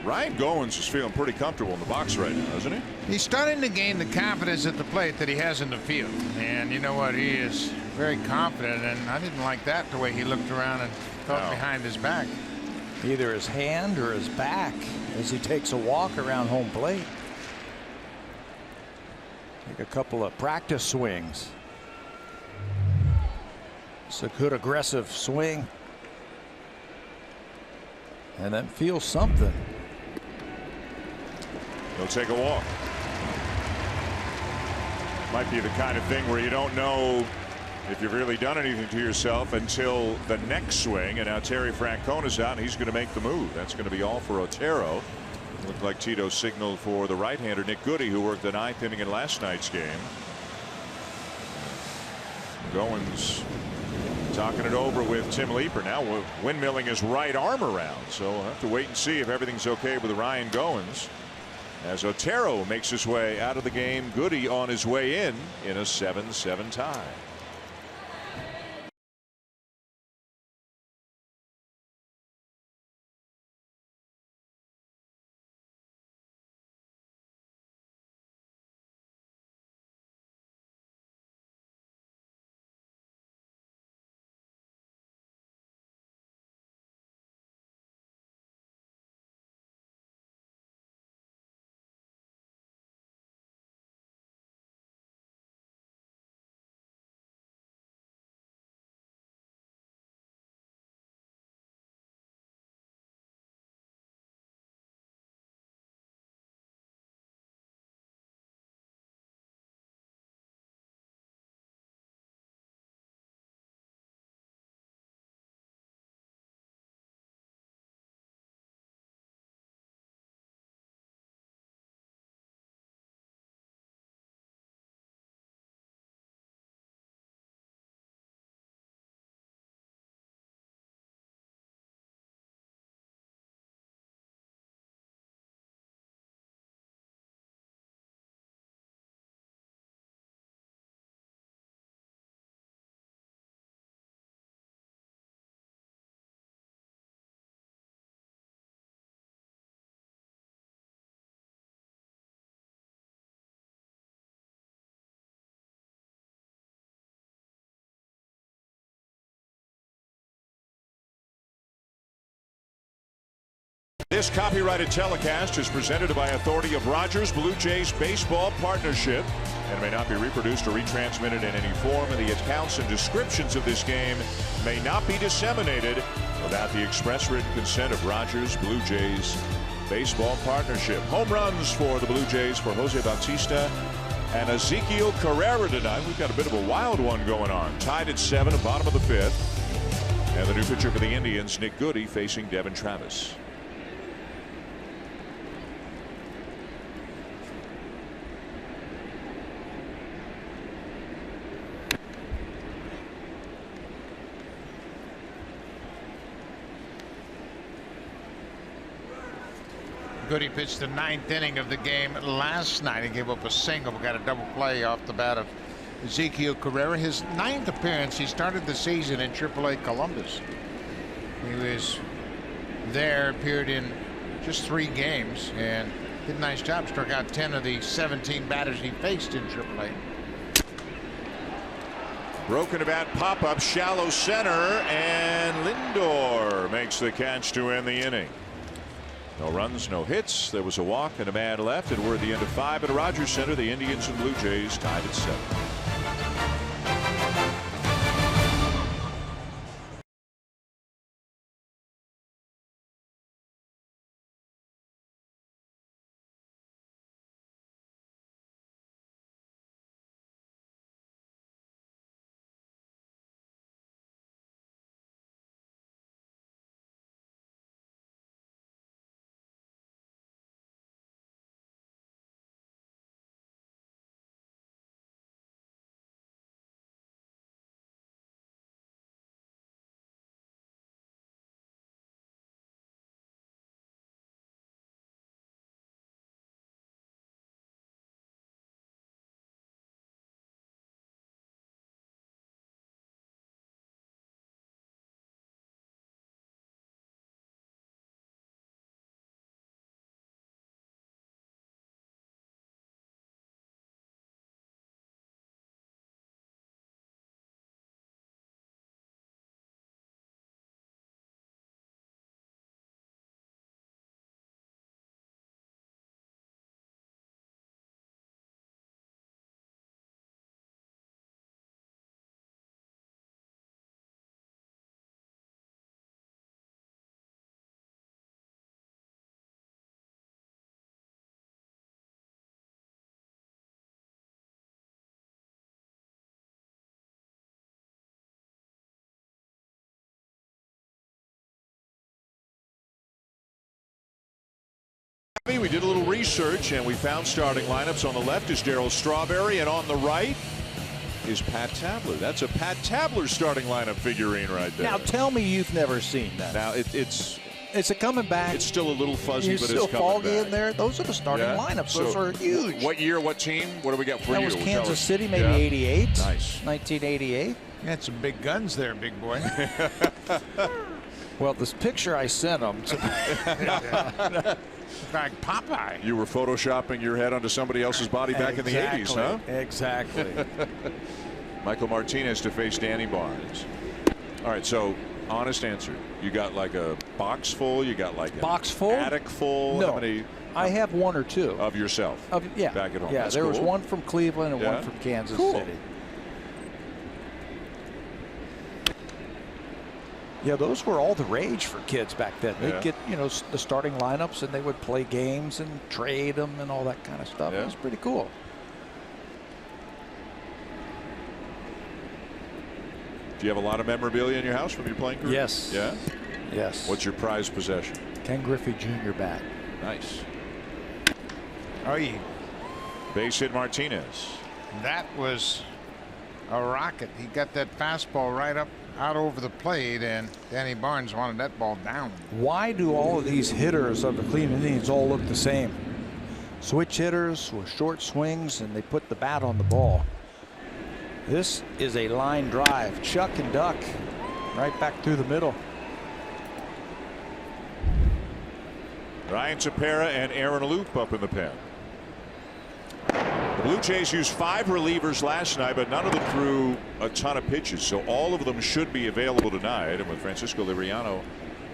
Ryan Goins is feeling pretty comfortable in the box right now, isn't he? He's starting to gain the confidence at the plate that he has in the field. And you know what? He is very confident. And I didn't like that, the way he looked around and felt behind his back. Either his hand or his back as he takes a walk around home plate. Take a couple of practice swings. It's a good aggressive swing. And then feel something. He'll take a walk. Might be the kind of thing where you don't know if you've really done anything to yourself until the next swing. And now Terry Francona's out, and he's going to make the move. That's going to be all for Otero. Looked like Tito signaled for the right-hander Nick Goody, who worked the 9th inning in last night's game. Goins talking it over with Tim Leeper, now windmilling his right arm around. So we'll have to wait and see if everything's okay with Ryan Goins, as Otero makes his way out of the game. Goody on his way in a 7-7 tie. This copyrighted telecast is presented by authority of Rogers Blue Jays Baseball Partnership and may not be reproduced or retransmitted in any form, and the accounts and descriptions of this game may not be disseminated without the express written consent of Rogers Blue Jays Baseball Partnership. Home runs for the Blue Jays for Jose Bautista and Ezekiel Carrera tonight. We've got a bit of a wild one going on. Tied at 7, bottom of the 5th. And the new pitcher for the Indians, Nick Goody, facing Devin Travis. Goody pitched the 9th inning of the game last night. He gave up a single, got a double play off the bat of Ezekiel Carrera. His 9th appearance. He started the season in AAA Columbus. He was there, appeared in just 3 games, and did a nice job. Struck out 10 of the 17 batters he faced in AAA. Broken bat pop-up, shallow center, and Lindor makes the catch to end the inning. No runs, no hits. There was a walk and a man left, and we're at the end of 5 at Rogers Center. The Indians and Blue Jays tied at 7. We did a little research and we found starting lineups. On the left is Darryl Strawberry, and on the right is Pat Tabler. That's a Pat Tabler starting lineup figurine right there. Now tell me you've never seen that. Now it's a coming back. It's still a little fuzzy, You're but still it's coming foggy back. in there. Those are the starting lineups. Those are huge. What year? What team? What do we got for you? That was Kansas City, maybe 88. Nice. 1988. You had some big guns there, big boy. Well, this picture I sent them. Like Popeye. You were photoshopping your head onto somebody else's body back in the 80s, huh? Exactly. Michael Martinez to face Danny Barnes. All right, so honest answer. You got like a box full? You got like box full? Attic full? No. How many? I have 1 or 2. Of yourself? Yeah. Back at home? Yeah, That's there was cool. 1 from Cleveland and 1 from Kansas City. Yeah, those were all the rage for kids back then. They'd get, the starting lineups, and they would play games and trade them and all that kind of stuff. It was pretty cool. Do you have a lot of memorabilia in your house from your playing career? Yes. Yeah? Yes. What's your prized possession? Ken Griffey Jr. bat. Nice. Oh, yeah. Base hit Martinez. That was a rocket. He got that fastball right up out over the plate, and Danny Barnes wanted that ball down. Why do all of these hitters of the Cleveland Indians all look the same? Switch hitters with short swings, and they put the bat on the ball. This is a line drive. Chuck and duck right back through the middle. Ryan Tepera and Aaron Loop up in the pen. The Blue Jays used 5 relievers last night, but none of them threw a ton of pitches, so all of them should be available tonight. And with Francisco Liriano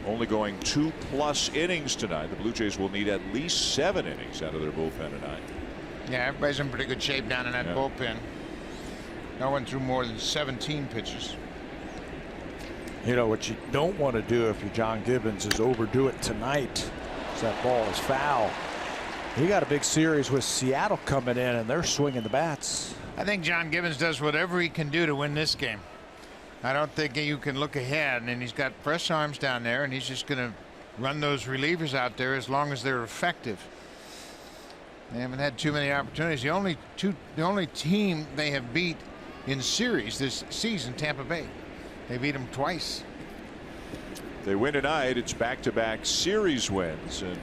only going 2+ innings tonight. The Blue Jays will need at least 7 innings out of their bullpen tonight. Yeah, everybody's in pretty good shape down in that Yeah. bullpen. No one threw more than 17 pitches. You know what you don't want to do if you're John Gibbons is overdo it tonight. That ball is foul. He got a big series with Seattle coming in, and they're swinging the bats. I think John Gibbons does whatever he can do to win this game. I don't think you can look ahead, and he's got fresh arms down there, and he's just going to run those relievers out there as long as they're effective. They haven't had too many opportunities. The only team they have beat in series this season, Tampa Bay. They beat them twice. They win tonight. It's back-to-back series wins, and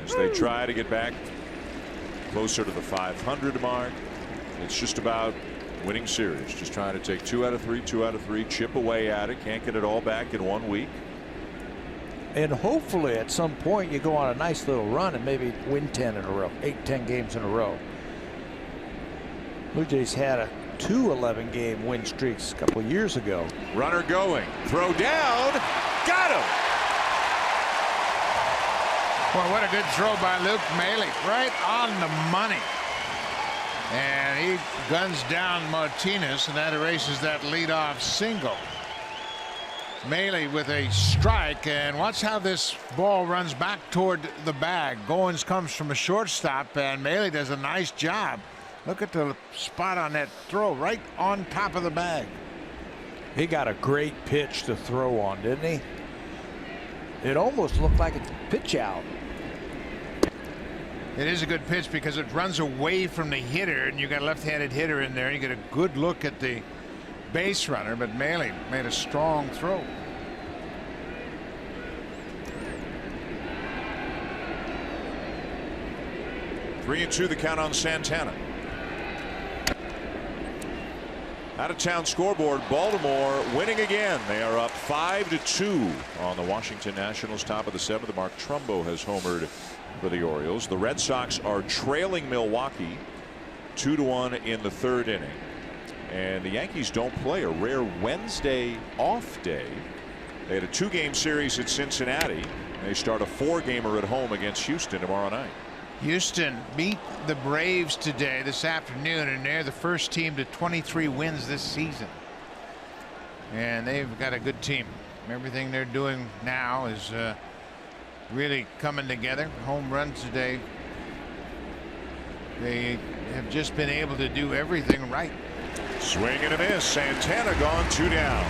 as they try to get back closer to the 500 mark, it's just about winning series. Just trying to take 2 out of 3, chip away at it. Can't get it all back in 1 week. And hopefully at some point you go on a nice little run and maybe win 10 in a row, 8-10 games in a row. Blue Jays had a 2 11-game win streaks a couple of years ago. Runner going, throw down, got him. Boy, what a good throw by Luke Maile, right on the money. And he guns down Martinez, and that erases that leadoff single. Maile with a strike, and watch how this ball runs back toward the bag. Goins comes from a shortstop, and Maile does a nice job. Look at the spot on that throw, right on top of the bag. He got a great pitch to throw on, didn't he? It almost looked like a pitch out. It is a good pitch because it runs away from the hitter, and you got a left-handed hitter in there. You get a good look at the base runner, but Maile made a strong throw. Three and 2 the count on Santana. Out of town scoreboard, Baltimore winning again. They are up 5-2 on the Washington Nationals, top of the 7th. Mark Trumbo has homered for the Orioles. The Red Sox are trailing Milwaukee 2-1 in the 3rd inning. And the Yankees don't play, a rare Wednesday off day. They had a 2-game series at Cincinnati. They start a 4-gamer at home against Houston tomorrow night. Houston beat the Braves this afternoon, and they're the first team to 23 wins this season. And they've got a good team. Everything they're doing now is really coming together. Home runs today. They have just been able to do everything right. Swing and a miss. Santana gone, 2 down.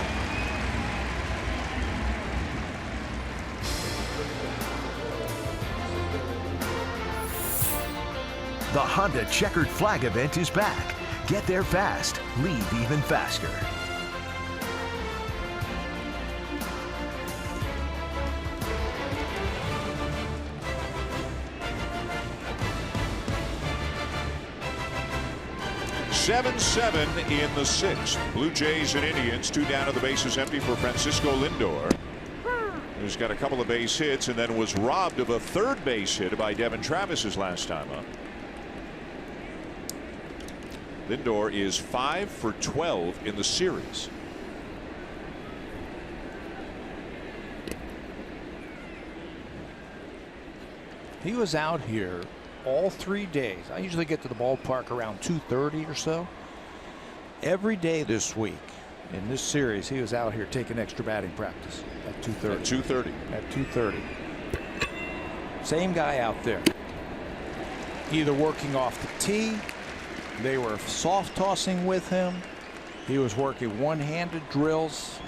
The Honda Checkered Flag event is back. Get there fast, leave even faster. Seven in the 6th. Blue Jays and Indians, 2 down, and the bases empty for Francisco Lindor, who's got a couple of base hits and then was robbed of a 3rd base hit by Devin Travis's last time up. Lindor is 5 for 12 in the series. He was out here all 3 days. I usually get to the ballpark around 2:30 or so. Every day this week in this series, he was out here taking extra batting practice at 2:30. At 2:30. At 2:30. Same guy out there. Either working off the tee, they were soft tossing with him, he was working one-handed drills,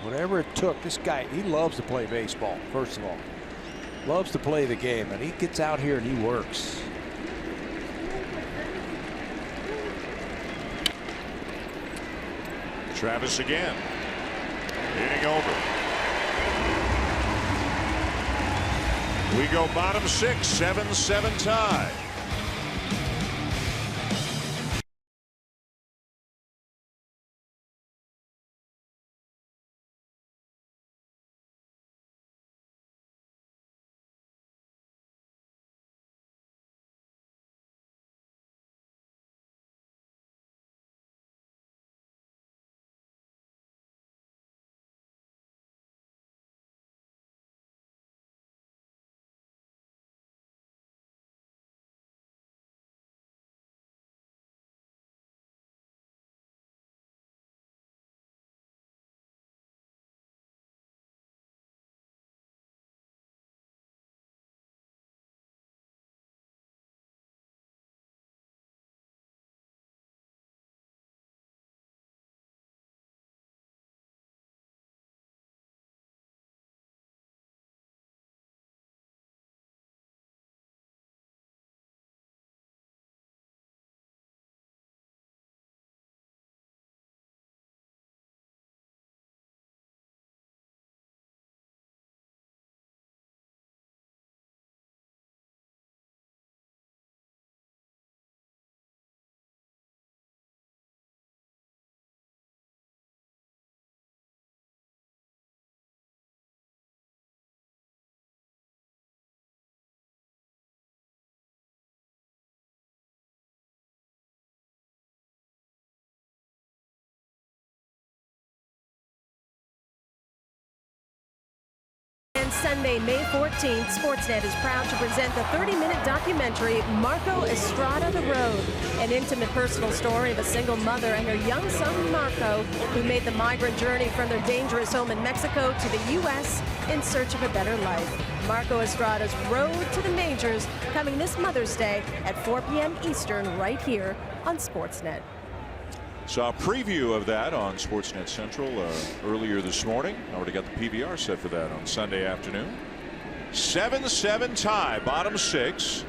whatever it took. This guy, he loves to play baseball, first of all. Loves to play the game, and he gets out here and he works. Travis again. Hitting over. We go bottom 6, 7-7 tie. Sunday, May 14th, Sportsnet is proud to present the 30-minute documentary, Marco Estrada the Road, an intimate personal story of a single mother and her young son, Marco, who made the migrant journey from their dangerous home in Mexico to the U.S. in search of a better life. Marco Estrada's Road to the Majors, coming this Mother's Day at 4 p.m. Eastern, right here on Sportsnet. Saw a preview of that on Sportsnet Central earlier this morning. Already got the PBR set for that on Sunday afternoon. 7-7 tie, bottom 6.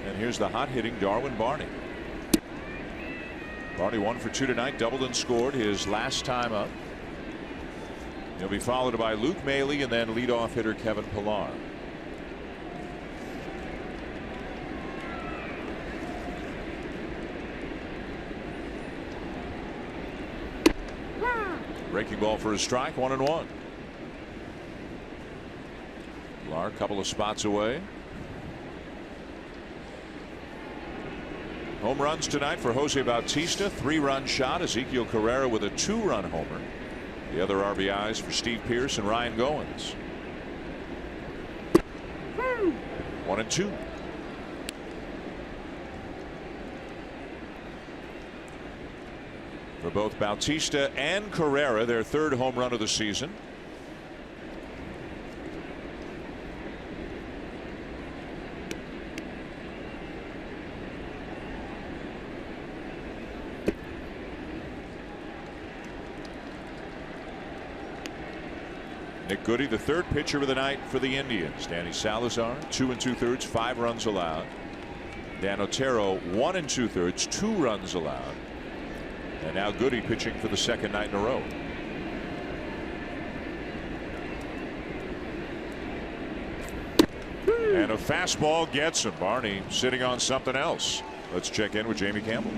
And here's the hot-hitting Darwin Barney. Barney 1 for 2 tonight, doubled and scored his last time up. He'll be followed by Luke Maile and then leadoff hitter Kevin Pillar. Breaking ball for a strike, 1-1. Pillar a couple of spots away. Home runs tonight for Jose Bautista, 3-run shot. Ezekiel Carrera with a 2-run homer. The other RBIs for Steve Pearce and Ryan Goins. 1-2. For both Bautista and Carrera, their 3rd home run of the season. Nick Goody, the 3rd pitcher of the night for the Indians. Danny Salazar, 2 2/3, 5 runs allowed. Dan Otero, 1 2/3, 2 runs allowed. And now Goody pitching for the 2nd night in a row. And a fastball gets him. Barney sitting on something else. Let's check in with Jamie Campbell.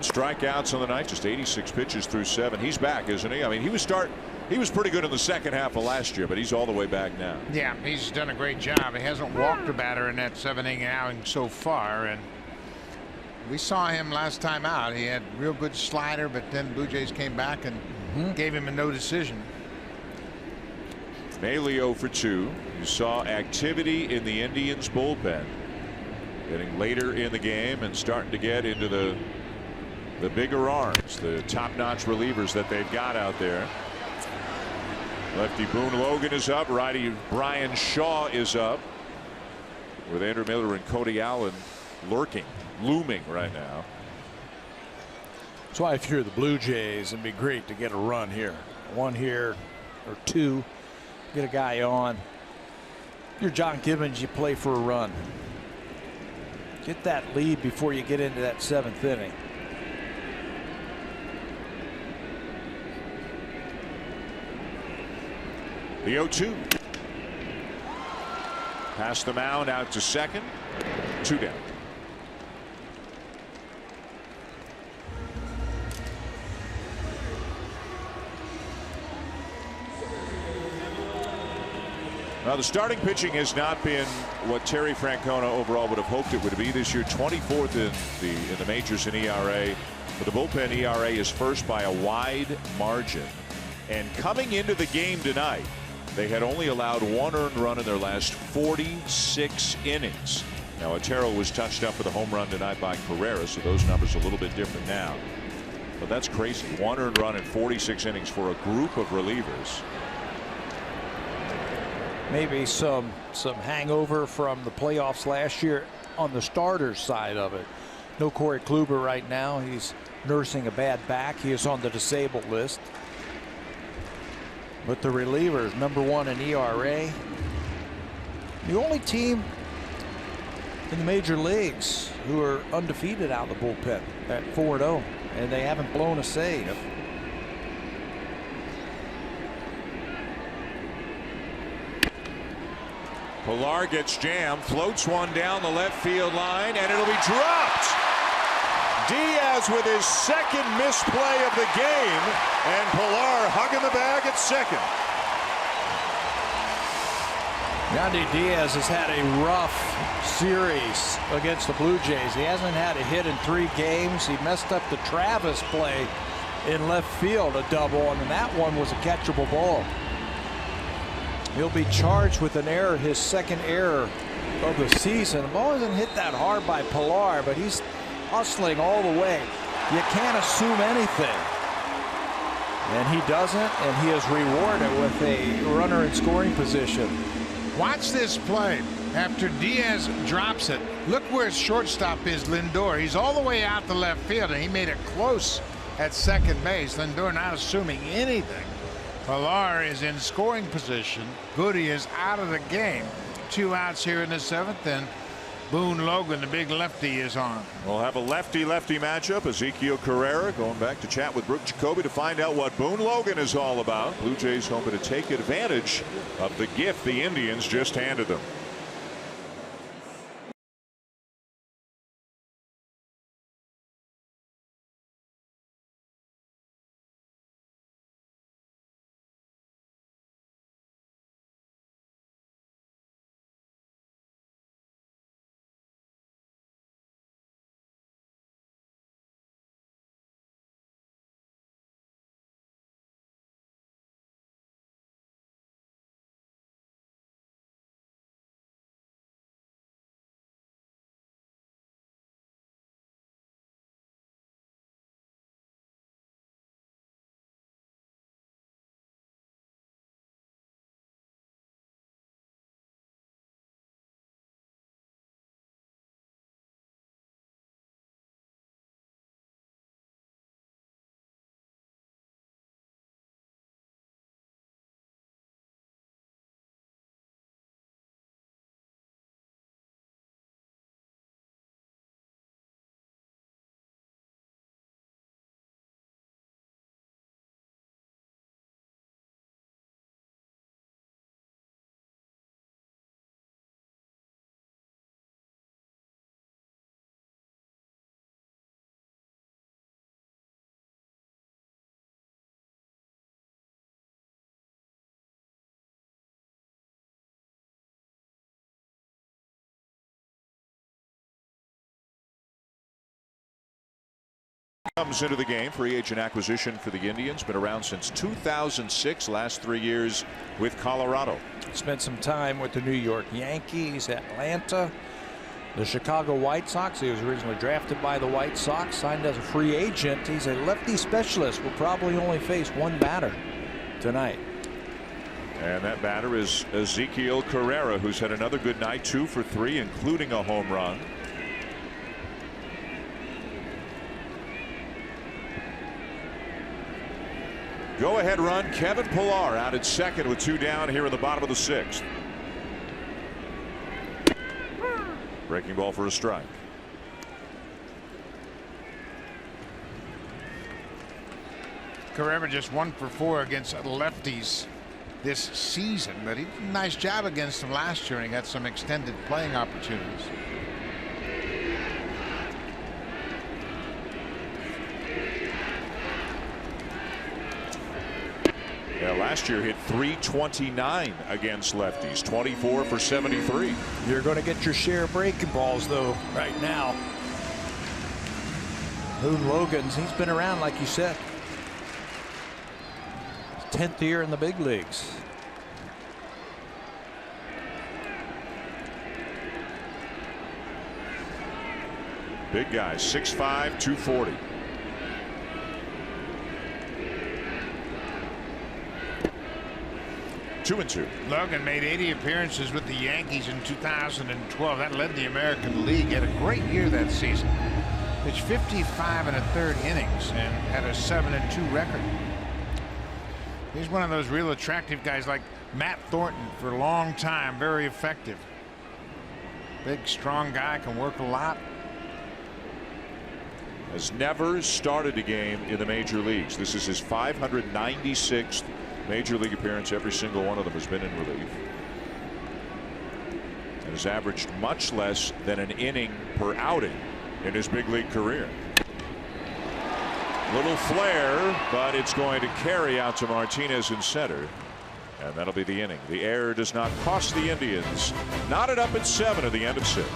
Strikeouts on the night, just 86 pitches through 7. He's back, isn't he? I mean, he was pretty good in the second half of last year, but he's all the way back now. Yeah, he's done a great job. He hasn't walked a batter in that 7-inning outing so far, and we saw him last time out. He had real good slider, but then Blue Jays came back and gave him a no decision. Maile 0 for 2. You saw activity in the Indians bullpen, getting later in the game and starting to get into the bigger arms, the top-notch relievers that they've got out there. Lefty Boone Logan is up. Righty Brian Shaw is up, with Andrew Miller and Cody Allen looming right now. That's why if you're the Blue Jays, it'd be great to get a run here. 1 here or 2. Get a guy on. If you're John Gibbons, you play for a run. Get that lead before you get into that 7th inning. The 0-2. Past the mound, out to second. 2 down. Now, the starting pitching has not been what Terry Francona overall would have hoped it would be this year. 24th in the majors in ERA. But the bullpen ERA is first by a wide margin. And coming into the game tonight, they had only allowed 1 earned run in their last 46 innings. Now, Otero was touched up for the home run tonight by Carrera, so those numbers are a little bit different now. But that's crazy. 1 earned run in 46 innings for a group of relievers. Maybe some hangover from the playoffs last year on the starters side of it. No Corey Kluber right now. He's nursing a bad back. He is on the disabled list. But the relievers, #1 in ERA. The only team in the major leagues who are undefeated out of the bullpen at 4-0, and they haven't blown a save. Pillar gets jammed, floats one down the left field line, and it'll be dropped. Diaz with his second misplay of the game, and Pilar hugging the bag at second. Yandy Diaz has had a rough series against the Blue Jays. He hasn't had a hit in 3 games. He messed up the Travis play in left field, a double, and that one was a catchable ball. He'll be charged with an error, his second error of the season. The ball isn't hit that hard by Pilar, but he's hustling all the way. You can't assume anything. And he doesn't, and he is rewarded with a runner in scoring position. Watch this play. After Diaz drops it, look where his shortstop is, Lindor. He's all the way out to left field, and he made it close at second base. Lindor not assuming anything. Pilar is in scoring position. Goody is out of the game. 2 outs here in the 7th, and Boone Logan, the big lefty, is on. We'll have a lefty-lefty matchup. Ezekiel Carrera going back to chat with Brooke Jacoby to find out what Boone Logan is all about. Blue Jays hoping to take advantage of the gift the Indians just handed them. Comes into the game. Free agent acquisition for the Indians. Been around since 2006. Last 3 years with Colorado. Spent some time with the New York Yankees, Atlanta, the Chicago White Sox. He was originally drafted by the White Sox, signed as a free agent. He's a lefty specialist. Will probably only face 1 batter tonight. And that batter is Ezekiel Carrera, who's had another good night, 2 for 3, including a home run. Go-ahead run, Kevin Pilar out at second with 2 down here in the bottom of the 6th. Breaking ball for a strike. Carrera just 1 for 4 against lefties this season, but he did a nice job against them last year, and he got some extended playing opportunities. Yeah, last year hit .329 against lefties, 24 for 73. You're going to get your share of breaking balls, though, right now. Boone Logan's, he's been around, like you said. 10th year in the big leagues. Big guy, 6'5", 240. Two and two. Logan made 80 appearances with the Yankees in 2012. That led the American League. Had a great year that season. Pitched 55 1/3 innings and had a 7-2 record. He's one of those real attractive guys like Matt Thornton for a long time. Very effective. Big, strong guy, can work a lot. Has never started a game in the major leagues. This is his 596th major league appearance. Every single one of them has been in relief. And has averaged much less than an inning per outing in his big league career. Little flare, but it's going to carry out to Martinez in center. And that'll be the inning. The error does not cost the Indians. Knotted up at 7 at the end of 6.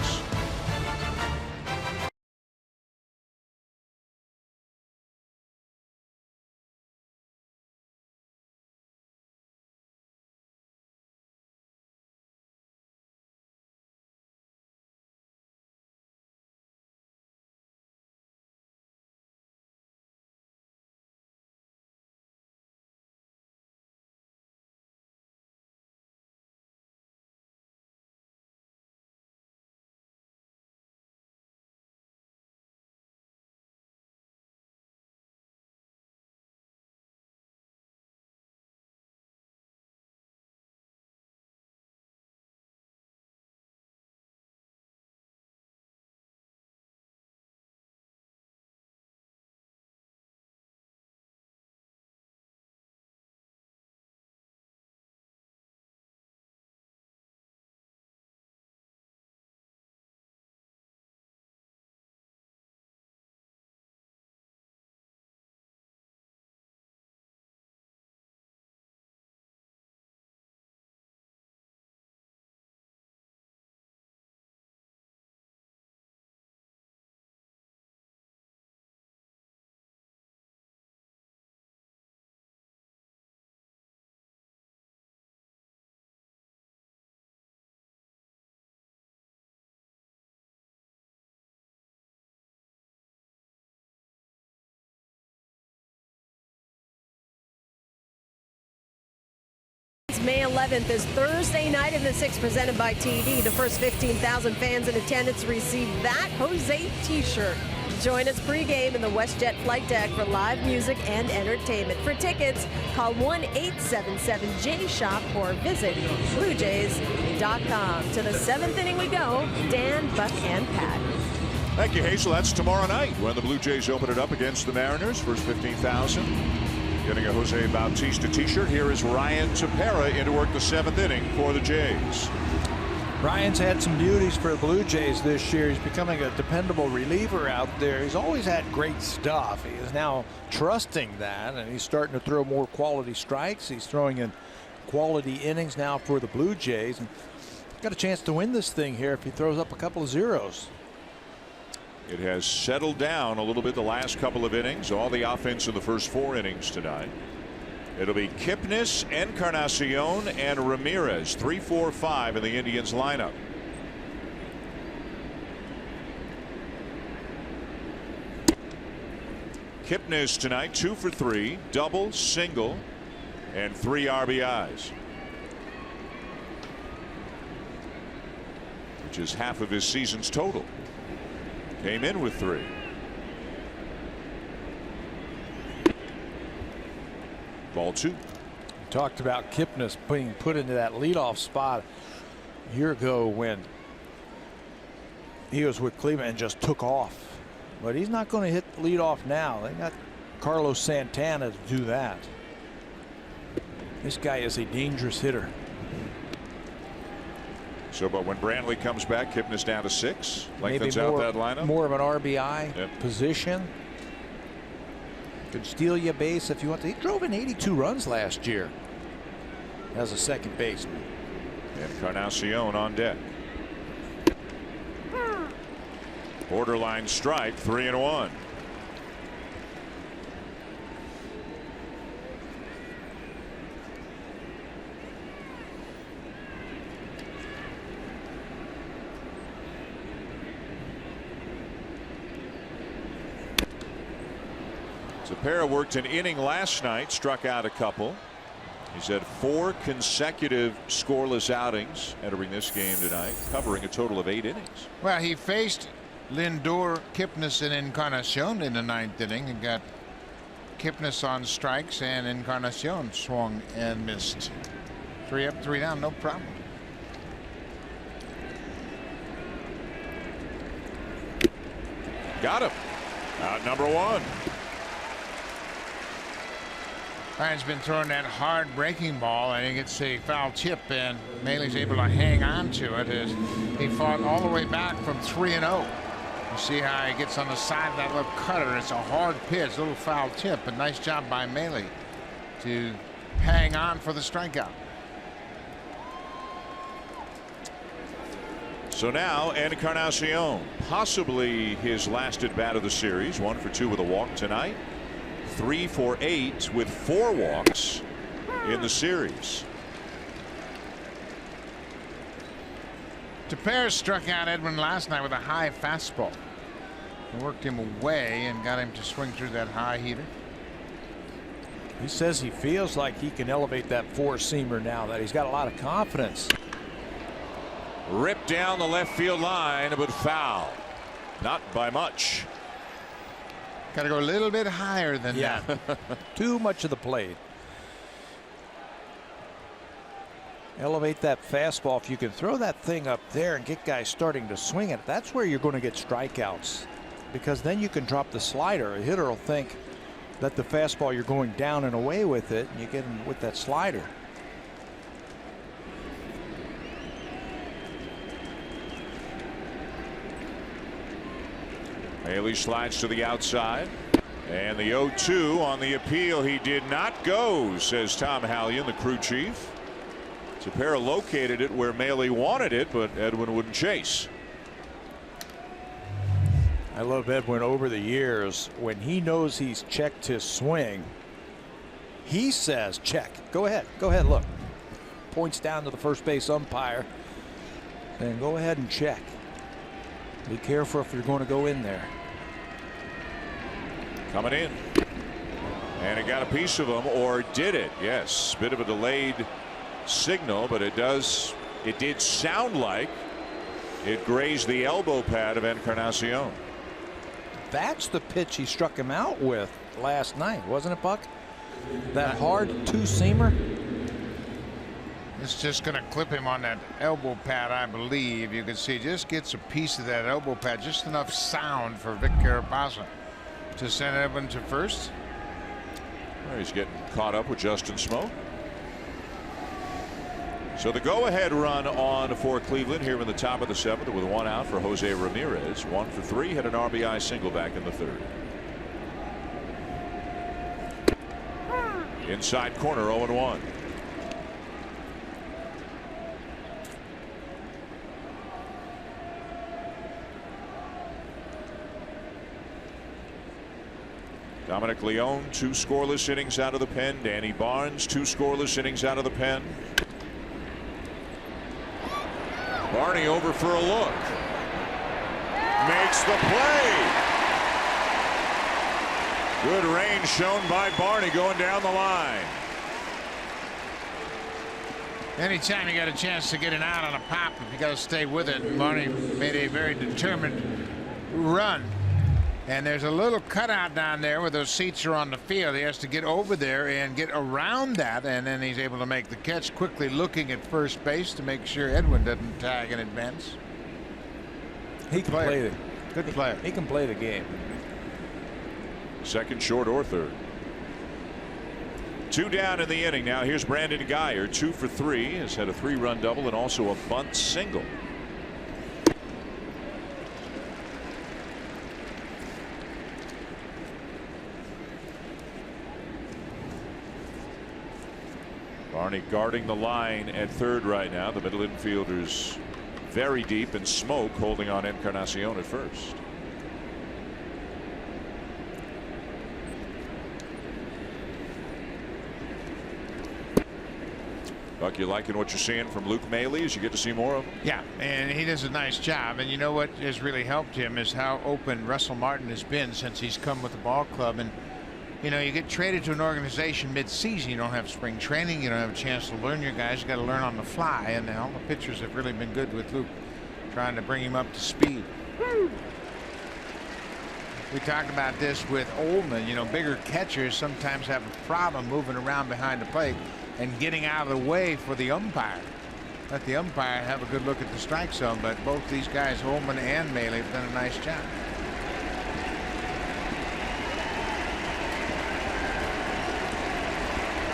May 11th is Thursday night in the 6 presented by TD. The first 15,000 fans in attendance receive that Jose t-shirt. Join us pregame in the WestJet flight deck for live music and entertainment. For tickets, call 1-877-J-SHOP or visit BlueJays.com. To the 7th inning we go. Dan, Buck, and Pat. Thank you, Hazel. That's tomorrow night when the Blue Jays open it up against the Mariners. First 15,000. Getting a Jose Bautista t-shirt. Here is Ryan Tepera in to work the 7th inning for the Jays. Ryan's had some beauties for the Blue Jays this year. He's becoming a dependable reliever out there. He's always had great stuff. He is now trusting that, and he's starting to throw more quality strikes. He's throwing in quality innings now for the Blue Jays. And got a chance to win this thing here if he throws up a couple of zeros. It has settled down a little bit the last couple of innings. All the offense in the first 4 innings tonight. It'll be Kipnis, Encarnacion, and Ramirez. 3, 4, 5 in the Indians lineup. Kipnis tonight 2 for 3, double, single, and 3 RBIs, which is half of his season's total. Came in with 3. Ball 2. Talked about Kipnis being put into that leadoff spot a year ago when he was with Cleveland and just took off. But he's not going to hit the leadoff now. They got Carlos Santana to do that. This guy is a dangerous hitter. So, but when Brantley comes back, Kipnis down to 6. Lengthens out that lineup. More of an RBI position. Could steal you a base if you want to. He drove in 82 runs last year as a second baseman. Encarnacion on deck. Borderline strike, 3-1. Tepera worked an inning last night, struck out a couple. He's had 4 consecutive scoreless outings entering this game tonight, covering a total of 8 innings. Well, he faced Lindor, Kipnis, and Encarnacion in the 9th inning and got Kipnis on strikes, and Encarnacion swung and missed. 3 up, 3 down, no problem. Got him. Out number 1. Ryan's been throwing that hard breaking ball, and he gets a foul tip, and Maley's able to hang on to it as he fought all the way back from 3-0. You see how he gets on the side of that little cutter. It's a hard pitch, a little foul tip, but nice job by Maile to hang on for the strikeout. So now Encarnacion, possibly his last at bat of the series. 1 for 2 with a walk tonight. 3 for 8 with 4 walks in the series. Perez struck out Edwin last night with a high fastball. He worked him away and got him to swing through that high heater. He says he feels like he can elevate that 4-seamer now, that he's got a lot of confidence. Ripped down the left field line, but foul. Not by much. Got to go a little bit higher than that. Too much of the plate. Elevate that fastball. If you can throw that thing up there and get guys starting to swing it, that's where you're going to get strikeouts, because then you can drop the slider. A hitter will think that the fastball, you're going down and away with it, and you get him with that slider. Haley slides to the outside, and the 0-2 on the appeal. He did not go, says Tom Hallion, the crew chief. Tepera located it where Maile wanted it, but Edwin wouldn't chase. I love Edwin over the years. When he knows he's checked his swing, he says check. Go ahead, look. Points down to the first base umpire, and go ahead and check. Be careful if you're going to go in there. Coming in, and it got a piece of him, or did it? Yes, bit of a delayed signal, but it did sound like it grazed the elbow pad of Encarnacion. That's the pitch he struck him out with last night, wasn't it, Buck? That hard 2-seamer. It's just going to clip him on that elbow pad, I believe. You can see just gets a piece of that elbow pad, just enough sound for Vic Carapasa to send Edwin to first. Well, he's getting caught up with Justin Smoke. So the go-ahead run on for Cleveland here in the top of the 7th with 1 out for Jose Ramirez. 1 for 3, hit an RBI single back in the 3rd. Inside corner, 0-1. Dominic Leone, 2 scoreless innings out of the pen. Danny Barnes, 2 scoreless innings out of the pen. Barney over for a look. Makes the play. Good range shown by Barney going down the line. Anytime you got a chance to get an out on a pop, you got to stay with it. Barney made a very determined run. And there's a little cutout down there where those seats are on the field. He has to get over there and get around that, and then he's able to make the catch, quickly looking at first base to make sure Edwin doesn't tag in advance. He can play it. Good player. He can play the game. Second, short, or third. 2 down in the inning. Now here's Brandon Guyer, 2 for 3. Has had a 3-run double and also a bunt single. Barney guarding the line at third right now. The middle infielders very deep, and Smoke holding on Encarnacion at first. Buck, you liking what you're seeing from Luke Maile as you get to see more of him? Yeah, and he does a nice job. And you know what has really helped him is how open Russell Martin has been since he's come with the ball club. And you know, you get traded to an organization mid-season, you don't have spring training, you don't have a chance to learn your guys, you got to learn on the fly, and all the pitchers have really been good with Luke, trying to bring him up to speed. We talked about this with Ullman. You know, bigger catchers sometimes have a problem moving around behind the plate and getting out of the way for the umpire. Let the umpire have a good look at the strike zone, but both these guys, Ullman and Maile, have done a nice job.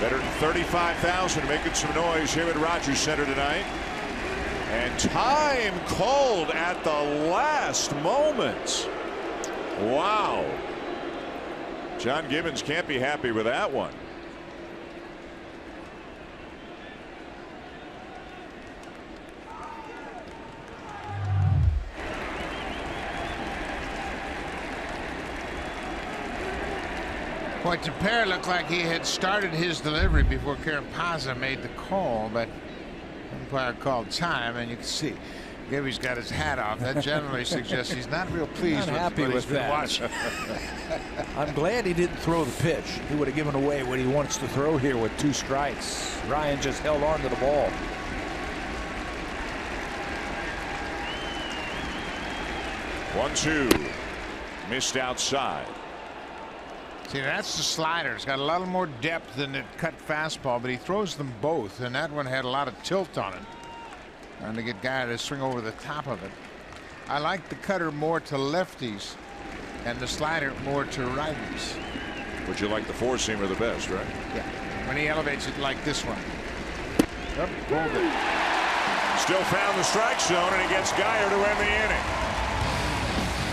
Better than 35,000 making some noise here at Rogers Center tonight And time called at the last moment. Wow. John Gibbons can't be happy with that one. Boy, Tepera looked like he had started his delivery before Carapazza made the call, but umpire called time, and you can see Gibby's got his hat off. That generally suggests he's not real pleased with what he's been watching. I'm glad he didn't throw the pitch. He would have given away what he wants to throw here with 2 strikes. Ryan just held on to the ball. One, two. Missed outside. See, that's the slider. It's got a lot more depth than the cut fastball, but he throws them both, and that one had a lot of tilt on it. Trying to get guy to swing over the top of it. I like the cutter more to lefties and the slider more to righties. Would you like the four-seamer the best, right? Yeah. When he elevates it like this one. Yep, hold it. Still found the strike zone, and he gets Geyer to end the inning.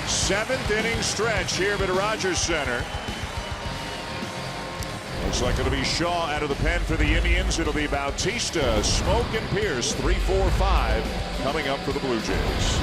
7th inning stretch here at Rogers Center. Looks like it'll be Shaw out of the pen for the Indians. It'll be Bautista, Smoke, and Pierce, 3, 4, 5 coming up for the Blue Jays.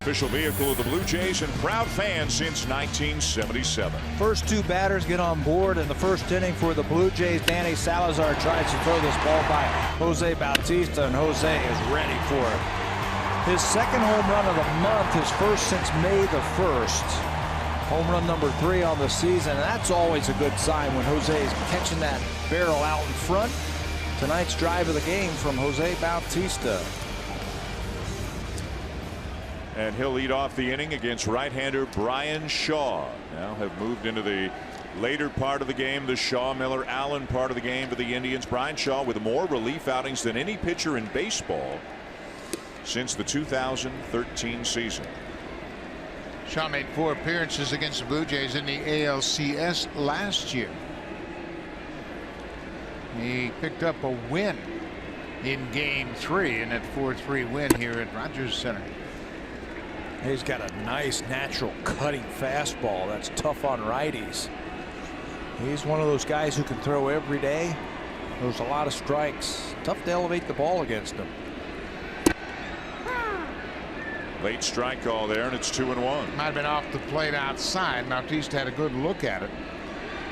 Official vehicle of the Blue Jays and proud fan since 1977. First 2 batters get on board in the first inning for the Blue Jays. Danny Salazar tries to throw this ball by Jose Bautista, and Jose is ready for it. His 2nd home run of the month, his first since May the 1st. Home run number 3 on the season. And that's always a good sign when Jose is catching that barrel out in front. Tonight's drive of the game from Jose Bautista. And he'll lead off the inning against right-hander Brian Shaw. Now have moved into the later part of the game, the Shaw, Miller, Allen part of the game for the Indians. Brian Shaw with more relief outings than any pitcher in baseball since the 2013 season. Shaw made 4 appearances against the Blue Jays in the ALCS last year. He picked up a win in Game 3 in that 4-3 win here at Rogers Center. He's got a nice natural cutting fastball that's tough on righties. He's one of those guys who can throw every day. There's a lot of strikes. Tough to elevate the ball against him. Late strike call there, and it's 2-1. Might have been off the plate outside. Bautista had a good look at it.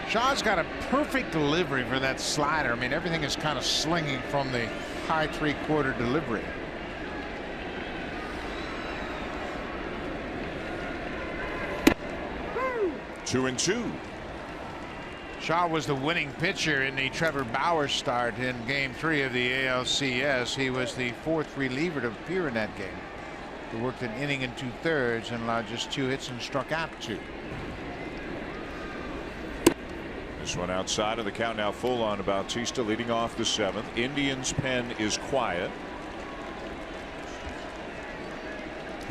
Shaw's got a perfect delivery for that slider. I mean, everything is kind of slinging from the high 3/4 delivery. Two and two. Shaw was the winning pitcher in the Trevor Bauer start in Game 3 of the ALCS. He was the 4th reliever to appear in that game. He worked an inning and 2/3 and allowed just 2 hits and struck out 2. This one outside of the count now full on Bautista leading off the 7th. Indians pen is quiet.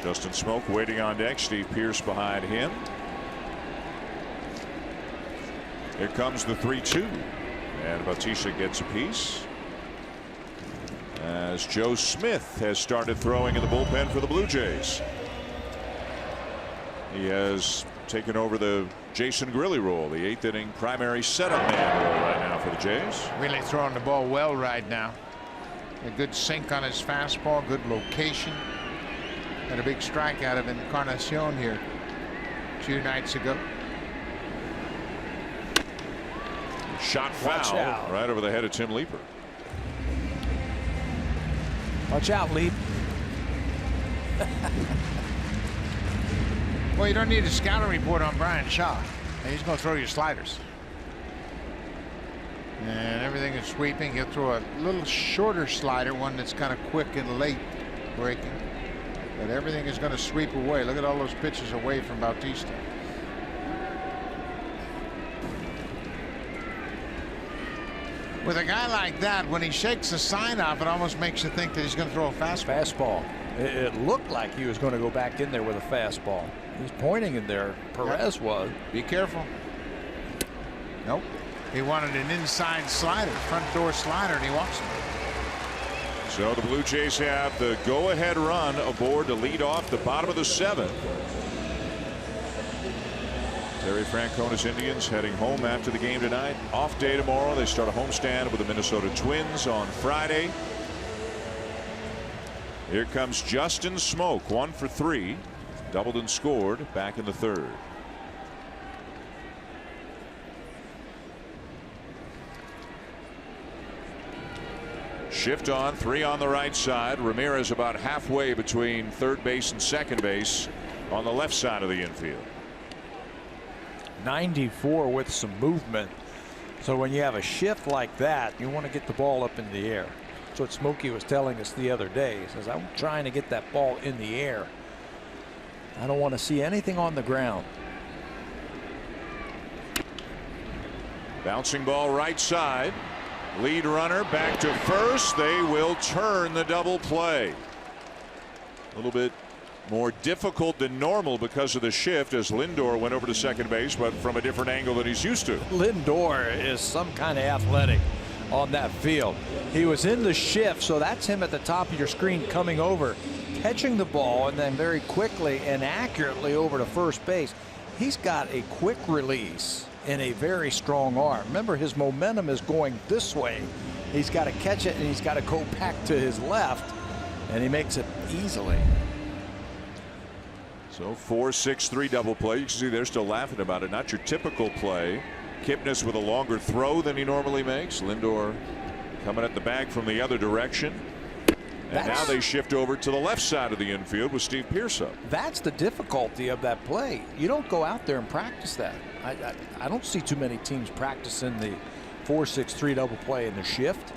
Justin Smoke waiting on deck. Steve Pearce behind him. Here comes the 3-2. And Bautista gets a piece. As Joe Smith has started throwing in the bullpen for the Blue Jays. He has taken over the Jason Grilli role, the 8th inning primary setup man role right now for the Jays. Really throwing the ball well right now. A good sink on his fastball, good location. Had a big strikeout of Encarnacion here 2 nights ago. Shot foul right over the head of Tim Leeper. Watch out, Leap. Well, you don't need a scouting report on Brian Shaw. He's going to throw your sliders. And everything is sweeping. He'll throw a little shorter slider, one that's kind of quick and late breaking. But everything is going to sweep away. Look at all those pitches away from Bautista. With a guy like that, when he shakes the sign off, it almost makes you think that he's going to throw a fastball. It looked like he was going to go back in there with a fastball. He's pointing in there. Perez was. Be careful. Nope. He wanted an inside slider, front door slider, and he walks him. So the Blue Jays have the go-ahead run aboard to lead off the bottom of the 7th. Terry Francona's Indians heading home after the game tonight. Off day tomorrow. They start a homestand with the Minnesota Twins on Friday. Here comes Justin Smoke, 1 for 3. Doubled and scored back in the 3rd. Shift on, 3 on the right side. Ramirez about halfway between third base and second base on the left side of the infield. 94 with some movement. So when you have a shift like that, you want to get the ball up in the air. That's what Smokey was telling us the other day. He says, I'm trying to get that ball in the air. I don't want to see anything on the ground. Bouncing ball right side. Lead runner back to first. They will turn the double play. A little bit more difficult than normal because of the shift as Lindor went over to second base, but from a different angle than he's used to. Lindor is some kind of athletic on that field. He was in the shift, so that's him at the top of your screen coming over, catching the ball, and then very quickly and accurately over to first base. He's got a quick release and a very strong arm. Remember, his momentum is going this way. He's got to catch it and he's got to go back to his left, and he makes it easily. So 4-6-3 double play. You can see they're still laughing about it. Not your typical play. Kipnis with a longer throw than he normally makes. Lindor coming at the bag from the other direction. And now they shift over to the left side of the infield with Steve Pearce up. That's the difficulty of that play. You don't go out there and practice that. I don't see too many teams practicing the 4-6-3 double play in the shift.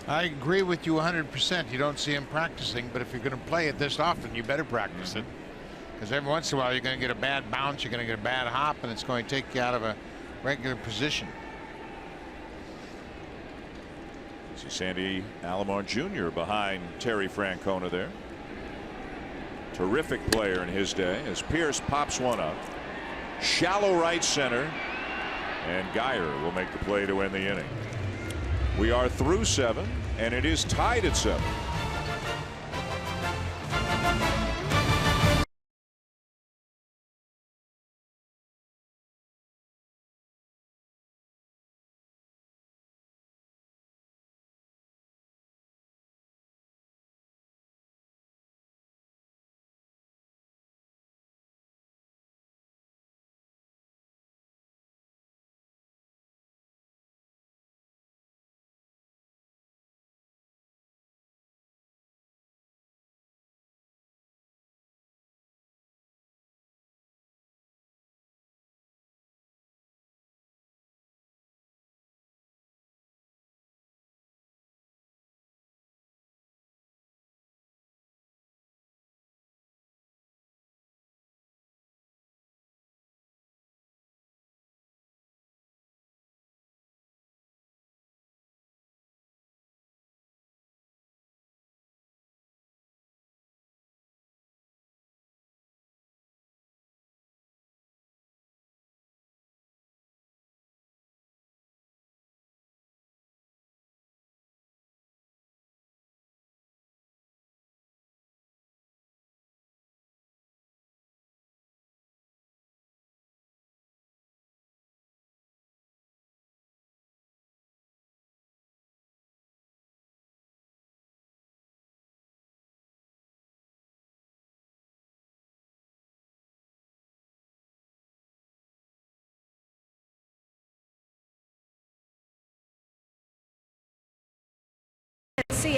I agree with you 100%. You don't see him practicing, but if you're going to play it this often, you better practice it. Because every once in a while, you're going to get a bad bounce, you're going to get a bad hop, and it's going to take you out of a regular position. See Sandy Alomar Jr. behind Terry Francona there. Terrific player in his day as Pearce pops one up. Shallow right center. And Geyer will make the play to end the inning. We are through 7, and it is tied at 7.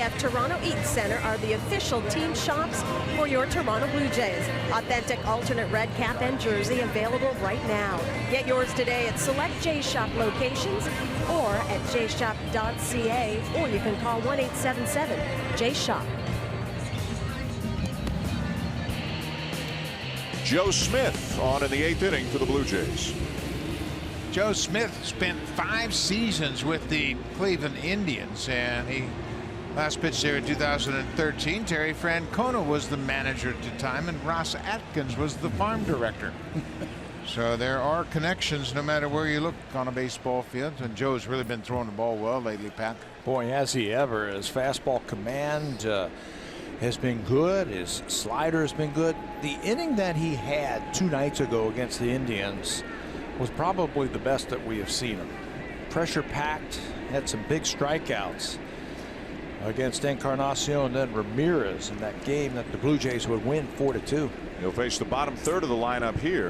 IKF Toronto Eats Center are the official team shops for your Toronto Blue Jays. Authentic alternate red cap and jersey available right now. Get yours today at select J Shop locations or at jshop.ca, or you can call 1-877-J-SHOP. Joe Smith on in the 8th inning for the Blue Jays. Joe Smith spent 5 seasons with the Cleveland Indians, and he last pitched there in 2013. Terry Francona was the manager at the time, and Ross Atkins was the farm director. So there are connections no matter where you look on a baseball field, and Joe's really been throwing the ball well lately, Pat. Boy, has he ever. His fastball command has been good. His slider has been good. The inning that he had 2 nights ago against the Indians was probably the best that we have seen him. Pressure packed, had some big strikeouts against Encarnacion and then Ramirez in that game that the Blue Jays would win 4-2. He'll face the bottom third of the lineup here,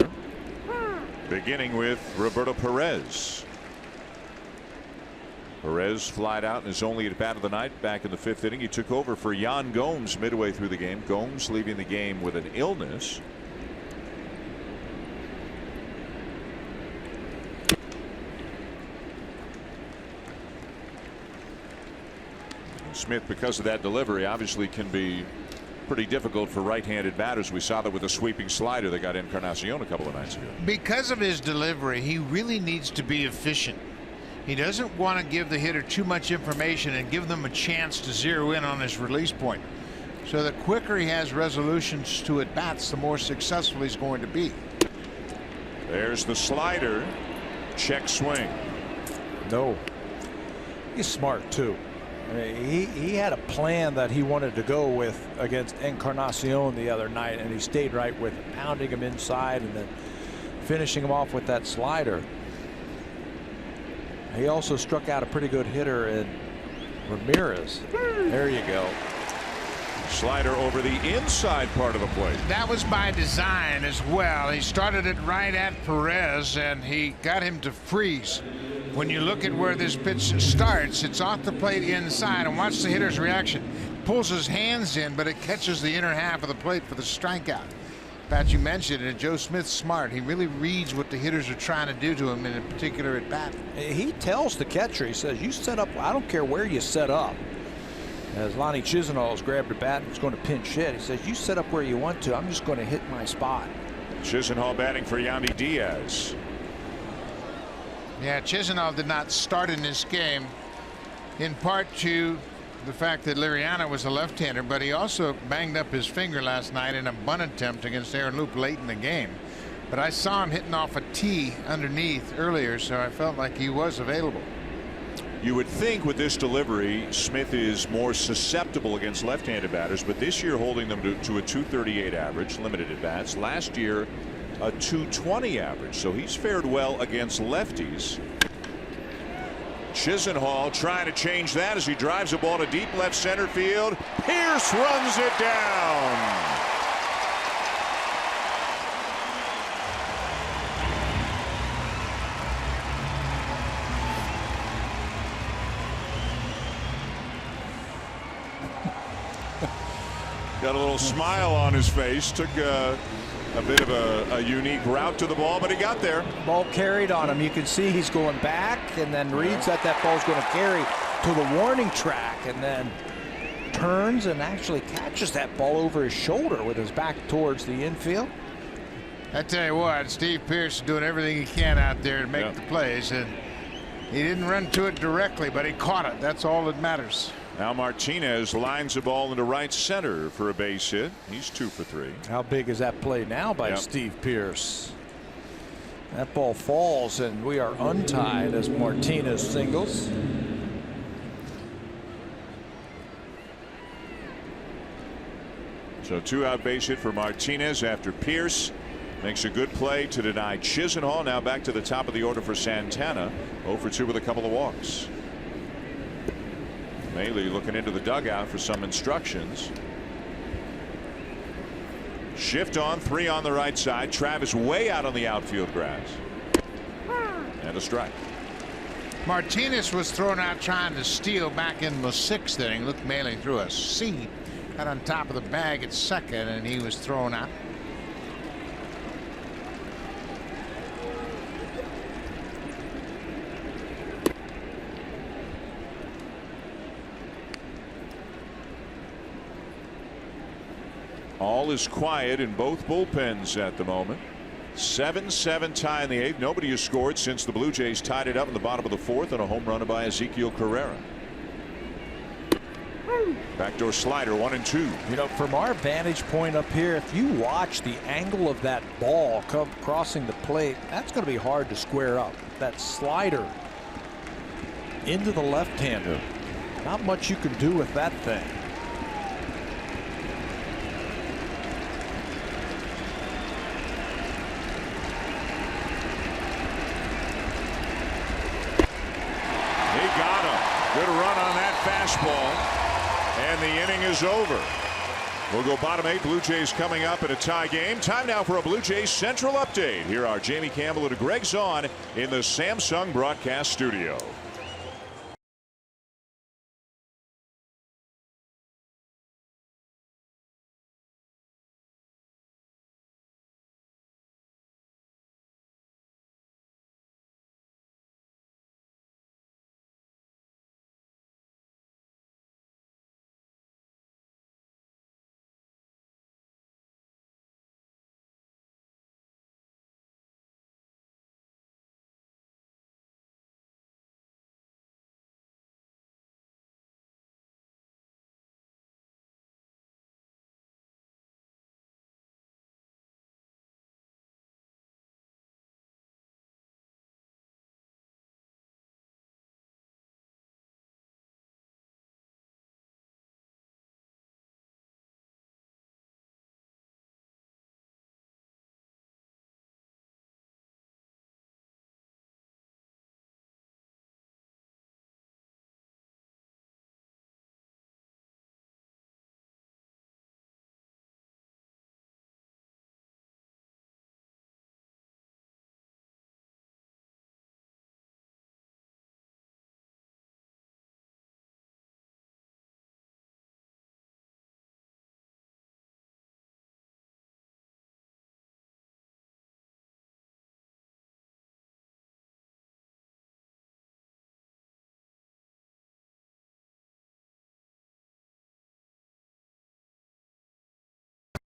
beginning with Roberto Perez. Perez flied out in his only at bat of the night back in the 5th inning. He took over for Yan Gomes midway through the game. Gomes leaving the game with an illness. Smith, because of that delivery, obviously can be pretty difficult for right-handed batters. We saw that with a sweeping slider that got Encarnacion a couple of nights ago. Because of his delivery, he really needs to be efficient. He doesn't want to give the hitter too much information and give them a chance to zero in on his release point. So the quicker he has resolutions to at bats, the more successful he's going to be. There's the slider. Check swing. No. He's smart too. I mean, he had a plan that he wanted to go with against Encarnacion the other night, and he stayed right with it, pounding him inside and then finishing him off with that slider. He also struck out a pretty good hitter in Ramirez. There you go. Slider over the inside part of the plate. That was by design as well. He started it right at Perez, and he got him to freeze. When you look at where this pitch starts, it's off the plate inside, and watch the hitter's reaction. Pulls his hands in, but it catches the inner half of the plate for the strikeout. Pat, you mentioned it. Joe Smith's smart. He really reads what the hitters are trying to do to him, in particular at bat. He tells the catcher, he says, you set up, I don't care where you set up. As Lonnie Chisenhall's grabbed the bat and was going to pinch hit, he says, you set up where you want to. I'm just going to hit my spot. Chisenhall batting for Yandy Diaz. Yeah, Chisenhall did not start in this game, in part to the fact that Liriano was a left-hander, but he also banged up his finger last night in a bunt attempt against Aaron Loop late in the game. But I saw him hitting off a tee underneath earlier, so I felt like he was available. You would think with this delivery, Smith is more susceptible against left-handed batters, but this year holding them to a .238 average, limited at bats. Last year, a .220 average, so he's fared well against lefties. Chisenhall trying to change that as he drives a ball to deep left center field. Pierce runs it down. Got a little smile on his face. Took a bit of a unique route to the ball, but he got there. Ball carried on him. You can see he's going back and then reads that ball's going to carry to the warning track and then turns and actually catches that ball over his shoulder with his back towards the infield. I tell you what, Steve Pearce is doing everything he can out there to make the plays, and he didn't run to it directly, but he caught it. That's all that matters. Now Martinez lines the ball into right center for a base hit. He's 2 for 3. How big is that play now by Steve Pearce? That ball falls and we are untied as Martinez singles. So 2-out base hit for Martinez after Pearce makes a good play to deny Chisenhall. Now back to the top of the order for Santana. 0 for 2 with a couple of walks. Maley looking into the dugout for some instructions. Shift on 3 on the right side. Travis way out on the outfield grass. And a strike. Martinez was thrown out trying to steal back in the 6th inning. Looked Maley threw a seed. Got on top of the bag at second, and he was thrown out. All is quiet in both bullpens at the moment. 7-7 tie in the 8th. Nobody has scored since the Blue Jays tied it up in the bottom of the 4th on a home run by Ezekiel Carrera. Backdoor slider, 1-2. You know, from our vantage point up here, if you watch the angle of that ball come crossing the plate, that's going to be hard to square up. That slider into the left-hander. Not much you can do with that thing. Good run on that fastball, and the inning is over. We'll go bottom 8. Blue Jays coming up in a tie game. Time now for a Blue Jays Central update. Here are Jamie Campbell and Greg Zahn in the Samsung broadcast studio.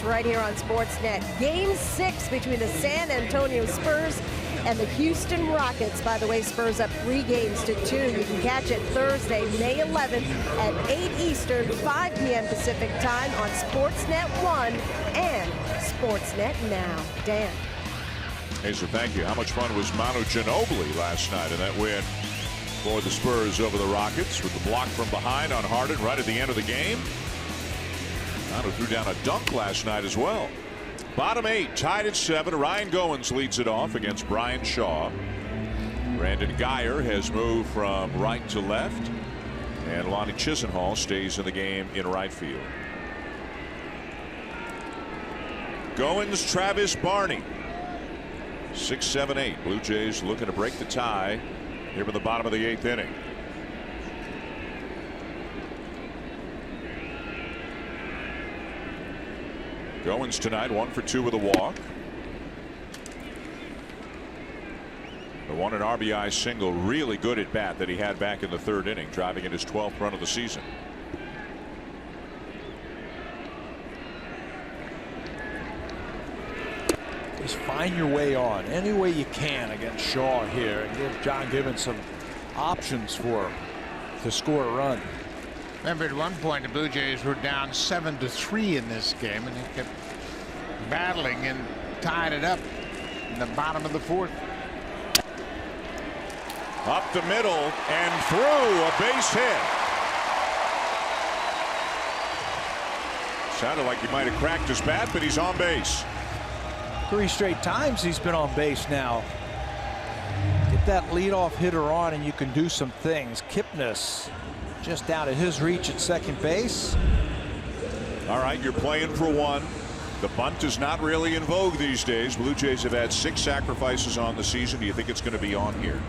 Right here on Sportsnet. Game 6 between the San Antonio Spurs and the Houston Rockets. By the way, Spurs up 3 games to 2. You can catch it Thursday, May 11th at 8 Eastern, 5 p.m. Pacific time on Sportsnet 1 and Sportsnet Now. Dan. Hey, so thank you. How much fun was Manu Ginobili last night in that win for the Spurs over the Rockets with the block from behind on Harden right at the end of the game? Manu threw down a dunk last night as well. Bottom 8 tied at 7. Ryan Goins leads it off against Brian Shaw. Brandon Geyer has moved from right to left, and Lonnie Chisenhall stays in the game in right field. Goins, Travis Barney. 6, 7, 8. Blue Jays looking to break the tie here in the bottom of the 8th inning. Goins tonight 1 for 2 with a walk. The 1 an RBI single, really good at bat that he had back in the 3rd inning, driving in his 12th run of the season. Just find your way on any way you can against Shaw here and give John Gibbons some options for him to score a run. Remember, at one point the Blue Jays were down 7-3 in this game, and they kept battling and tied it up in the bottom of the 4th. Up the middle and through, a base hit. Sounded like he might have cracked his bat, but he's on base. 3 straight times he's been on base now. Get that leadoff hitter on and you can do some things. Kipnis just out of his reach at second base. All right, you're playing for 1. The bunt is not really in vogue these days. Blue Jays have had 6 sacrifices on the season. Do you think it's going to be on here?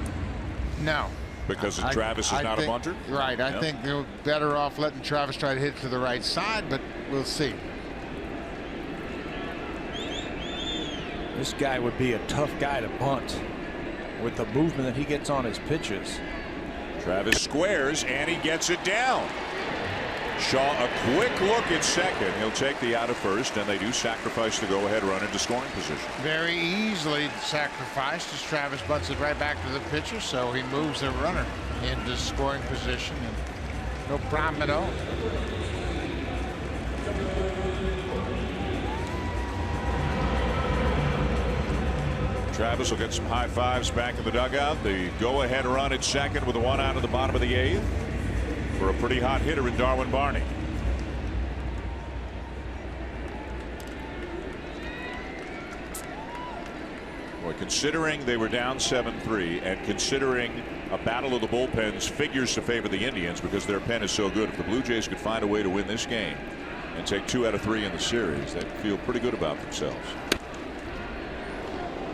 No. because Travis is not a bunter? Right. I think they're better off letting Travis try to hit to the right side, but we'll see. This guy would be a tough guy to bunt with the movement that he gets on his pitches. Travis squares, and he gets it down. Shaw a quick look at second. He'll take the out of first, and they do sacrifice the go-ahead run into scoring position. Very easily sacrificed as Travis bunts it right back to the pitcher, so he moves the runner into scoring position. And no problem at all. Travis will get some high fives back in the dugout. The go-ahead run at second with a 1 out of the bottom of the 8th. For a pretty hot hitter in Darwin Barney. Boy, considering they were down 7-3 and considering a battle of the bullpens figures to favor the Indians because their pen is so good, if the Blue Jays could find a way to win this game and take 2 out of 3 in the series, they'd feel pretty good about themselves.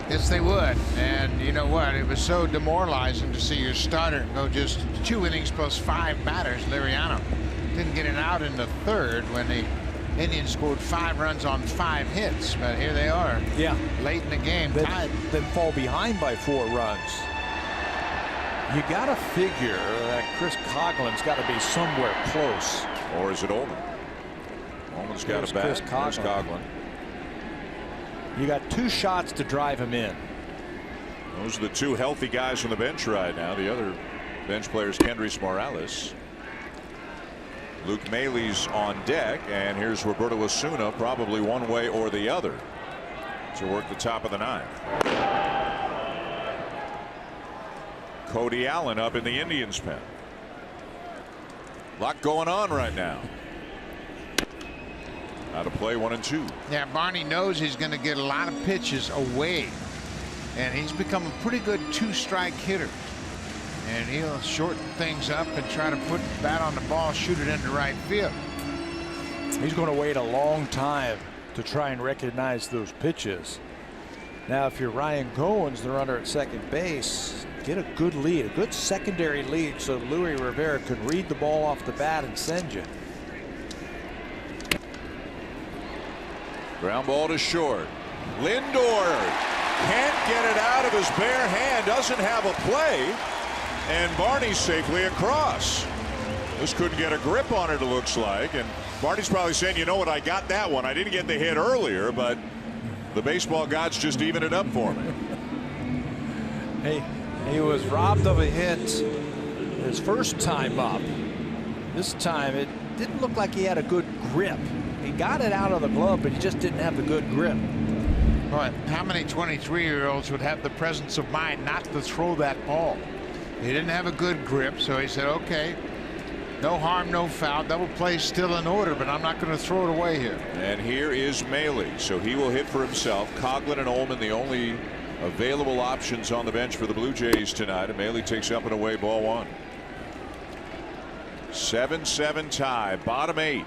Yes, they would. And you know what? It was so demoralizing to see your starter go just 2 innings plus 5 batters. Liriano didn't get it out in the 3rd when the Indians scored 5 runs on 5 hits. But here they are. Yeah. Late in the game, tied. Then fall behind by 4 runs. You got to figure that Chris Coughlin's got to be somewhere close. Or is it Ullman? Ullman's got a bat. Chris Coughlin. You got 2 shots to drive him in. Those are the 2 healthy guys on the bench right now. The other bench players, Kendrys Morales. Luke Mailey's on deck, and here's Roberto Osuna, probably one way or the other, to work the top of the 9th. Cody Allen up in the Indians' pen. A lot going on right now. Out of play, 1-2. Yeah, Barney knows he's going to get a lot of pitches away, and he's become a pretty good 2-strike hitter. And he'll shorten things up and try to put the bat on the ball, shoot it into right field. He's going to wait a long time to try and recognize those pitches. Now, if you're Ryan Goins, the runner at second base, get a good lead, a good secondary lead, so Luis Rivera could read the ball off the bat and send you. Ground ball to short. Lindor can't get it out of his bare hand, doesn't have a play, and Barney's safely across. This couldn't get a grip on it, it looks like, and Barney's probably saying, you know what, I got that one. I didn't get the hit earlier, but the baseball gods just even it up for me. He was robbed of a hit his first time up. This time it didn't look like he had a good grip. He got it out of the glove, but he just didn't have the good grip. But how many 23-year-olds would have the presence of mind not to throw that ball? He didn't have a good grip, so he said, okay, no harm, no foul. Double play still in order, but I'm not going to throw it away here. And here is Mailey, so he will hit for himself. Coughlin and Ullman, the only available options on the bench for the Blue Jays tonight, and Mailey takes up and away, ball 1. 7-7 tie, bottom 8.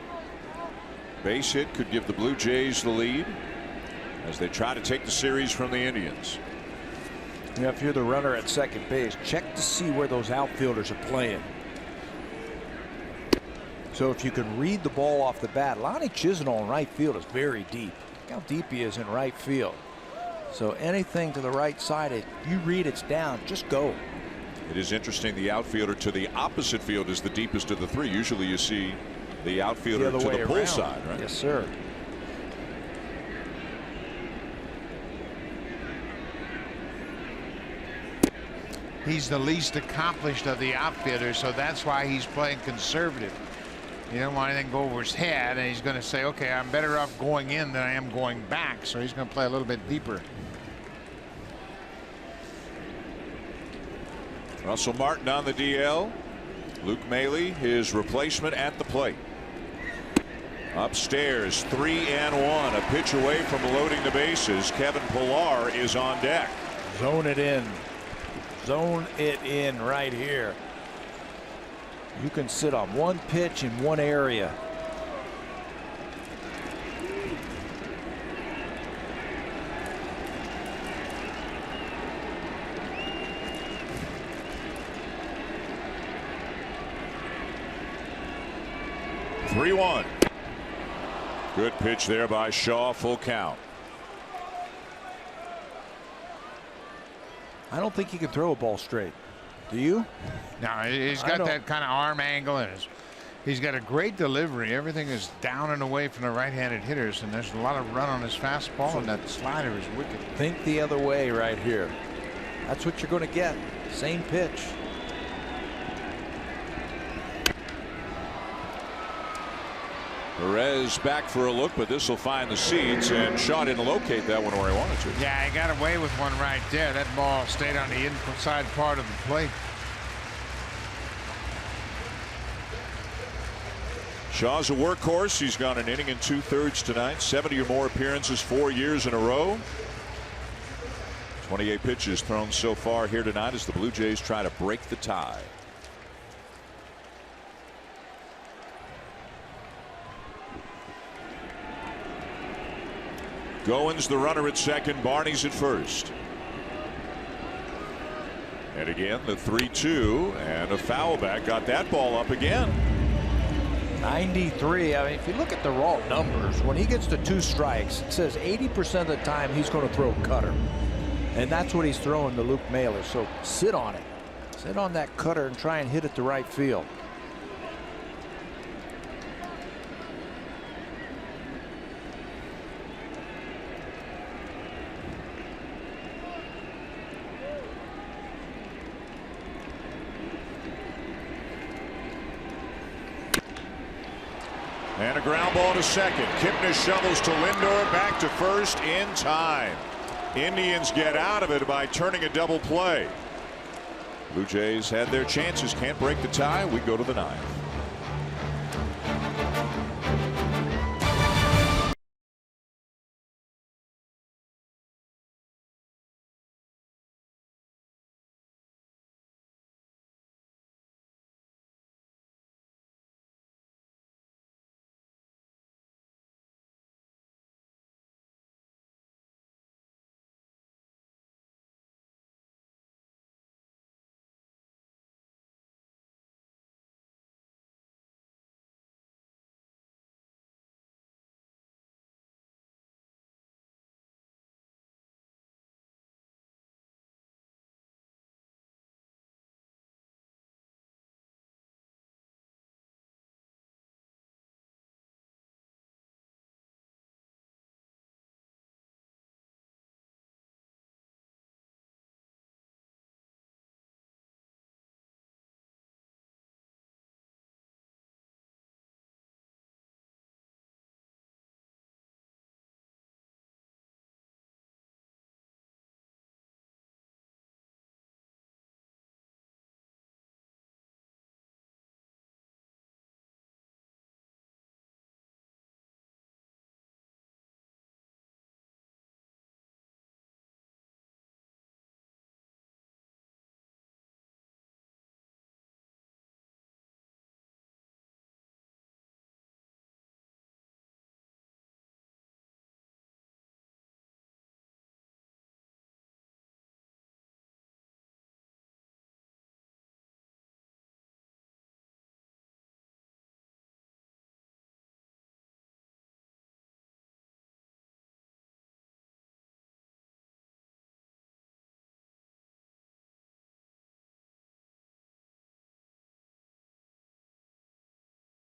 Base hit could give the Blue Jays the lead as they try to take the series from the Indians. Yeah, if you're the runner at second base, check to see where those outfielders are playing. So if you can read the ball off the bat, Lonnie Chisenhall in right field is very deep. Look how deep he is in right field. So anything to the right side, you read it's down, just go. It is interesting, the outfielder to the opposite field is the deepest of the 3. Usually you see the outfielder to the pull side, right? Yes, sir. He's the least accomplished of the outfielders, so that's why he's playing conservative. You don't want anything to go over his head, and he's going to say, okay, I'm better off going in than I am going back, so he's going to play a little bit deeper. Russell Martin on the DL. Luke Mailey, his replacement at the plate. Upstairs, 3-1, a pitch away from loading the bases. Kevin Pillar is on deck. Zone it in. Zone it in right here. You can sit on one pitch in one area. 3-1. Good pitch there by Shaw. Full count. I don't think he can throw a ball straight. Do you? No, he's got that kind of arm angle, and he's got a great delivery. Everything is down and away from the right-handed hitters, and there's a lot of run on his fastball, and that slider is wicked. Think the other way right here. That's what you're going to get. Same pitch. Perez back for a look, but this will find the seats, and Shaw didn't locate that one where he wanted to. Yeah, he got away with one right there. That ball stayed on the inside part of the plate. Shaw's a workhorse. He's gone an inning and 2/3 tonight. 70 or more appearances 4 years in a row. 28 pitches thrown so far here tonight as the Blue Jays try to break the tie. Goins the runner at second. Barney's at first. And again the 3-2 and a foul back. Got that ball up again. 93. I mean, if you look at the raw numbers, when he gets to 2 strikes, it says 80% of the time he's going to throw a cutter. And that's what he's throwing to Luke Mailer. So sit on it. Sit on that cutter and try and hit it to right field. And a ground ball to second. Kipnis shovels to Lindor, back to first in time. Indians get out of it by turning a double play. Blue Jays had their chances, can't break the tie. We go to the 9th.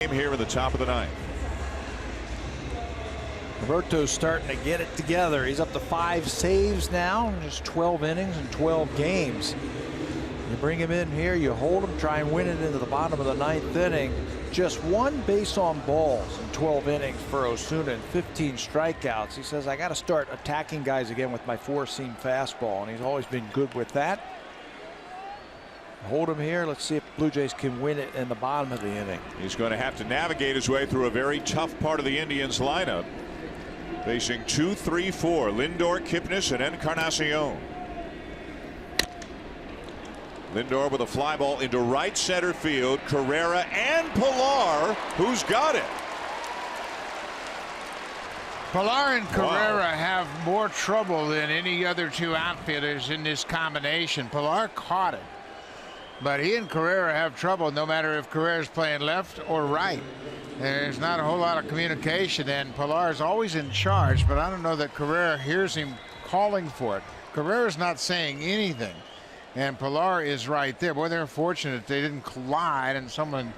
Here in the top of the 9th. Roberto's starting to get it together. He's up to 5 saves now, just 12 innings and 12 games. You bring him in here, you hold him, try and win it into the bottom of the 9th inning. Just 1 base on balls in 12 innings for Osuna and 15 strikeouts. He says, I got to start attacking guys again with my 4-seam fastball, and he's always been good with that. Hold him here. Let's see if Blue Jays can win it in the bottom of the inning. He's going to have to navigate his way through a very tough part of the Indians lineup. Facing 2, 3, 4. Lindor, Kipnis, and Encarnacion. Lindor with a fly ball into right center field. Carrera and Pilar, who's got it. Pilar and Carrera have more trouble than any other 2 outfielders in this combination. Pilar caught it. But he and Carrera have trouble no matter if Carrera's playing left or right. There's not a whole lot of communication, and Pilar's always in charge, but I don't know that Carrera hears him calling for it. Carrera's not saying anything, and Pilar is right there. Boy, they're fortunate they didn't collide and someone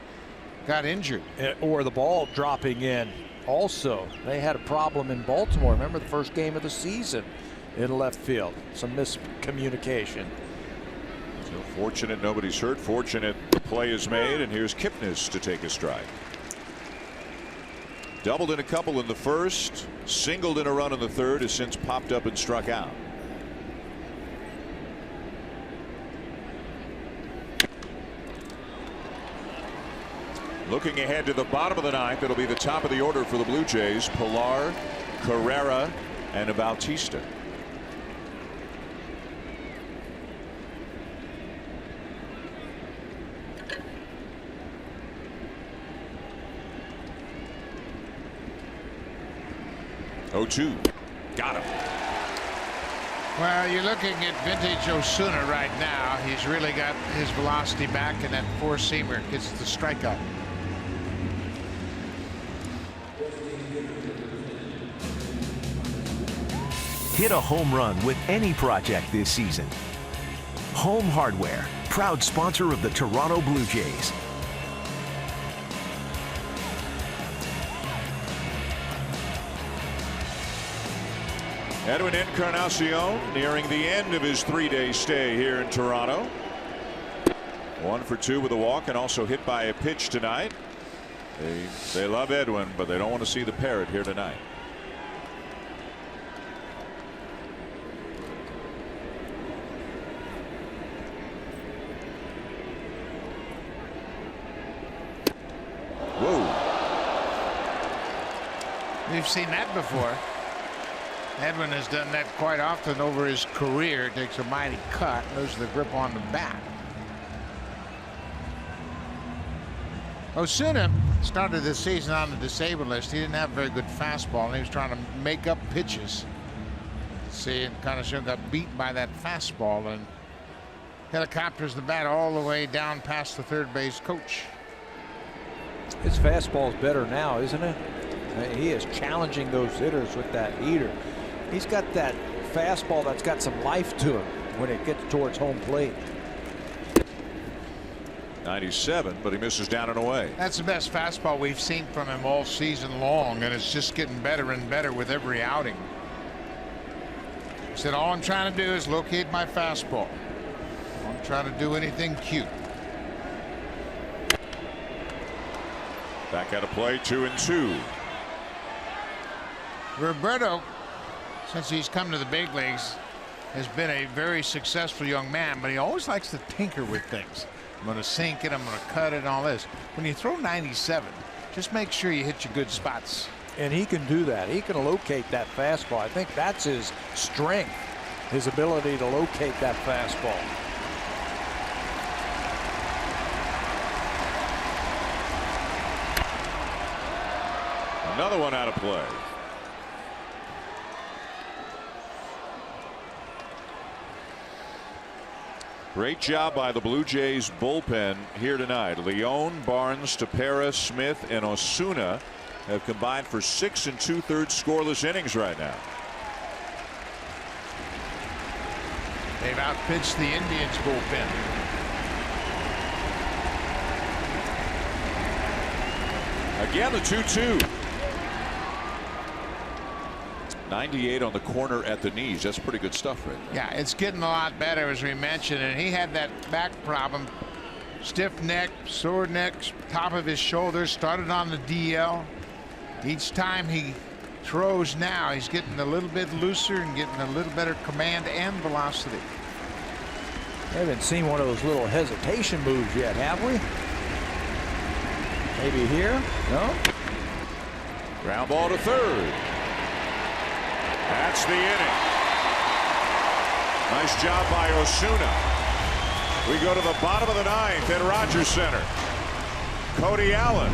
got injured. Or the ball dropping in. Also, they had a problem in Baltimore. Remember the first game of the season in left field. Some miscommunication. So fortunate nobody's hurt. Fortunate the play is made, and here's Kipnis to take a strike. Doubled in a couple in the first, singled in a run in the third, has since popped up and struck out. Looking ahead to the bottom of the ninth, it'll be the top of the order for the Blue Jays. Pilar, Carrera, and Bautista. Oh, 2. Got him. Well, you're looking at vintage Osuna right now. He's really got his velocity back, and that four-seamer gets the strikeout. Hit a home run with any project this season. Home Hardware, proud sponsor of the Toronto Blue Jays. Edwin Encarnacion nearing the end of his 3-day stay here in Toronto. 1 for 2 with a walk, and also hit by a pitch tonight. They love Edwin, but they don't want to see the Parrot here tonight. Whoa. We've seen that before. Edwin has done that quite often over his career. Takes a mighty cut, loses the grip on the bat. Osuna started the season on the disabled list. He didn't have a very good fastball, and he was trying to make up pitches. See, and kind of got beat by that fastball, and helicopters the bat all the way down past the third base coach. His fastball is better now, isn't it? He is challenging those hitters with that heater. He's got that fastball that's got some life to it when it gets towards home plate. 97, but he misses down and away. That's the best fastball we've seen from him all season long, and it's just getting better and better with every outing. He said, all I'm trying to do is locate my fastball. I'm trying to do anything cute. Back out of play, 2-2. Roberto, since he's come to the big leagues, has been a very successful young man, but he always likes to tinker with things. I'm going to sink it, I'm going to cut it, and all this. When you throw 97, just make sure you hit your good spots. And he can do that. He can locate that fastball. I think that's his strength, his ability to locate that fastball. Another one out of play. Great job by the Blue Jays bullpen here tonight. Leon, Barnes, Tepera, Smith, and Osuna have combined for 6 2/3 scoreless innings right now. They've outpitched the Indians bullpen. Again, the 2-2. 98 on the corner at the knees. That's pretty good stuff right there. Yeah, it's getting a lot better, as we mentioned, and he had that back problem. Stiff neck, sore neck, top of his shoulders, started on the DL. Each time he throws now, he's getting a little bit looser and getting a little better command and velocity. We haven't seen one of those little hesitation moves yet, have we? Maybe here? No? Ground ball to third. That's the inning. Nice job by Osuna. We go to the bottom of the ninth at Rogers Center. Cody Allen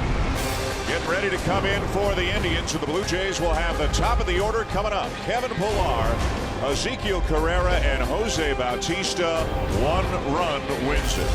getting ready to come in for the Indians, and the Blue Jays will have the top of the order coming up. Kevin Pillar, Ezekiel Carrera, and Jose Bautista. 1 run wins it.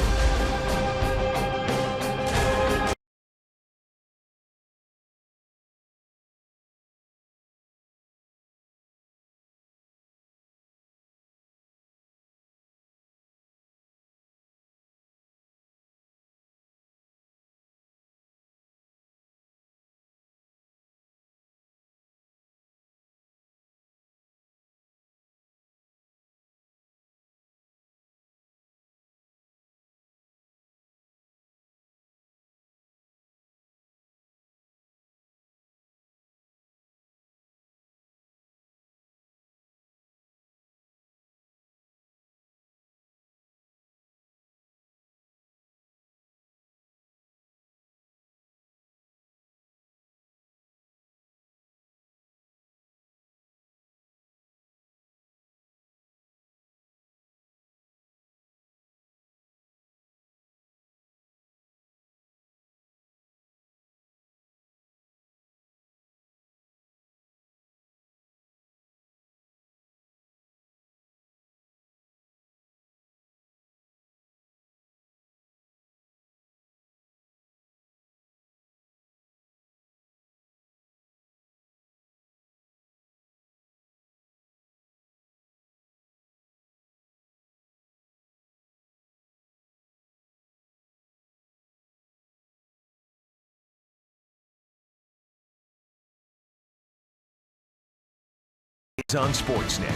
on Sportsnet.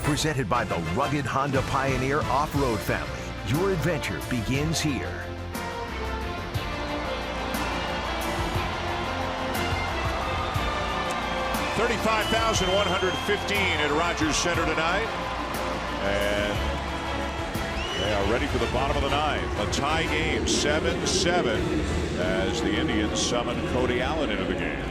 Presented by the rugged Honda Pioneer Off-Road family. Your adventure begins here. $35,115 at Rogers Center tonight. And they are ready for the bottom of the ninth. A tie game, 7-7, as the Indians summon Cody Allen into the game.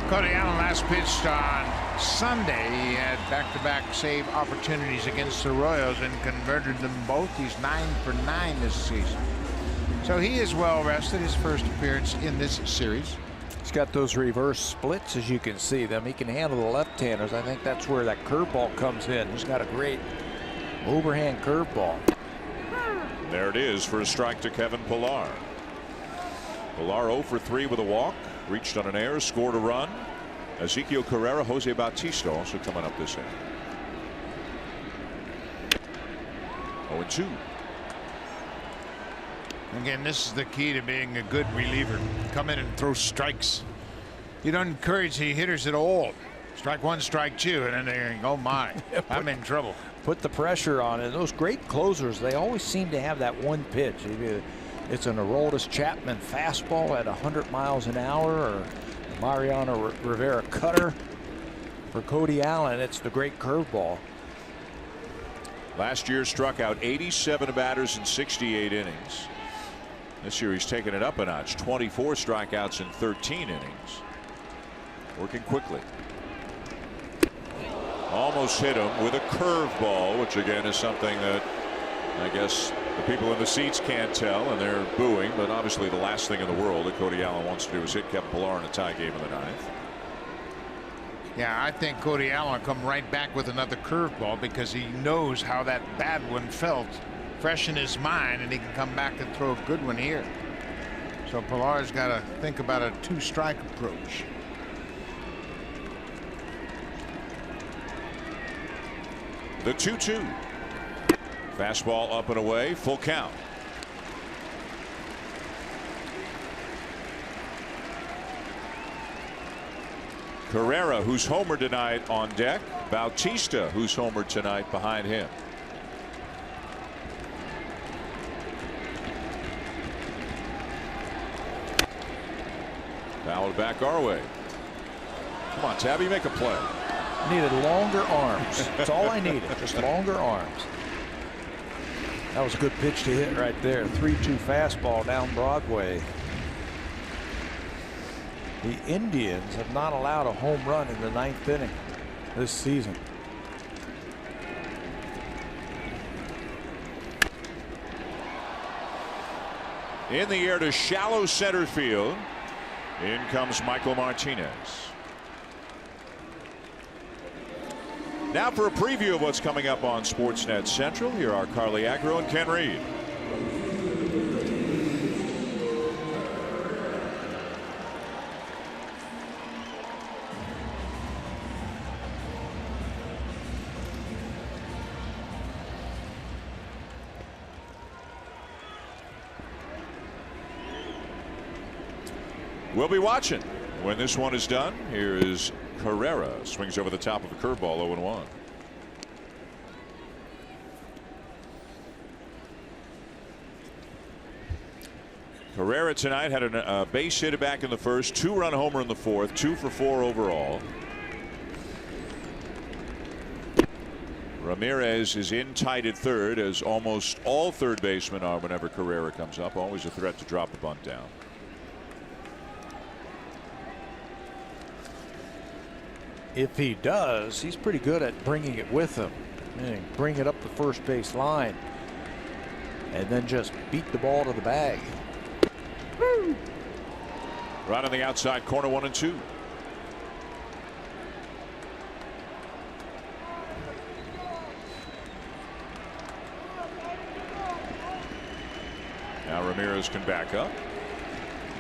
Cody Allen last pitched on Sunday. He had back-to-back save opportunities against the Royals and converted them both. He's 9 for 9 this season. So he is well rested. His first appearance in this series. He's got those reverse splits, as you can see them. He can handle the left-handers. I think that's where that curveball comes in. He's got a great overhand curveball. There it is for a strike to Kevin Pillar. Pillar 0 for 3 with a walk. Reached on an error, scored a run. Ezekiel Carrera, Jose Bautista also coming up this inning. 0-2. Again, this is the key to being a good reliever. Come in and throw strikes. You don't encourage the hitters at all. Strike one, strike two, and then they go, oh my, I'm in trouble. Put the pressure on it. Those great closers, they always seem to have that one pitch. It's an Aroldis Chapman fastball at 100 miles an hour, or Mariano Rivera cutter. For Cody Allen, it's the great curveball. Last year struck out 87 batters in 68 innings. This year he's taken it up a notch. 24 strikeouts in 13 innings. Working quickly. Almost hit him with a curveball, which again is something that I guess the people in the seats can't tell, and they're booing. But obviously the last thing in the world that Cody Allen wants to do is hit Kevin Pillar in a tie game in the ninth. Yeah, I think Cody Allen will come right back with another curveball because he knows how that bad one felt fresh in his mind, and he can come back and throw a good one here. So Pillar's got to think about a two-strike approach. The 2-2. Fastball up and away, full count. Carrera, who's homered tonight, on deck. Bautista, who's homered tonight, behind him. Fouled back our way. Come on, Tabby, make a play. Needed longer arms. That's all I needed, just longer arms. That was a good pitch to hit right there. 3-2 fastball down Broadway. The Indians have not allowed a home run in the ninth inning this season. In the air to shallow center field. In comes Michael Martinez. Now for a preview of what's coming up on Sportsnet Central. Here are Carly Agro and Ken Reed. We'll be watching when this one is done. Here is Carrera. Swings over the top of a curveball, 0-1. Carrera tonight had a base hit back in the first, 2-run homer in the fourth, 2 for 4 overall. Ramirez is in tight at third, as almost all third basemen are whenever Carrera comes up. Always a threat to drop the bunt down. If he does, he's pretty good at bringing it with him. Bring it up the first base line and then just beat the ball to the bag. Right on the outside corner, 1-2. Now Ramirez can back up.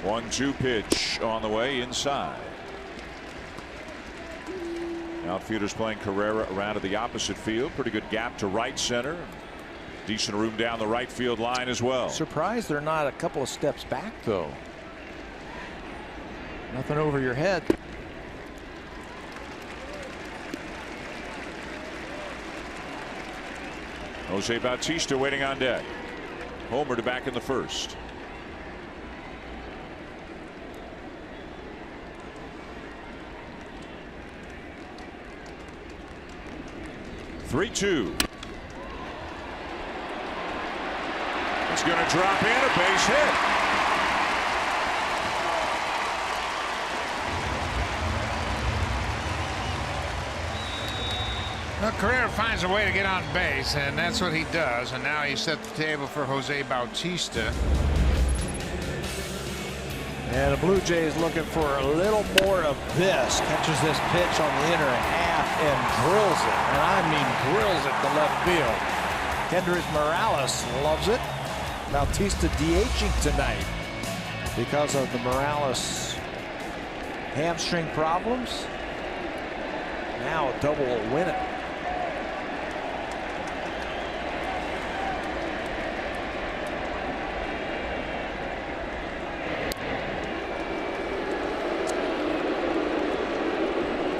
1-2 pitch on the way inside. Outfielders playing Carrera around to the opposite field. Pretty good gap to right center. Decent room down the right field line as well. Surprised they're not a couple of steps back, though. Nothing over your head. Jose Bautista waiting on deck. Homer to back in the first. Three-two. It's going to drop in, a base hit. Well, Carrera finds a way to get on base, and that's what he does. And now he set the table for Jose Bautista. And the Blue Jays looking for a little more of this. Catches this pitch on the inner half and drills it. And I mean drills it to left field. Kendrys Morales loves it. Bautista DHing tonight because of the Morales hamstring problems. Now a double will win it.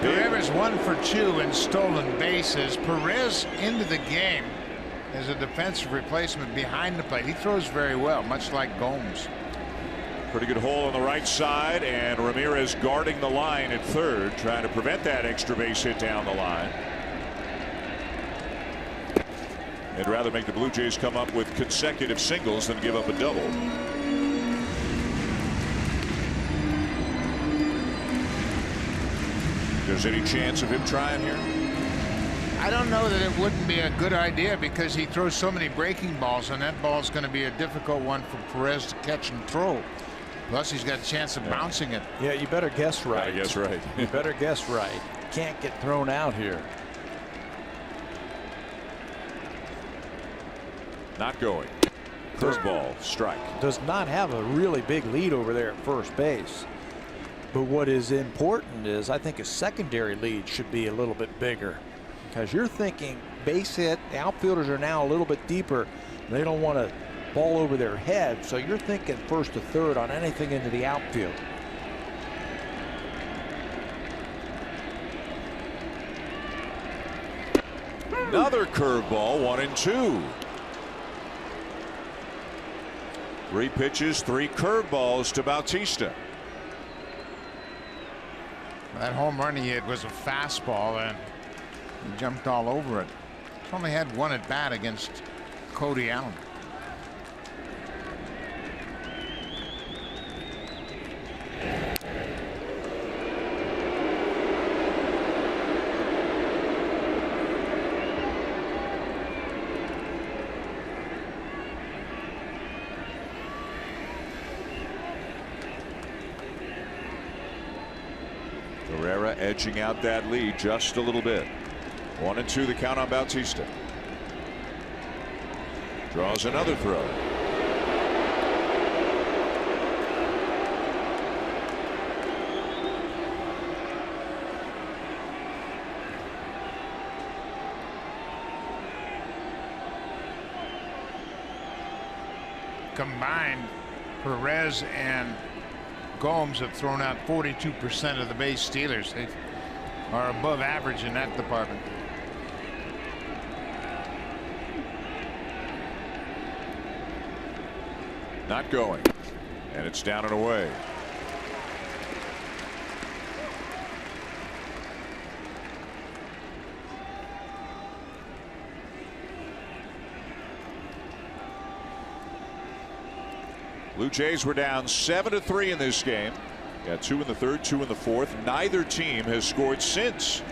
Carrera's 1 for 2 in stolen bases. Perez into the game as a defensive replacement behind the plate. He throws very well, much like Gomes. Pretty good hole on the right side, and Ramirez guarding the line at third, trying to prevent that extra base hit down the line. They'd rather make the Blue Jays come up with consecutive singles than give up a double. There's any chance of him trying here? I don't know that it wouldn't be a good idea because he throws so many breaking balls, and that ball is going to be a difficult one for Perez to catch and throw. Plus, he's got a chance of bouncing it. Yeah, you better guess right. I guess right. You better guess right. Can't get thrown out here. Not going. Curveball, strike. Does not have a really big lead over there at first base. But what is important is I think a secondary lead should be a little bit bigger, because you're thinking base hit. The outfielders are now a little bit deeper. They don't want to ball over their head, so you're thinking first to third on anything into the outfield. Another curveball, 1-2. 3 pitches, 3 curveballs to Bautista. That home run he hit was a fastball, and he jumped all over it. He's only had 1 at bat against Cody Allen. Carrera edging out that lead just a little bit. 1-2 the count on Bautista. Draws another throw. Combined, Perez and Gomes have thrown out 42% of the base stealers. They are above average in that department. Not going, and it's down and away. Blue Jays were down 7-3 in this game. Got 2 in the third, 2 in the fourth. Neither team has scored since.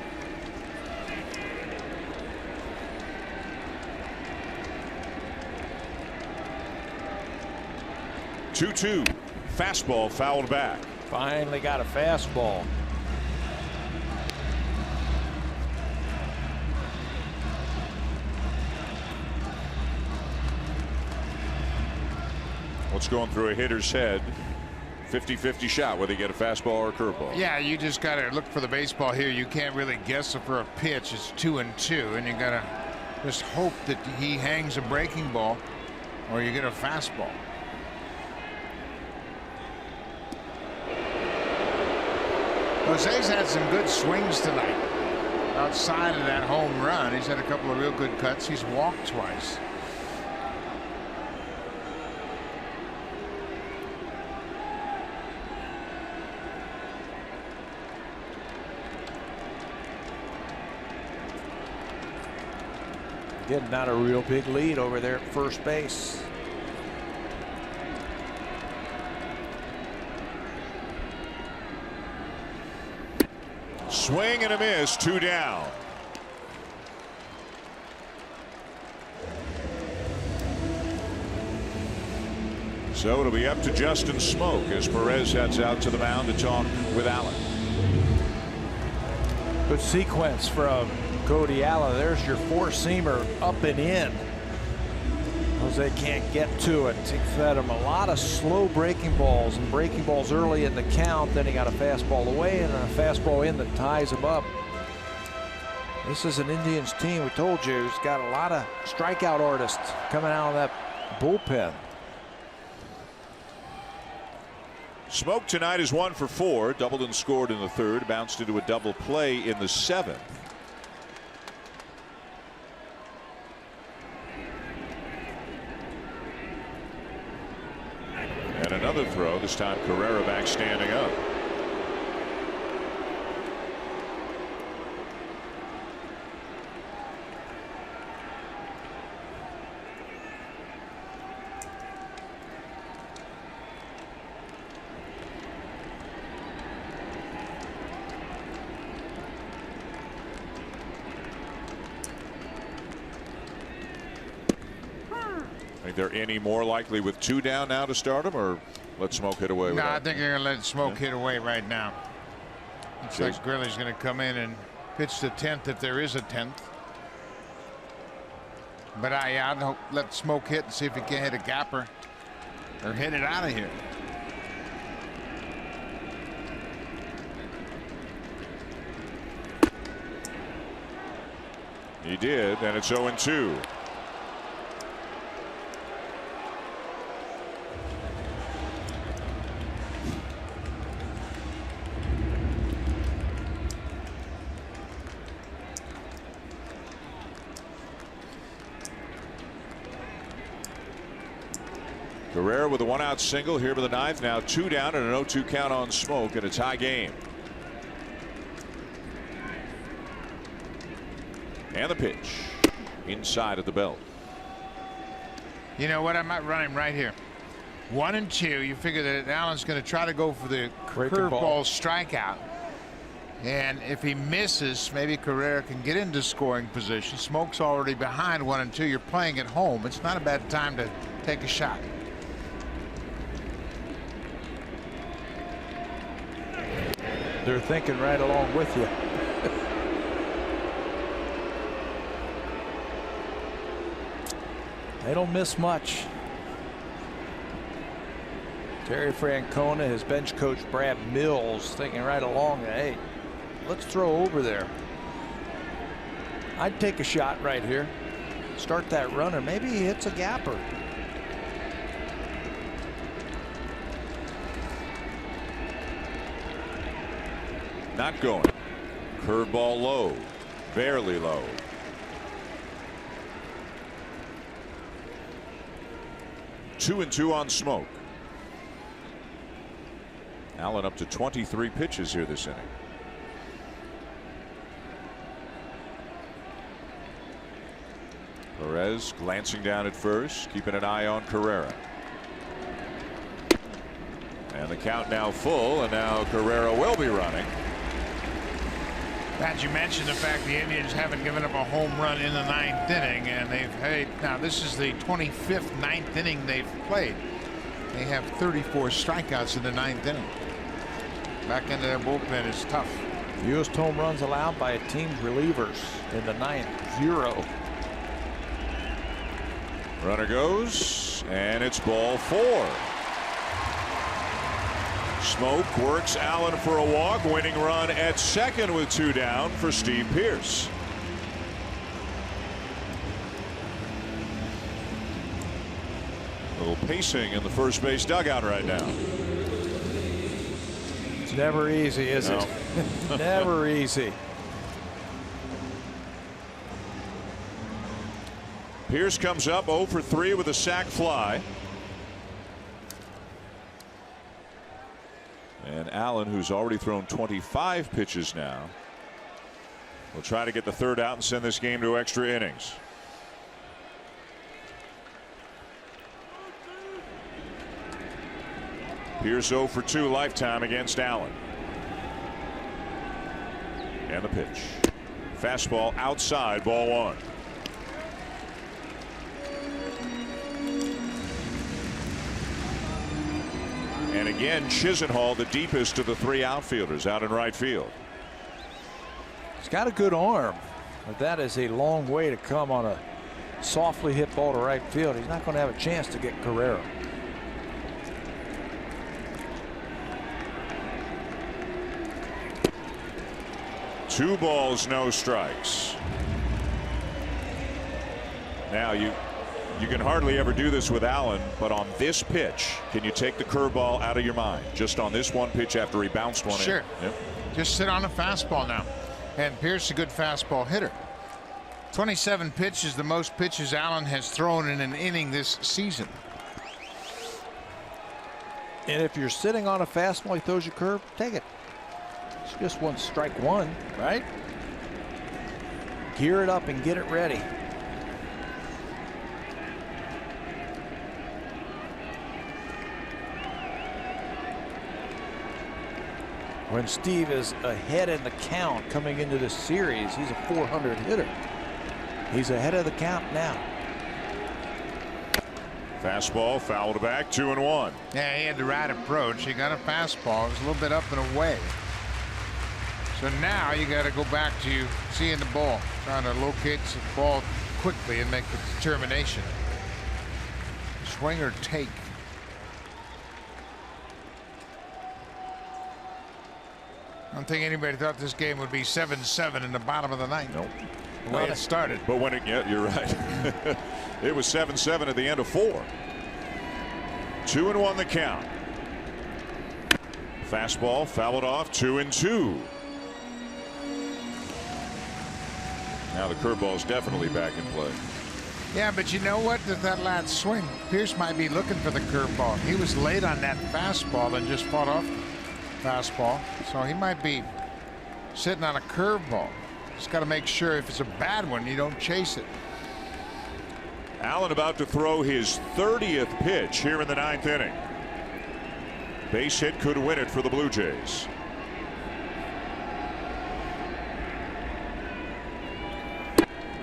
Two-two. Fastball fouled back. Finally got a fastball. What's going through a hitter's head? 50-50 shot whether you get a fastball or a curveball. Yeah, you just got to look for the baseball here. You can't really guess for a pitch. It's 2-2, and you got to just hope that he hangs a breaking ball or you get a fastball. Jose's had some good swings tonight. outside of that home run. He's had a couple of real good cuts. He's walked twice. Getting not a real big lead over there at first base. Swing and a miss, 2 down. So it'll be up to Justin Smoke as Perez heads out to the mound to talk with Allen. Good sequence from Cody Allen. There's your four-seamer up and in. Jose can't get to it. He fed him a lot of slow breaking balls and breaking balls early in the count. Then he got a fastball away and a fastball in that ties him up. This is an Indians team, we told you, who's got a lot of strikeout artists coming out of that bullpen. Smoke tonight is 1 for 4, doubled and scored in the 3rd, bounced into a double play in the 7th. And another throw, this time Carrera back standing up. Think they're any more likely with 2 down now to start him, or let Smoke hit away? No, I think they're going to let Smoke hit away right now. Looks like Gurley's going to come in and pitch the 10th if there is a 10th. But I'd let Smoke hit and see if he can hit a gapper or hit it out of here. He did, and it's 0-2. Carrera with a 1-out single here with the 9th. Now 2 down and an 0-2 count on Smoke, and a tie game. And the pitch inside of the belt. You know what? I might run him right here. 1 and 2. You figure that Allen's going to try to go for the curveball strikeout. And if he misses, maybe Carrera can get into scoring position. Smoke's already behind 1 and 2. You're playing at home. It's not a bad time to take a shot. They're thinking right along with you. They don't miss much. Terry Francona, his bench coach Brad Mills, thinking right along, hey, let's throw over there. I'd take a shot right here. Start that runner. Maybe he hits a gapper. Not going. Curveball low, barely low. Two and 2 on Smoke. Allen up to 23 pitches here this inning. Perez glancing down at first, keeping an eye on Carrera. And the count now full, and now Carrera will be running. Pat, you mentioned the fact the Indians haven't given up a home run in the 9th inning, and they've had, now this is the 25th 9th inning they've played. They have 34 strikeouts in the 9th inning. Back into their bullpen is tough. Fewest home runs allowed by a team's relievers in the 9th, 0. Runner goes, and it's ball 4. Smoke works Allen for a walk. Winning run at second with 2 down for Steve Pearce. A little pacing in the first base dugout right now. It's never easy, is it? Never easy. Pierce comes up 0 for 3 with a sac fly. And Allen, who's already thrown 25 pitches now, will try to get the third out and send this game to extra innings. Pierce 0 for 2 lifetime against Allen. And the pitch. Fastball outside, ball 1. And again, Chisenhall, the deepest of the 3 outfielders, out in right field. He's got a good arm, but that is a long way to come on a softly hit ball to right field. He's not going to have a chance to get Carrera. Two balls, no strikes. Now you can hardly ever do this with Allen, but on this pitch, can you take the curveball out of your mind? Just on this one pitch after he bounced one in. Sure. Yep. Just sit on a fastball now. And Pierce a good fastball hitter. 27 pitches, the most pitches Allen has thrown in an inning this season. And if you're sitting on a fastball, he throws you curve, take it. It's just one strike one, right? Gear it up and get it ready. When Steve is ahead in the count coming into this series, he's a 400 hitter. He's ahead of the count now. Fastball fouled back, 2-1. Yeah, he had the right approach. He got a fastball. It was a little bit up and away. So now you got to go back to seeing the ball, trying to locate the ball quickly and make the determination. Swing or take. I don't think anybody thought this game would be 7-7 in the bottom of the ninth. Nope. The way it started. But when it, yeah, you're right. It was 7-7 at the end of 4. 2-1 the count. Fastball fouled off, 2-2. Now the curveball is definitely back in play. Yeah, but you know what? That last swing, Pierce might be looking for the curveball. He was late on that fastball and just fought off the fastball. So he might be sitting on a curveball. Just got to make sure if it's a bad one, you don't chase it. Allen about to throw his 30th pitch here in the 9th inning. Base hit could win it for the Blue Jays.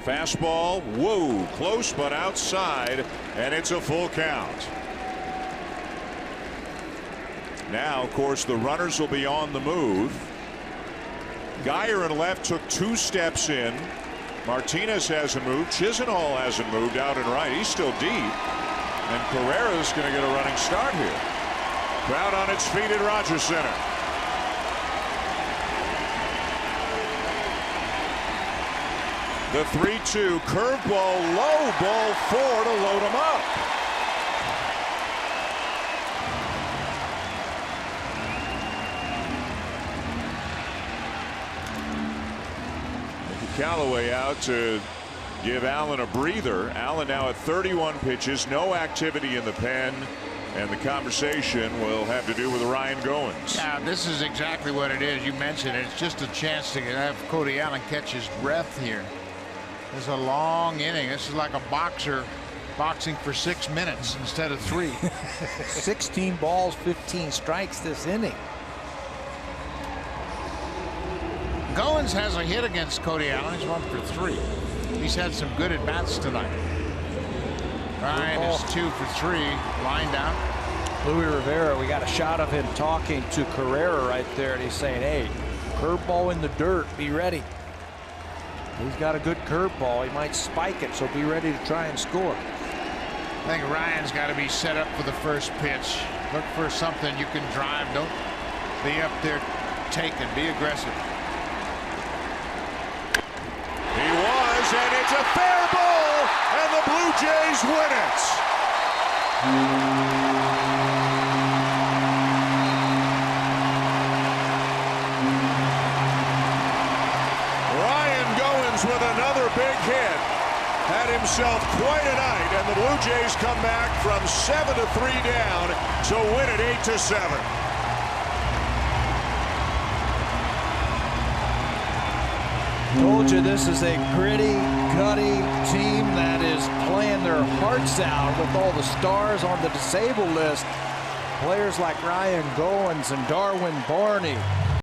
Fastball, whoa, close but outside, and it's a full count. Now, of course, the runners will be on the move. Geyer in left took 2 steps in. Martinez hasn't moved. Chisenhall hasn't moved out and right. He's still deep. And Carrera's going to get a running start here. Crowd on its feet at Rogers Center. The 3-2 curveball, low, ball 4 to load him up. Callaway out to give Allen a breather. Allen now at 31 pitches, no activity in the pen, and the conversation will have to do with Ryan Goins. Yeah, this is exactly what it is. You mentioned it. It's just a chance to have Cody Allen catch his breath here. This is a long inning. This is like a boxer boxing for 6 minutes instead of 3. 16 balls, 15 strikes this inning. Goins has a hit against Cody Allen. He's 1 for 3. He's had some good at bats tonight. Ryan is 2 for 3, lined out. Luis Rivera, we got a shot of him talking to Carrera right there, and he's saying, hey, curveball in the dirt, be ready. He's got a good curveball. He might spike it, so be ready to try and score. I think Ryan's got to be set up for the first pitch. Look for something you can drive. Don't be up there taking. Be aggressive. He was, and it's a fair ball, and the Blue Jays win it. Ryan Goins with another big hit. had himself quite a night, and the Blue Jays come back from 7-3 down to win it 8-7. Told you this is a gritty, gutty team that is playing their hearts out with all the stars on the disabled list. Players like Ryan Goins and Darwin Barney,